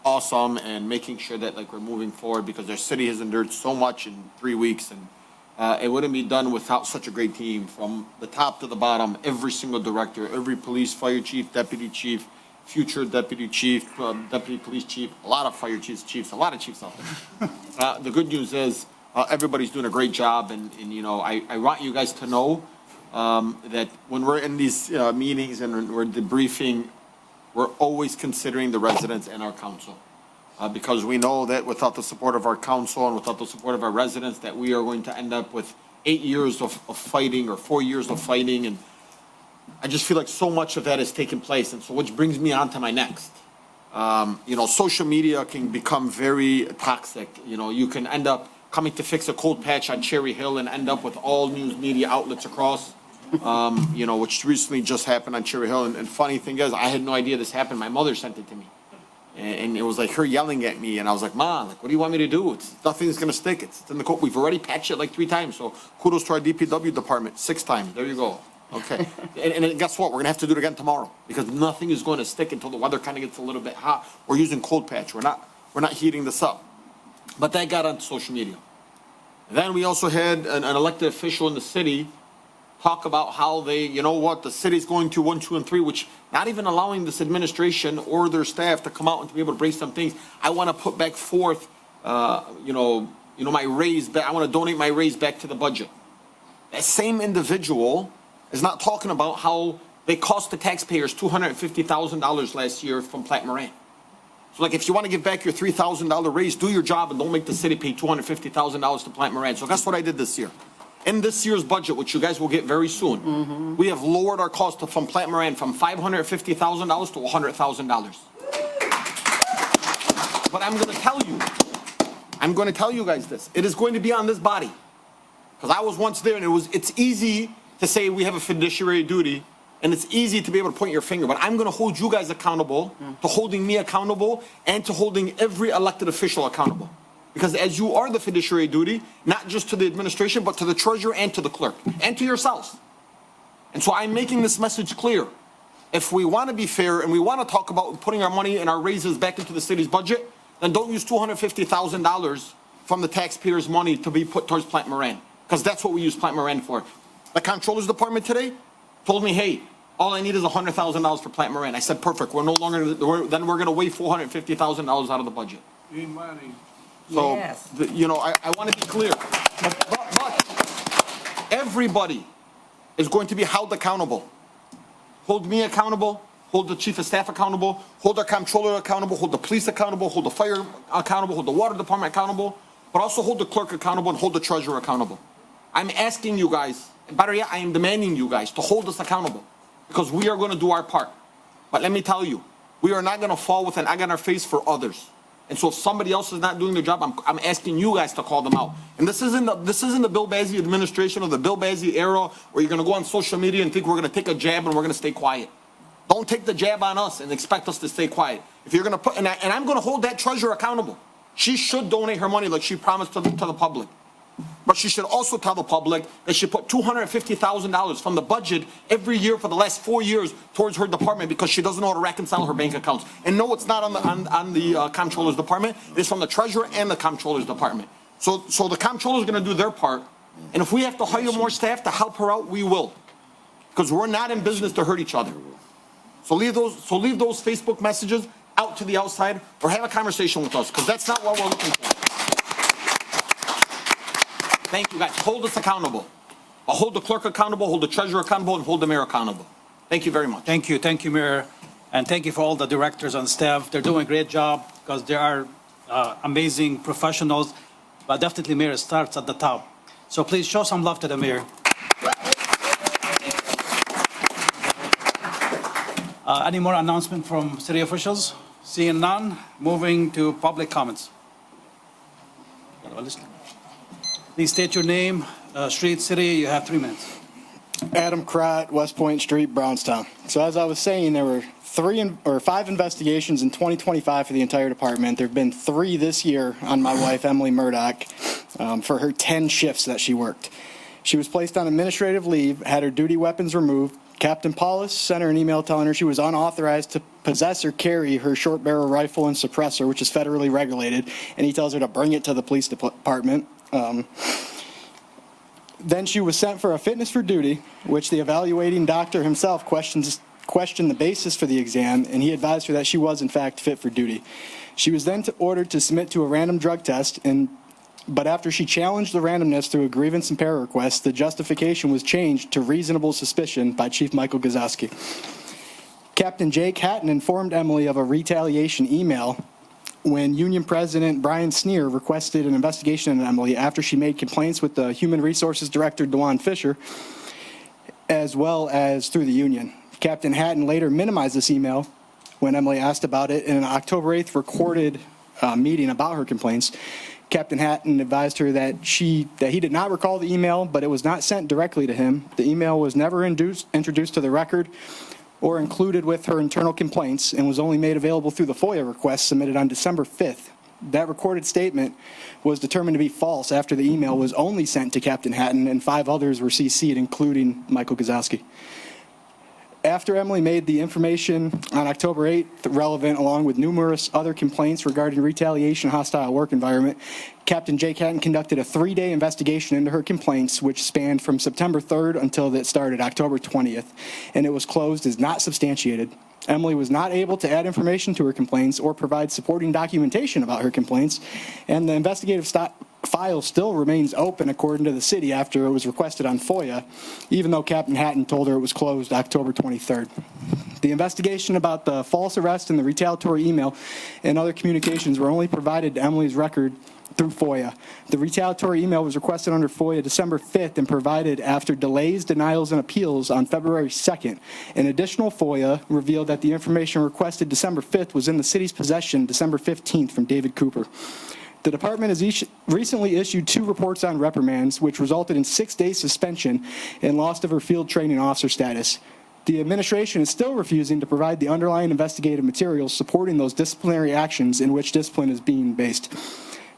S12: awesome and making sure that we're moving forward because our city has endured so much in 3 weeks, and it wouldn't be done without such a great team from the top to the bottom. Every single director, every police, fire chief, deputy chief, future deputy chief, deputy police chief, a lot of fire chiefs, a lot of chiefs out there. The good news is everybody's doing a great job, and I want you guys to know that when we're in these meetings and we're debriefing, we're always considering the residents and our council. Because we know that without the support of our council and without the support of our residents, that we are going to end up with 8 years of fighting or 4 years of fighting. And I just feel like so much of that has taken place. And so which brings me on to my next. Social media can become very toxic. You can end up coming to fix a cold patch on Cherry Hill and end up with all news media outlets across, which recently just happened on Cherry Hill. And funny thing is, I had no idea this happened. My mother sent it to me. And it was her yelling at me, and I was like, Mom, what do you want me to do? Nothing's going to stick. It's in the code. We've already patched it 3 times, so kudos to our DPW department. 6 times. There you go. Okay. and guess what? We're going to have to do it again tomorrow because nothing is going to stick until the weather kind of gets a little bit hot. We're using cold patch. We're not heating this up. But that got on social media. And then we also had an elected official in the city talk about how the city's going to 1, 2, and 3, which not even allowing this administration or their staff to come out and to be able to bring some things. I want to put back forth, my raise back. I want to donate my raise back to the budget. That same individual is not talking about how they cost the taxpayers $250,000 last year from Platte Moran. So if you want to give back your $3,000 raise, do your job and don't make the city pay $250,000 to Platte Moran. So guess what I did this year? In this year's budget, which you guys will get very soon, we have lowered our cost from Platte Moran from $550,000 to $100,000. But I'm going to tell you guys this. It is going to be on this body. Because I was once there, and it's easy to say we have a fiduciary duty, and it's easy to be able to point your finger, but I'm going to hold you guys accountable to holding me accountable and to holding every elected official accountable. Because as you are the fiduciary duty, not just to the administration, but to the treasurer and to the clerk and to yourselves. And so I'm making this message clear. If we want to be fair and we want to talk about putting our money and our raises back into the city's budget, then don't use $250,000 from the taxpayers' money to be put towards Plant Moran, because that's what we use Plant Moran for. The comptroller's department today told me, hey, all I need is $100,000 for Plant Moran. I said, perfect. We're no longer, then we're going to waive $450,000 out of the budget. So, I want to be clear. But everybody is going to be held accountable. Hold me accountable, hold the chief of staff accountable, hold our comptroller accountable, hold the police accountable, hold the fire accountable, hold the water department accountable, but also hold the clerk accountable and hold the treasurer accountable. I'm asking you guys, and better yet, I am demanding you guys to hold us accountable, because we are going to do our part. But let me tell you, we are not going to fall with an egg on our face for others. And so if somebody else is not doing their job, I'm asking you guys to call them out. And this isn't the Bill Bazzi administration or the Bill Bazzi era where you're going to go on social media and think we're going to take a jab and we're going to stay quiet. Don't take the jab on us and expect us to stay quiet. If you're going to put, and I'm going to hold that treasurer accountable. She should donate her money like she promised to the public. But she should also tell the public that she put $250,000 from the budget every year for the last 4 years towards her department because she doesn't know how to reconcile her bank accounts. And no, it's not on the comptroller's department. It's from the treasurer and the comptroller's department. So the comptroller's going to do their part. And if we have to hire more staff to help her out, we will. Because we're not in business to hurt each other. So leave those Facebook messages out to the outside or have a conversation with us, because that's not what we're looking for. Thank you, guys. Hold us accountable. I'll hold the clerk accountable, hold the treasurer accountable, and hold the mayor accountable. Thank you very much.
S1: Thank you, Mayor, and thank you for all the directors and staff. They're doing a great job because they are amazing professionals, but definitely Mayor starts at the top. So please show some love to the Mayor. Any more announcement from city officials? Seeing none, moving to public comments. Please state your name, street, city. You have 3 minutes.
S5: Adam Crott, West Point Street, Brownstown. So as I was saying, there were 5 investigations in 2025 for the entire department. There have been 3 this year on my wife, Emily Murdoch, for her 10 shifts that she worked. She was placed on administrative leave, had her duty weapons removed. Captain Paulus sent her an email telling her she was unauthorized to possess or carry her short barrel rifle and suppressor, which is federally regulated, and he tells her to bring it to the police department. Then she was sent for a fitness for duty, which the evaluating doctor himself questioned the basis for the exam, and he advised her that she was in fact fit for duty. She was then ordered to submit to a random drug test, but after she challenged the randomness through a grievance and para request, the justification was changed to reasonable suspicion by Chief Michael Gazowski. Captain Jake Hatton informed Emily of a retaliation email when Union President Brian Sneer requested an investigation into Emily after she made complaints with the Human Resources Director, DeJuan Fisher, as well as through the union. Captain Hatton later minimized this email when Emily asked about it in an October 8th recorded meeting about her complaints. Captain Hatton advised her that he did not recall the email, but it was not sent directly to him. The email was never introduced to the record or included with her internal complaints and was only made available through the FOIA request submitted on December 5th. That recorded statement was determined to be false after the email was only sent to Captain Hatton and 5 others were CC'd, including Michael Gazowski. After Emily made the information on October 8th relevant, along with numerous other complaints regarding retaliation, hostile work environment, Captain Jake Hatton conducted a 3-day investigation into her complaints, which spanned from September 3rd until it started October 20th, and it was closed as not substantiated. Emily was not able to add information to her complaints or provide supporting documentation about her complaints, and the investigative file still remains open according to the city after it was requested on FOIA, even though Captain Hatton told her it was closed October 23rd. The investigation about the false arrest and the retaliatory email and other communications were only provided to Emily's record through FOIA. The retaliatory email was requested under FOIA December 5th and provided after delays, denials, and appeals on February 2nd. An additional FOIA revealed that the information requested December 5th was in the city's possession December 15th from David Cooper. The department has recently issued 2 reports on reprimands, which resulted in 6-day suspension and loss of her field training officer status. The administration is still refusing to provide the underlying investigative materials supporting those disciplinary actions in which discipline is being based.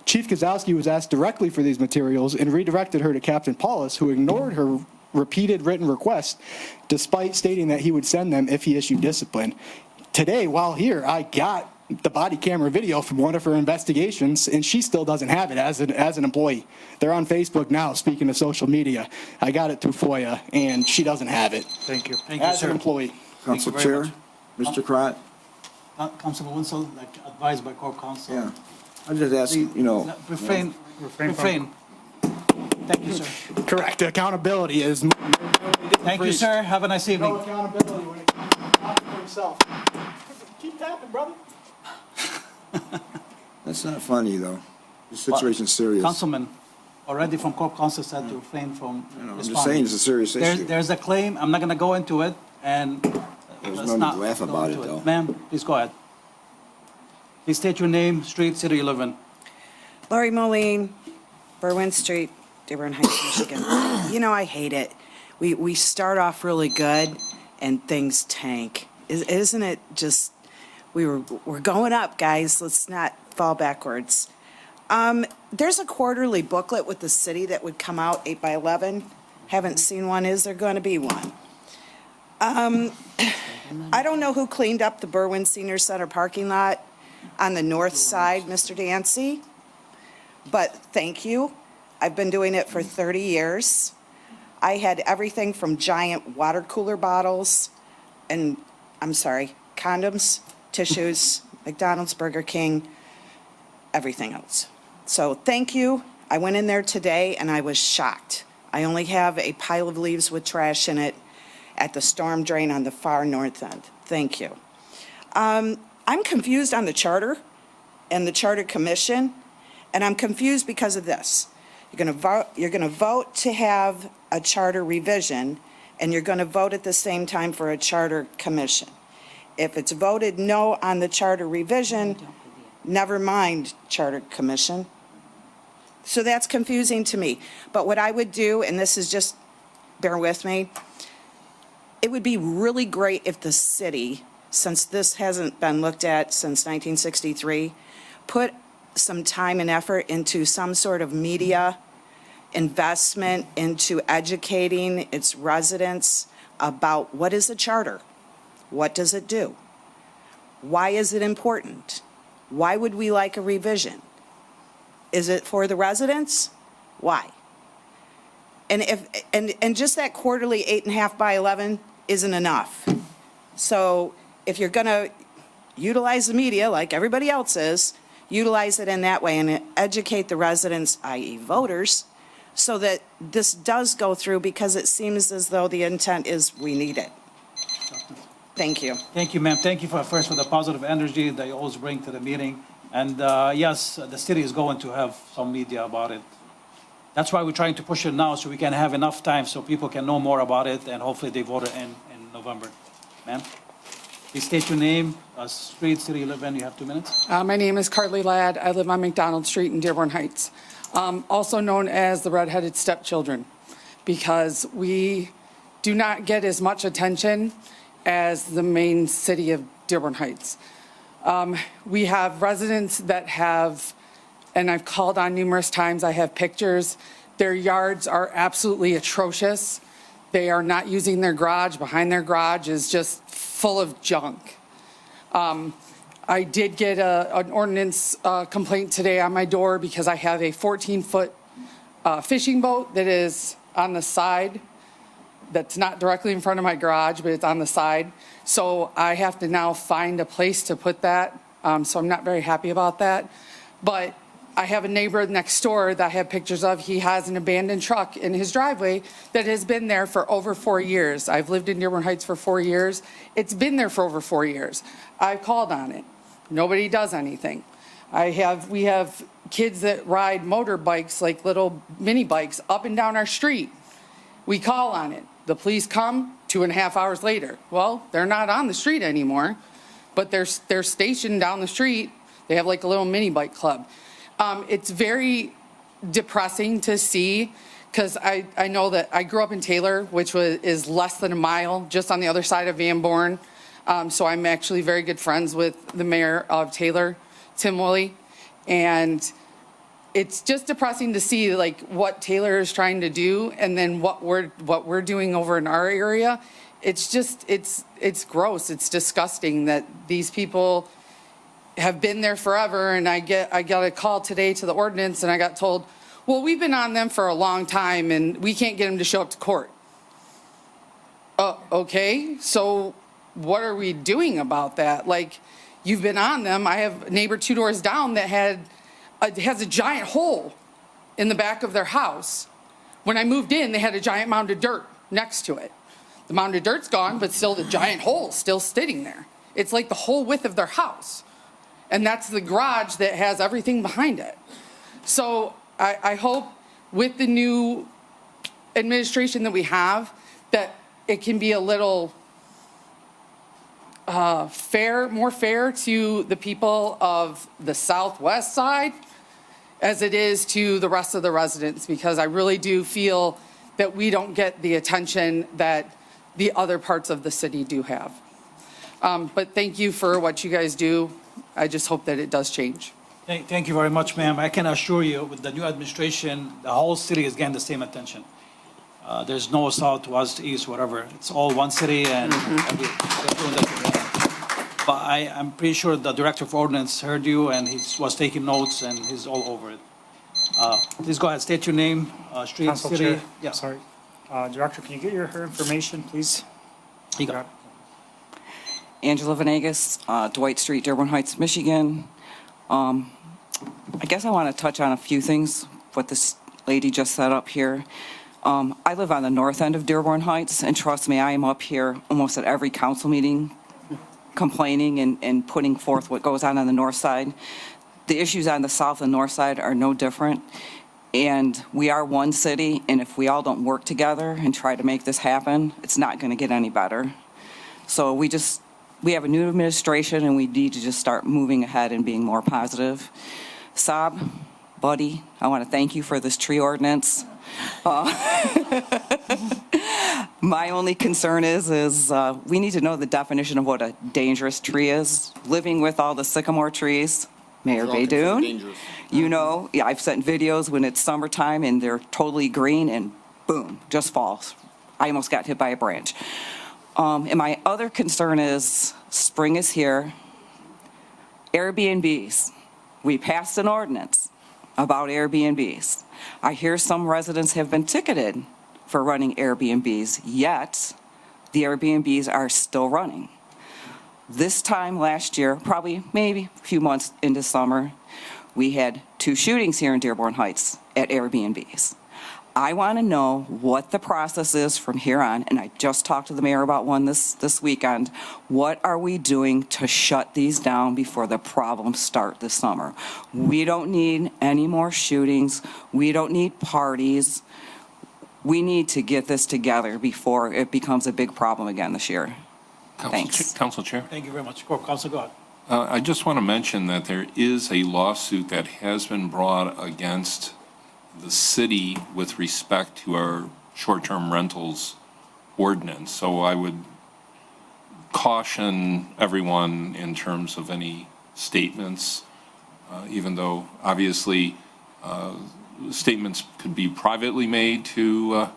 S5: Chief Gazowski was asked directly for these materials and redirected her to Captain Paulus, who ignored her repeated written requests, despite stating that he would send them if he issued discipline. Today, while here, I got the body camera video from one of her investigations, and she still doesn't have it as an employee. They're on Facebook now, speaking of social media. I got it through FOIA, and she doesn't have it.
S4: Thank you.
S1: Thank you,
S5: As
S1: sir.
S5: an employee.
S15: Council
S1: Thank you very
S15: Chair, Mr. Crott,
S1: Councilman Winslow, like advised by Corp Counsel.
S15: yeah, I'm just asking, you know.
S1: Refrain. Thank you, sir.
S5: Correct. Accountability is.
S1: Thank you, sir. Have a nice evening.
S5: No accountability when it comes to talking for himself. Keep tapping, brother.
S15: That's not funny, though. The situation's serious.
S1: Councilman, already from Corp Counsel said to refrain from
S15: I'm
S1: responding.
S15: just saying it's a serious issue.
S1: There's a claim, I'm not going to go into it, and
S15: There's
S1: let's
S15: no need
S1: not
S15: to laugh
S1: go
S15: about
S1: into
S15: it, though.
S1: Ma'am, please go ahead. Please state your name, street, city you live in.
S7: Lori Moline, Berwyn Street, Dearborn Heights, Michigan. You know, I hate it. We start off really good and things tank. Isn't it just, we're going up, guys. Let's not fall backwards. There's a quarterly booklet with the city that would come out 8 by 11. Haven't seen one. Is there going to be one? I don't know who cleaned up the Berwyn Senior Center parking lot on the north side, Mr. Dancy, but thank you. I've been doing it for 30 years. I had everything from giant water cooler bottles and, condoms, tissues, McDonald's, Burger King, everything else. So thank you. I went in there today and I was shocked. I only have a pile of leaves with trash in it at the storm drain on the far north end. Thank you. I'm confused on the charter and the charter commission, and I'm confused because of this. You're going to vote to have a charter revision, and you're going to vote at the same time for a charter commission. If it's voted no on the charter revision, never mind charter commission. So that's confusing to me. But what I would do, and this is just, bear with me, it would be really great if the city, since this hasn't been looked at since 1963, put some time and effort into some sort of media investment into educating its residents about what is a charter, what does it do, why is it important, why would we like a revision, is it for the residents, why? And just that quarterly 8.5 by 11 isn't enough. So if you're going to utilize the media like everybody else is, utilize it in that way and educate the residents, i.e. voters, so that this does go through, because it seems as though the intent is we need it. Thank you.
S1: Thank you, ma'am. Thank you for the positive energy that you always bring to the meeting. And yes, the city is going to have some media about it. That's why we're trying to push it now, so we can have enough time so people can know more about it, and hopefully they vote it in November. Ma'am, please state your name, street, city you live in. You have 2 minutes.
S2: My name is Carly Ladd. I live on McDonald Street in Dearborn Heights, also known as the redheaded stepchildren, because we do not get as much attention as the main city of Dearborn Heights. We have residents that have, and I've called on numerous times, I have pictures, their yards are absolutely atrocious. They are not using their garage. Behind their garage is just full of junk. I did get an ordinance complaint today on my door because I have a 14-foot fishing boat that is on the side, that's not directly in front of my garage, but it's on the side. So I have to now find a place to put that. So I'm not very happy about that. But I have a neighbor next door that I have pictures of. He has an abandoned truck in his driveway that has been there for over 4 years. I've lived in Dearborn Heights for 4 years. It's been there for over 4 years. I've called on it. Nobody does anything. We have kids that ride motorbikes, like little mini bikes, up and down our street. We call on it. The police come 2.5 hours later. Well, they're not on the street anymore, but they're stationed down the street. They have like a little mini bike club. It's very depressing to see, because I know that I grew up in Taylor, which is less than a mile, just on the other side of Van Born. So I'm actually very good friends with the mayor of Taylor, Tim Woolley. And
S21: it's just depressing to see like what Taylor is trying to do and then what we're doing over in our area. It's just, it's gross. It's disgusting that these people have been there forever. And I got a call today to the ordinance and I got told, well, we've been on them for a long time and we can't get them to show up to court. Okay, so what are we doing about that? Like, you've been on them. I have a neighbor 2 doors down that has a giant hole in the back of their house. When I moved in, they had a giant mound of dirt next to it. The mound of dirt's gone, but still the giant hole's still sitting there. It's like the whole width of their house. And that's the garage that has everything behind it. So I hope with the new administration that we have, that it can be a little more fair to the people of the southwest side as it is to the rest of the residents, because I really do feel that we don't get the attention that the other parts of the city do have. But thank you for what you guys do. I just hope that it does change.
S1: Thank you very much, ma'am. I can assure you, with the new administration, the whole city is getting the same attention. There's no south, west, east, whatever. It's all one city, and we're doing that together. But I'm pretty sure the director of ordinance heard you, and he was taking notes, and he's all over it. Please go ahead, state your name, street,
S4: Council
S1: city.
S4: Chair,
S1: Yeah.
S4: sorry. Director, can you get her information, please?
S1: You got it.
S22: Angela Venegas, Dwight Street, Dearborn Heights, Michigan. I guess I want to touch on a few things, what this lady just said up here. I live on the north end of Dearborn Heights, and trust me, I am up here almost at every council meeting complaining and putting forth what goes on the north side. The issues on the south and north side are no different, and we are one city, and if we all don't work together and try to make this happen, it's not going to get any better. So we have a new administration, and we need to just start moving ahead and being more positive. Saab, buddy, I want to thank you for this tree ordinance. My only concern is we need to know the definition of what a dangerous tree is. Living with all the sycamore trees, Mayor Baydoun, you know, yeah, I've sent videos when it's summertime and they're totally green and boom, just falls. I almost got hit by a branch. And my other concern is spring is here. Airbnbs. We passed an ordinance about Airbnbs. I hear some residents have been ticketed for running Airbnbs, yet the Airbnbs are still running. This time last year, probably maybe a few months into summer, we had 2 shootings here in Dearborn Heights at Airbnbs. I want to know what the process is from here on, and I just talked to the mayor about one this weekend. What are we doing to shut these down before the problems start this summer? We don't need any more shootings. We don't need parties. We need to get this together before it becomes a big problem again this year. Thanks.
S6: Council Chair.
S1: Thank you very much. Council, go ahead.
S6: I just want to mention that there is a lawsuit that has been brought against the city with respect to our short-term rentals ordinance. So I would caution everyone in terms of any statements, even though obviously statements could be privately made to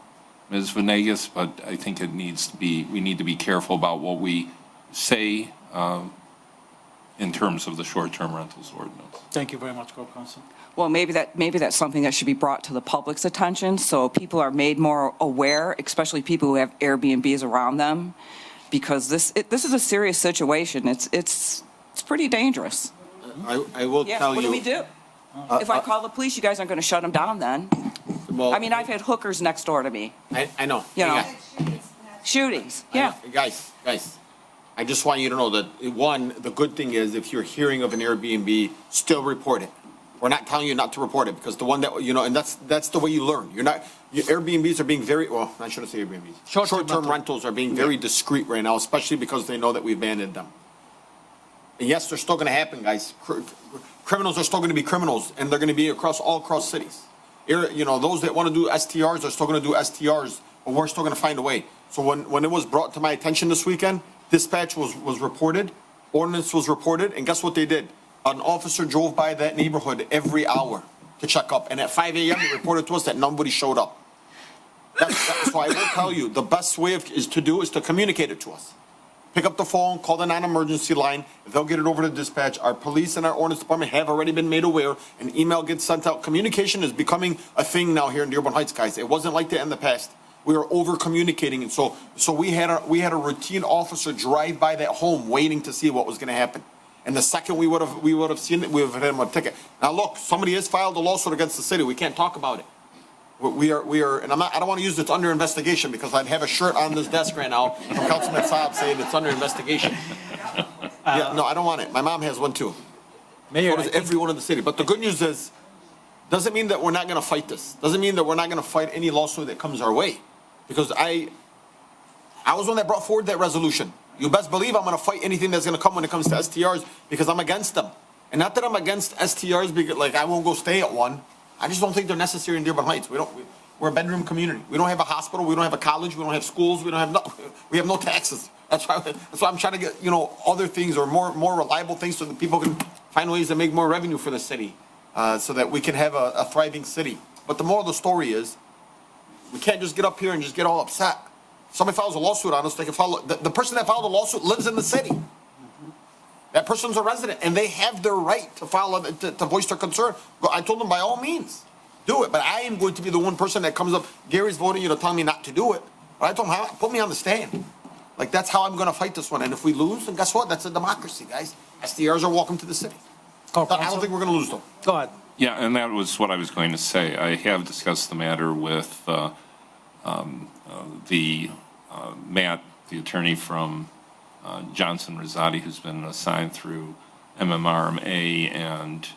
S6: Ms. Venegas, but I think we need to be careful about what we say in terms of the short-term rentals ordinance.
S1: Thank you very much, Council.
S22: Well, maybe that's something that should be brought to the public's attention, so people are made more aware, especially people who have Airbnbs around them, because this is a serious situation. It's pretty dangerous.
S12: I will tell you.
S22: What do we do? If I call the police, you guys aren't going to shut them down then.
S12: Well,
S22: I mean, I've had hookers next door to me.
S12: I know.
S22: You know, shootings. Yeah.
S12: Guys, I just want you to know that, one, the good thing is if you're hearing of an Airbnb, still report it. We're not telling you not to report it, because the one that, and that's the way you learn. Airbnbs are being very, well, I shouldn't say Airbnbs. Short-term rentals are being very discreet right now, especially because they know that we abandoned them. And yes, they're still going to happen, guys. Criminals are still going to be criminals, and they're going to be all across cities. Those that want to do STRs are still going to do STRs, but we're still going to find a way. So when it was brought to my attention this weekend, dispatch was reported, ordinance was reported, and guess what they did? An officer drove by that neighborhood every hour. to check up. And at 5 a.m., they reported to us that nobody showed up. So I will tell you, the best way is to communicate it to us. Pick up the phone, call the non-emergency line. They'll get it over to dispatch. Our police and our ordinance department have already been made aware. An email gets sent out. Communication is becoming a thing now here in Dearborn Heights, guys. It wasn't like that in the past. We were over communicating, and so we had a routine officer drive by that home waiting to see what was going to happen. And the second we would have seen it, we would have had him a ticket. Now look, somebody has filed a lawsuit against the city. We can't talk about it. We are, and I don't want to use it's under investigation because I'd have a shirt on this desk right now from Councilman Saab saying it's under investigation. Yeah, no, I don't want it. My mom has one too.
S1: Mayor,
S12: So does everyone in the city. But the good news is, doesn't mean that we're not going to fight this. Doesn't mean that we're not going to fight any lawsuit that comes our way. Because I was one that brought forward that resolution. You best believe I'm going to fight anything that's going to come when it comes to STRs because I'm against them. And not that I'm against STRs because like I won't go stay at one. I just don't think they're necessary in Dearborn Heights. We're a bedroom community. We don't have a hospital. We don't have a college. We don't have schools. We have no taxes. That's why I'm trying to get, other things or more reliable things so that people can find ways to make more revenue for the city so that we can have a thriving city. But the moral of the story is we can't just get up here and just get all upset. Somebody files a lawsuit on us, they can file, the person that filed the lawsuit lives in the city. That person's a resident, and they have their right to file, to voice their concern. I told them by all means, do it. But I am going to be the one person that comes up. Gary's voting, telling me not to do it. But I told him, put me on the stand. Like that's how I'm going to fight this one. And if we lose, then guess what? That's a democracy, guys. SDRs are welcome to the city. I don't think we're going to lose them.
S1: Go ahead.
S6: Yeah, and that was what I was going to say. I have discussed the matter with Matt, the attorney from Johnson Rosati, who's been assigned through MMRMA, and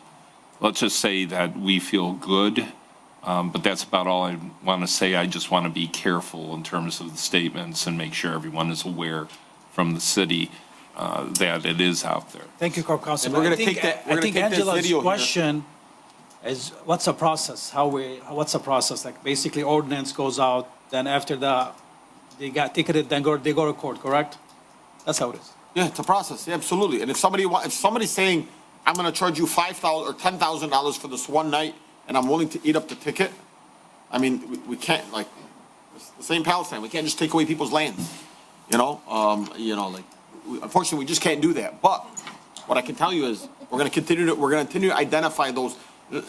S6: let's just say that we feel good, but that's about all I want to say. I just want to be careful in terms of the statements and make sure everyone is aware from the city that it is out there.
S1: Thank you, Councilman.
S12: And we're going to take that.
S1: I think Angela's
S12: video
S1: question is, what's the process? What's the process? Like basically, ordinance goes out, then after they got ticketed, then they go to court, correct? That's how it is.
S12: Yeah, it's a process. Yeah, absolutely. And if somebody's saying, I'm going to charge you $5,000 or $10,000 for this one night, and I'm willing to eat up the ticket, I mean, we can't, like, the same Palestine. We can't just take away people's lands. Unfortunately, we just can't do that. But what I can tell you is we're going to continue to identify those.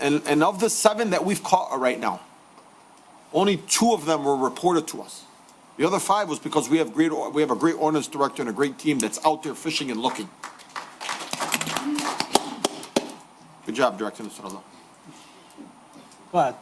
S12: And of the 7 that we've caught right now, only 2 of them were reported to us. The other 5 was because we have a great ordinance director and a great team that's out there fishing and looking. Good job, Director Nasrallah.
S1: Go ahead.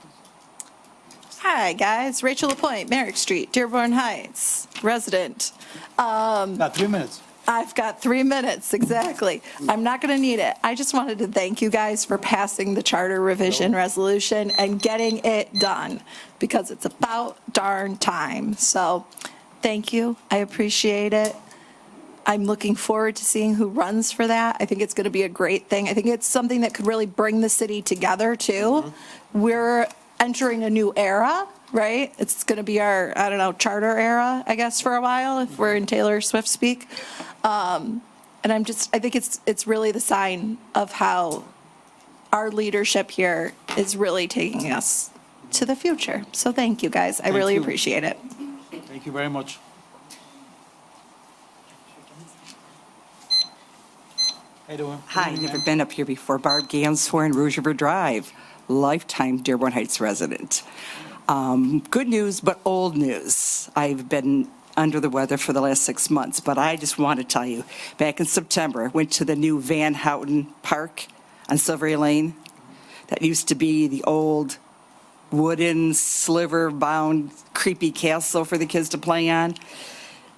S8: Hi, guys. Rachel Lapointe, Merrick Street, Dearborn Heights, resident.
S1: Got 3 minutes.
S8: I've got 3 minutes, exactly. I'm not going to need it. I just wanted to thank you guys for passing the charter revision resolution and getting it done, because it's about darn time. So thank you. I appreciate it. I'm looking forward to seeing who runs for that. I think it's going to be a great thing. I think it's something that could really bring the city together, too. We're entering a new era, right? It's going to be our, charter era, I guess, for a while, if we're in Taylor Swift speak. And I think it's really the sign of how our leadership here is really taking us to the future. So thank you, guys. I really appreciate it.
S1: Thank you very much. How you doing?
S22: Hi, never been up here before. Barb Gansfor in Rouge River Drive, lifetime Dearborn Heights resident. Good news, but old news. I've been under the weather for the last 6 months, but I just want to tell you, back in September, I went to the new Van Houten Park on Silvery Lane. That used to be the old wooden sliver-bound creepy castle for the kids to play on.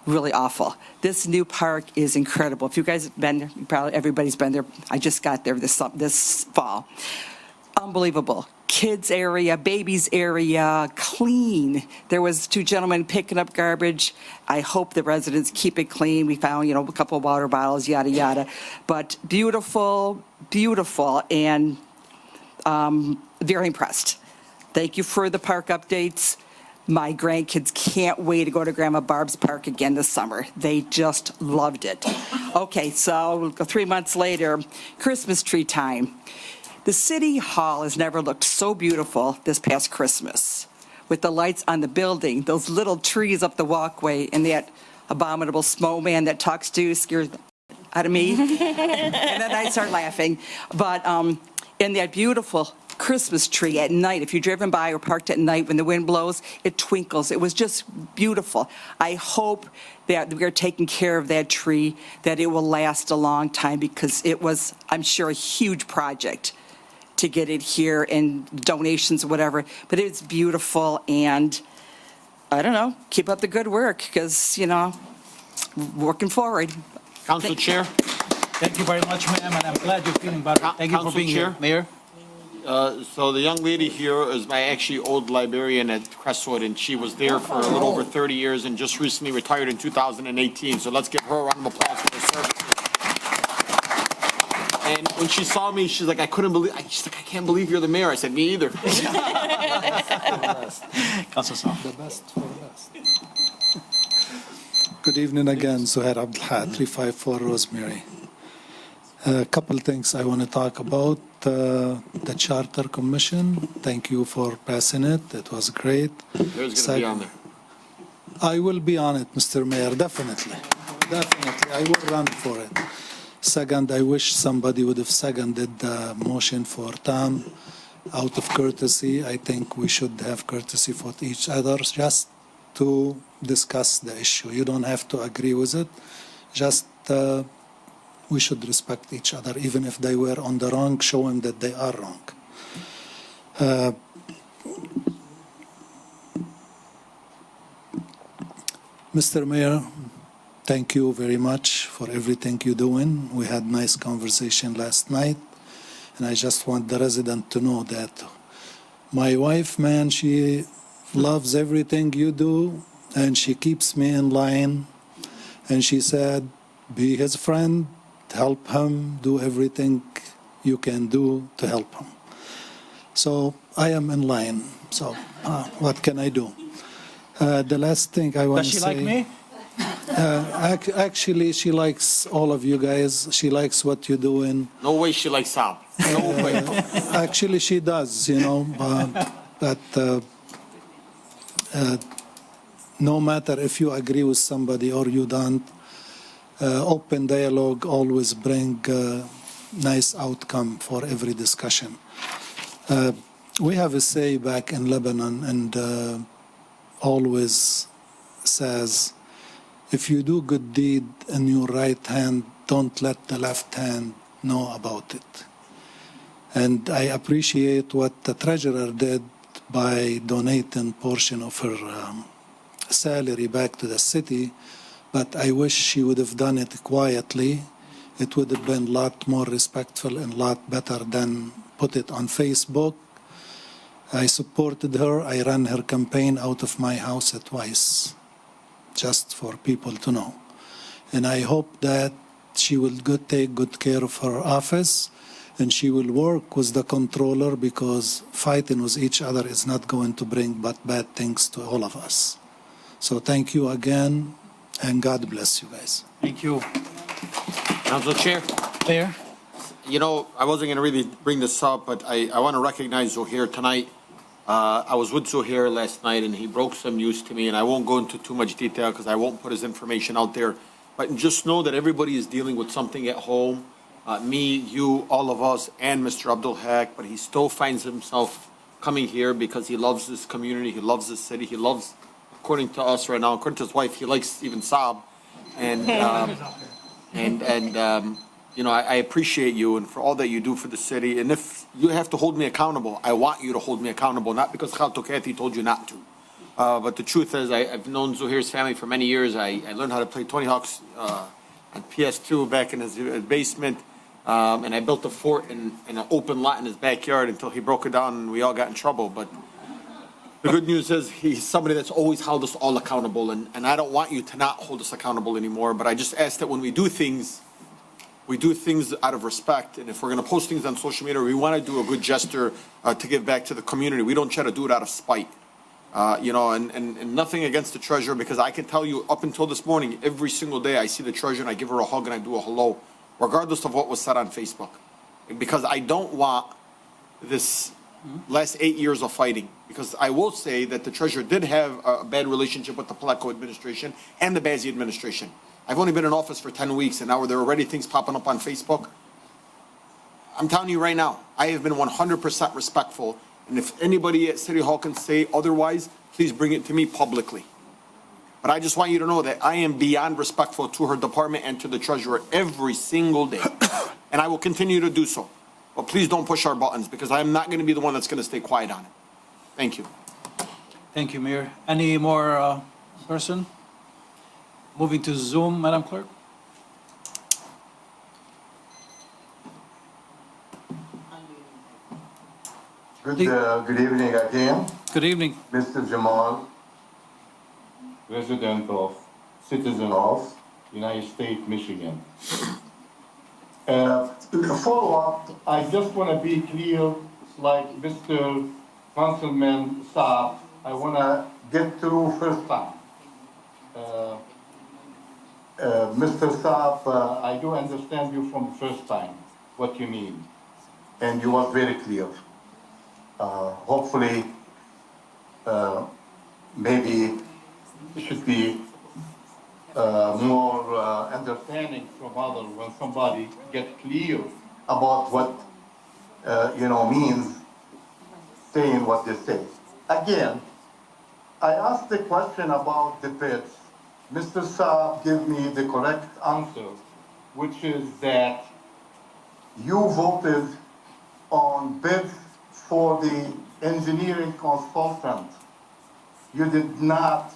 S22: Really awful. This new park is incredible. If you guys have been there, probably everybody's been there. I just got there this fall. Unbelievable. Kids area, babies area, clean. There was 2 gentlemen picking up garbage. I hope the residents keep it clean. We found, a couple of water bottles, yada, yada. But beautiful, beautiful, and very impressed. Thank you for the park updates. My grandkids can't wait to go to Grandma Barb's Park again this summer. They just loved it. Okay, so 3 months later, Christmas tree time. The city hall has never looked so beautiful this past Christmas, with the lights on the building, those little trees up the walkway, and that abominable snowman that talks to you scares the out of me. And then I start laughing. But in that beautiful Christmas tree at night, if you're driven by or parked at night when the wind blows, it twinkles. It was just beautiful. I hope that we are taking care of that tree, that it will last a long time, because it was, I'm sure, a huge project to get it here and donations or whatever. But it's beautiful, and I don't know, keep up the good work, because, working forward.
S12: Council Chair?
S1: Thank you very much, ma'am, and I'm glad you're feeling better. Thank you for
S12: Council
S1: being here.
S12: Chair?
S1: Mayor?
S12: So the young lady here is my actually old librarian at Crestwood, and she was there for a little over 30 years and just recently retired in 2018. So let's give her a round of applause for her services. And when she saw me, she's like, she's like, I can't believe you're the mayor. I said, me either.
S1: Council Saab.
S9: The best for the best. Good evening again, Zuhair Abdelhad, 354 Rosemary. A couple things I want to talk about. The Charter Commission, thank you for passing it. It was great.
S12: There's going to be on there.
S9: I will be on it, Mr. Mayor, definitely. Definitely, I will run for it. Second, I wish somebody would have seconded the motion for Tom out of courtesy. I think we should have courtesy for each other just to discuss the issue. You don't have to agree with it. Just we should respect each other, even if they were on the wrong, show them that they are wrong. Mr. Mayor, thank you very much for everything you're doing. We had nice conversation last night, and I just want the resident to know that my wife, man, she loves everything you do, and she keeps me in line, and she said, be his friend, help him, do everything you can do to help him. So I am in line. So what can I do? The last thing I want to say.
S1: Does she like me?
S9: Actually, she likes all of you guys. She likes what you're doing.
S12: No way she likes Saab. No way.
S9: Actually, she does, but no matter if you agree with somebody or you don't, open dialogue always bring nice outcome for every discussion. We have a say back in Lebanon, and always says, if you do good deed in your right hand, don't let the left hand know about it. And I appreciate what the treasurer did by donating portion of her salary back to the city, but I wish she would have done it quietly. It would have been a lot more respectful and a lot better than put it on Facebook. I supported her. I ran her campaign out of my house twice, just for people to know. And I hope that she will take good care of her office, and she will work with the controller, because fighting with each other is not going to bring but bad things to all of us. So thank you again, and God bless you guys.
S1: Thank you.
S12: Council Chair?
S1: Mayor?
S12: I wasn't going to really bring this up, but I want to recognize Zohair tonight. I was with Zohair last night, and he broke some news to me, and I won't go into too much detail because I won't put his information out there. But just know that everybody is dealing with something at home. Me, you, all of us, and Mr. Abdul Haq, but he still finds himself coming here because he loves this community, he loves this city, he loves, according to us right now, according to his wife, he likes even Saab. I appreciate you and for all that you do for the city. And if you have to hold me accountable, I want you to hold me accountable, not because Khalto Kathy told you not to. But the truth is, I've known Zohair's family for many years. I learned how to play Tony Hawk's on PS2 back in his basement. And I built a fort in an open lot in his backyard until he broke it down and we all got in trouble. But the good news is he's somebody that's always held us all accountable. And I don't want you to not hold us accountable anymore. But I just ask that when we do things out of respect. And if we're going to post things on social media, we want to do a good gesture to give back to the community. We don't try to do it out of spite. And nothing against the treasurer, because I can tell you up until this morning, every single day I see the treasurer and I give her a hug and I do a hello, regardless of what was said on Facebook. Because I don't want this last 8 years of fighting. Because I will say that the treasurer did have a bad relationship with the Paleco administration and the Bazzi administration. I've only been in office for 10 weeks, and now there are already things popping up on Facebook. I'm telling you right now, I have been 100% respectful, and if anybody at City Hall can say otherwise, please bring it to me publicly. But I just want you to know that I am beyond respectful to her department and to the treasurer every single day, and I will continue to do so. But please don't push our buttons, because I'm not going to be the one that's going to stay quiet on it. Thank you.
S1: Thank you, Mayor. Any more person? Moving to Zoom, Madam Clerk.
S10: Good evening again.
S1: Good evening.
S10: Mr. Jamal, resident of, citizen of United States, Michigan. To follow up, I just want to be clear, like Mr. Councilman Saab, I want to get through first time. Mr. Saab, I do understand you from the first time, what you mean, and you are very clear. Hopefully, maybe it should be more understanding from others when somebody get clear about what, means saying what they say. Again, I asked the question about the bids. Mr. Saab gave me the correct answer, which is that you voted on bids for the engineering consultant. You did not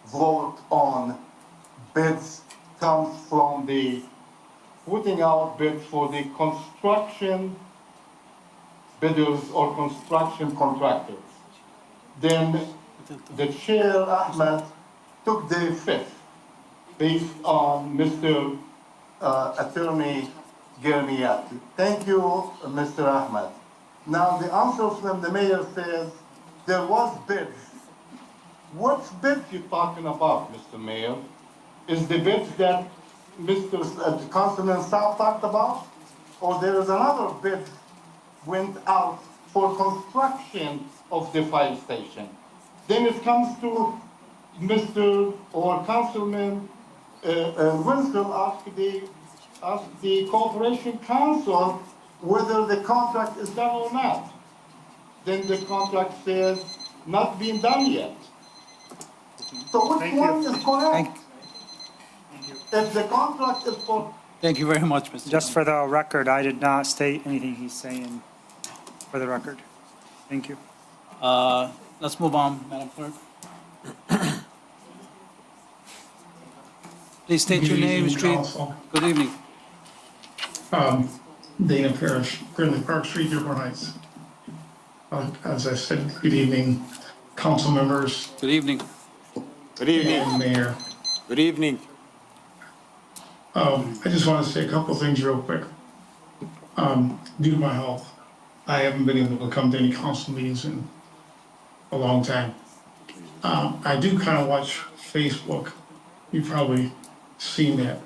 S10: vote on bids comes from the putting out bids for the construction bidders or construction contractors. Then the chair, Ahmed, took the fifth based on Mr. Attorney Germiati. Thank you, Mr. Ahmed. Now the answer from the mayor says there was bids. What bids you talking about, Mr. Mayor? Is the bids that Mr. Councilman Saab talked about? Or there is another bid went out for construction of the fire station? Then it comes to Mr. or Councilman Winslow ask the Corporation Council whether the contract is done or not. Then the contract says not being done yet. So which one is correct? If the contract is for...
S1: Thank you very much, Mr.
S4: Just for the record, I did not state anything he's saying for the record. Thank you.
S1: Let's move on, Madam Clerk. Please state your name, street. Good evening.
S11: Dana Parrish, Gridley Park Street, Dearborn Heights. As I said, good evening, council members.
S1: Good evening.
S12: Good evening.
S11: And Mayor.
S12: Good evening.
S11: I just want to say a couple of things real quick. Due to my health, I haven't been able to come to any council meetings in a long time. I do kind of watch Facebook. You've probably seen that.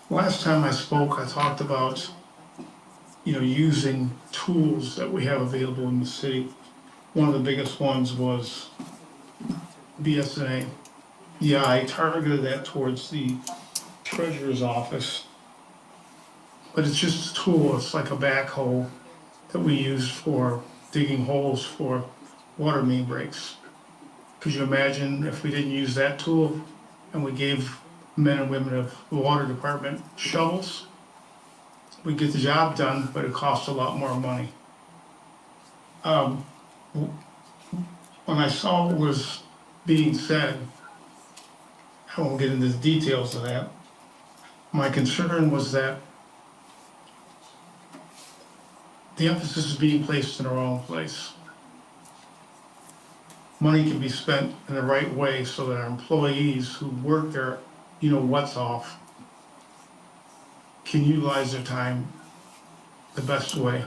S11: Last time I spoke, I talked about, using tools that we have available in the city. One of the biggest ones was BSNA. Yeah, I targeted that towards the treasurer's office. But it's just a tool, it's like a backhoe that we use for digging holes for water main breaks. Could you imagine if we didn't use that tool and we gave men and women of the water department shovels? We'd get the job done, but it costs a lot more money. When I saw what was being said, I won't get into the details of that. My concern was that the emphasis is being placed in the wrong place. Money can be spent in the right way so that our employees who work their what's off can utilize their time the best way.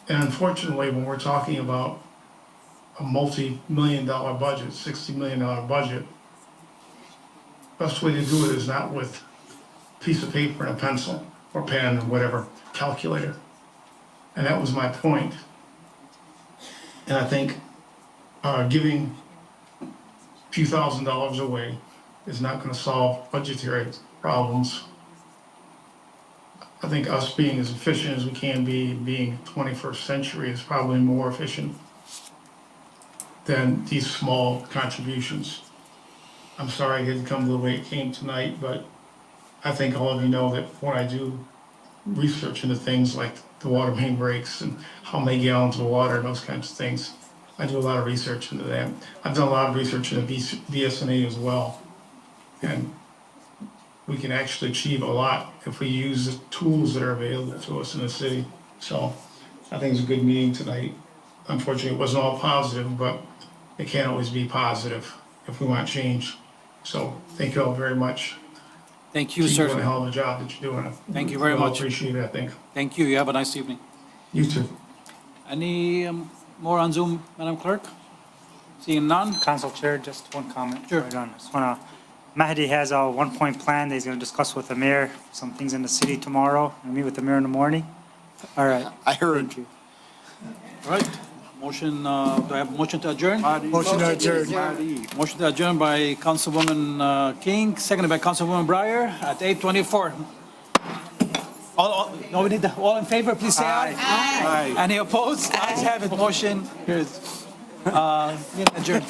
S11: And unfortunately, when we're talking about a multi-million-dollar budget, $60 million budget, best way to do it is not with a piece of paper and a pencil. or pen or whatever, calculator. And that was my point. And I think giving a few $1,000s away is not going to solve budgetary problems. I think us being as efficient as we can be, being 21st century, is probably more efficient than these small contributions. I'm sorry I didn't come the way it came tonight, but I think all of you know that when I do research into things like the water main breaks and how many gallons of water and those kinds of things, I do a lot of research into that. I've done a lot of research into BSNA as well. And we can actually achieve a lot if we use the tools that are available to us in the city. So I think it's a good meeting tonight. Unfortunately, it wasn't all positive, but it can't always be positive if we want change. So thank you all very much.
S1: Thank you,
S11: Keep
S1: sir.
S11: doing a hell of a job that you're doing.
S1: Thank you very
S11: We all
S1: much.
S11: appreciate it, I think.
S1: Thank you. You have a nice evening.
S11: You too.
S1: Any more on Zoom, Madam Clerk? Seeing none?
S4: Council Chair, just one comment.
S1: Sure.
S4: Right on. Just wanna, Mahdi has a one-point plan that he's gonna discuss with the mayor, some things in the city tomorrow. I'll meet with the mayor in the morning. All right.
S20: I heard.
S4: Thank you.
S1: All right. Motion, do I have a motion to adjourn?
S4: Motion to adjourn.
S1: Motion to adjourn by Councilwoman King, seconded by Councilwoman Breyer at 8:24. No, we need all in favor, please say aye. Aye. Any opposed? Ayes have it. Motion, here's, adjourned.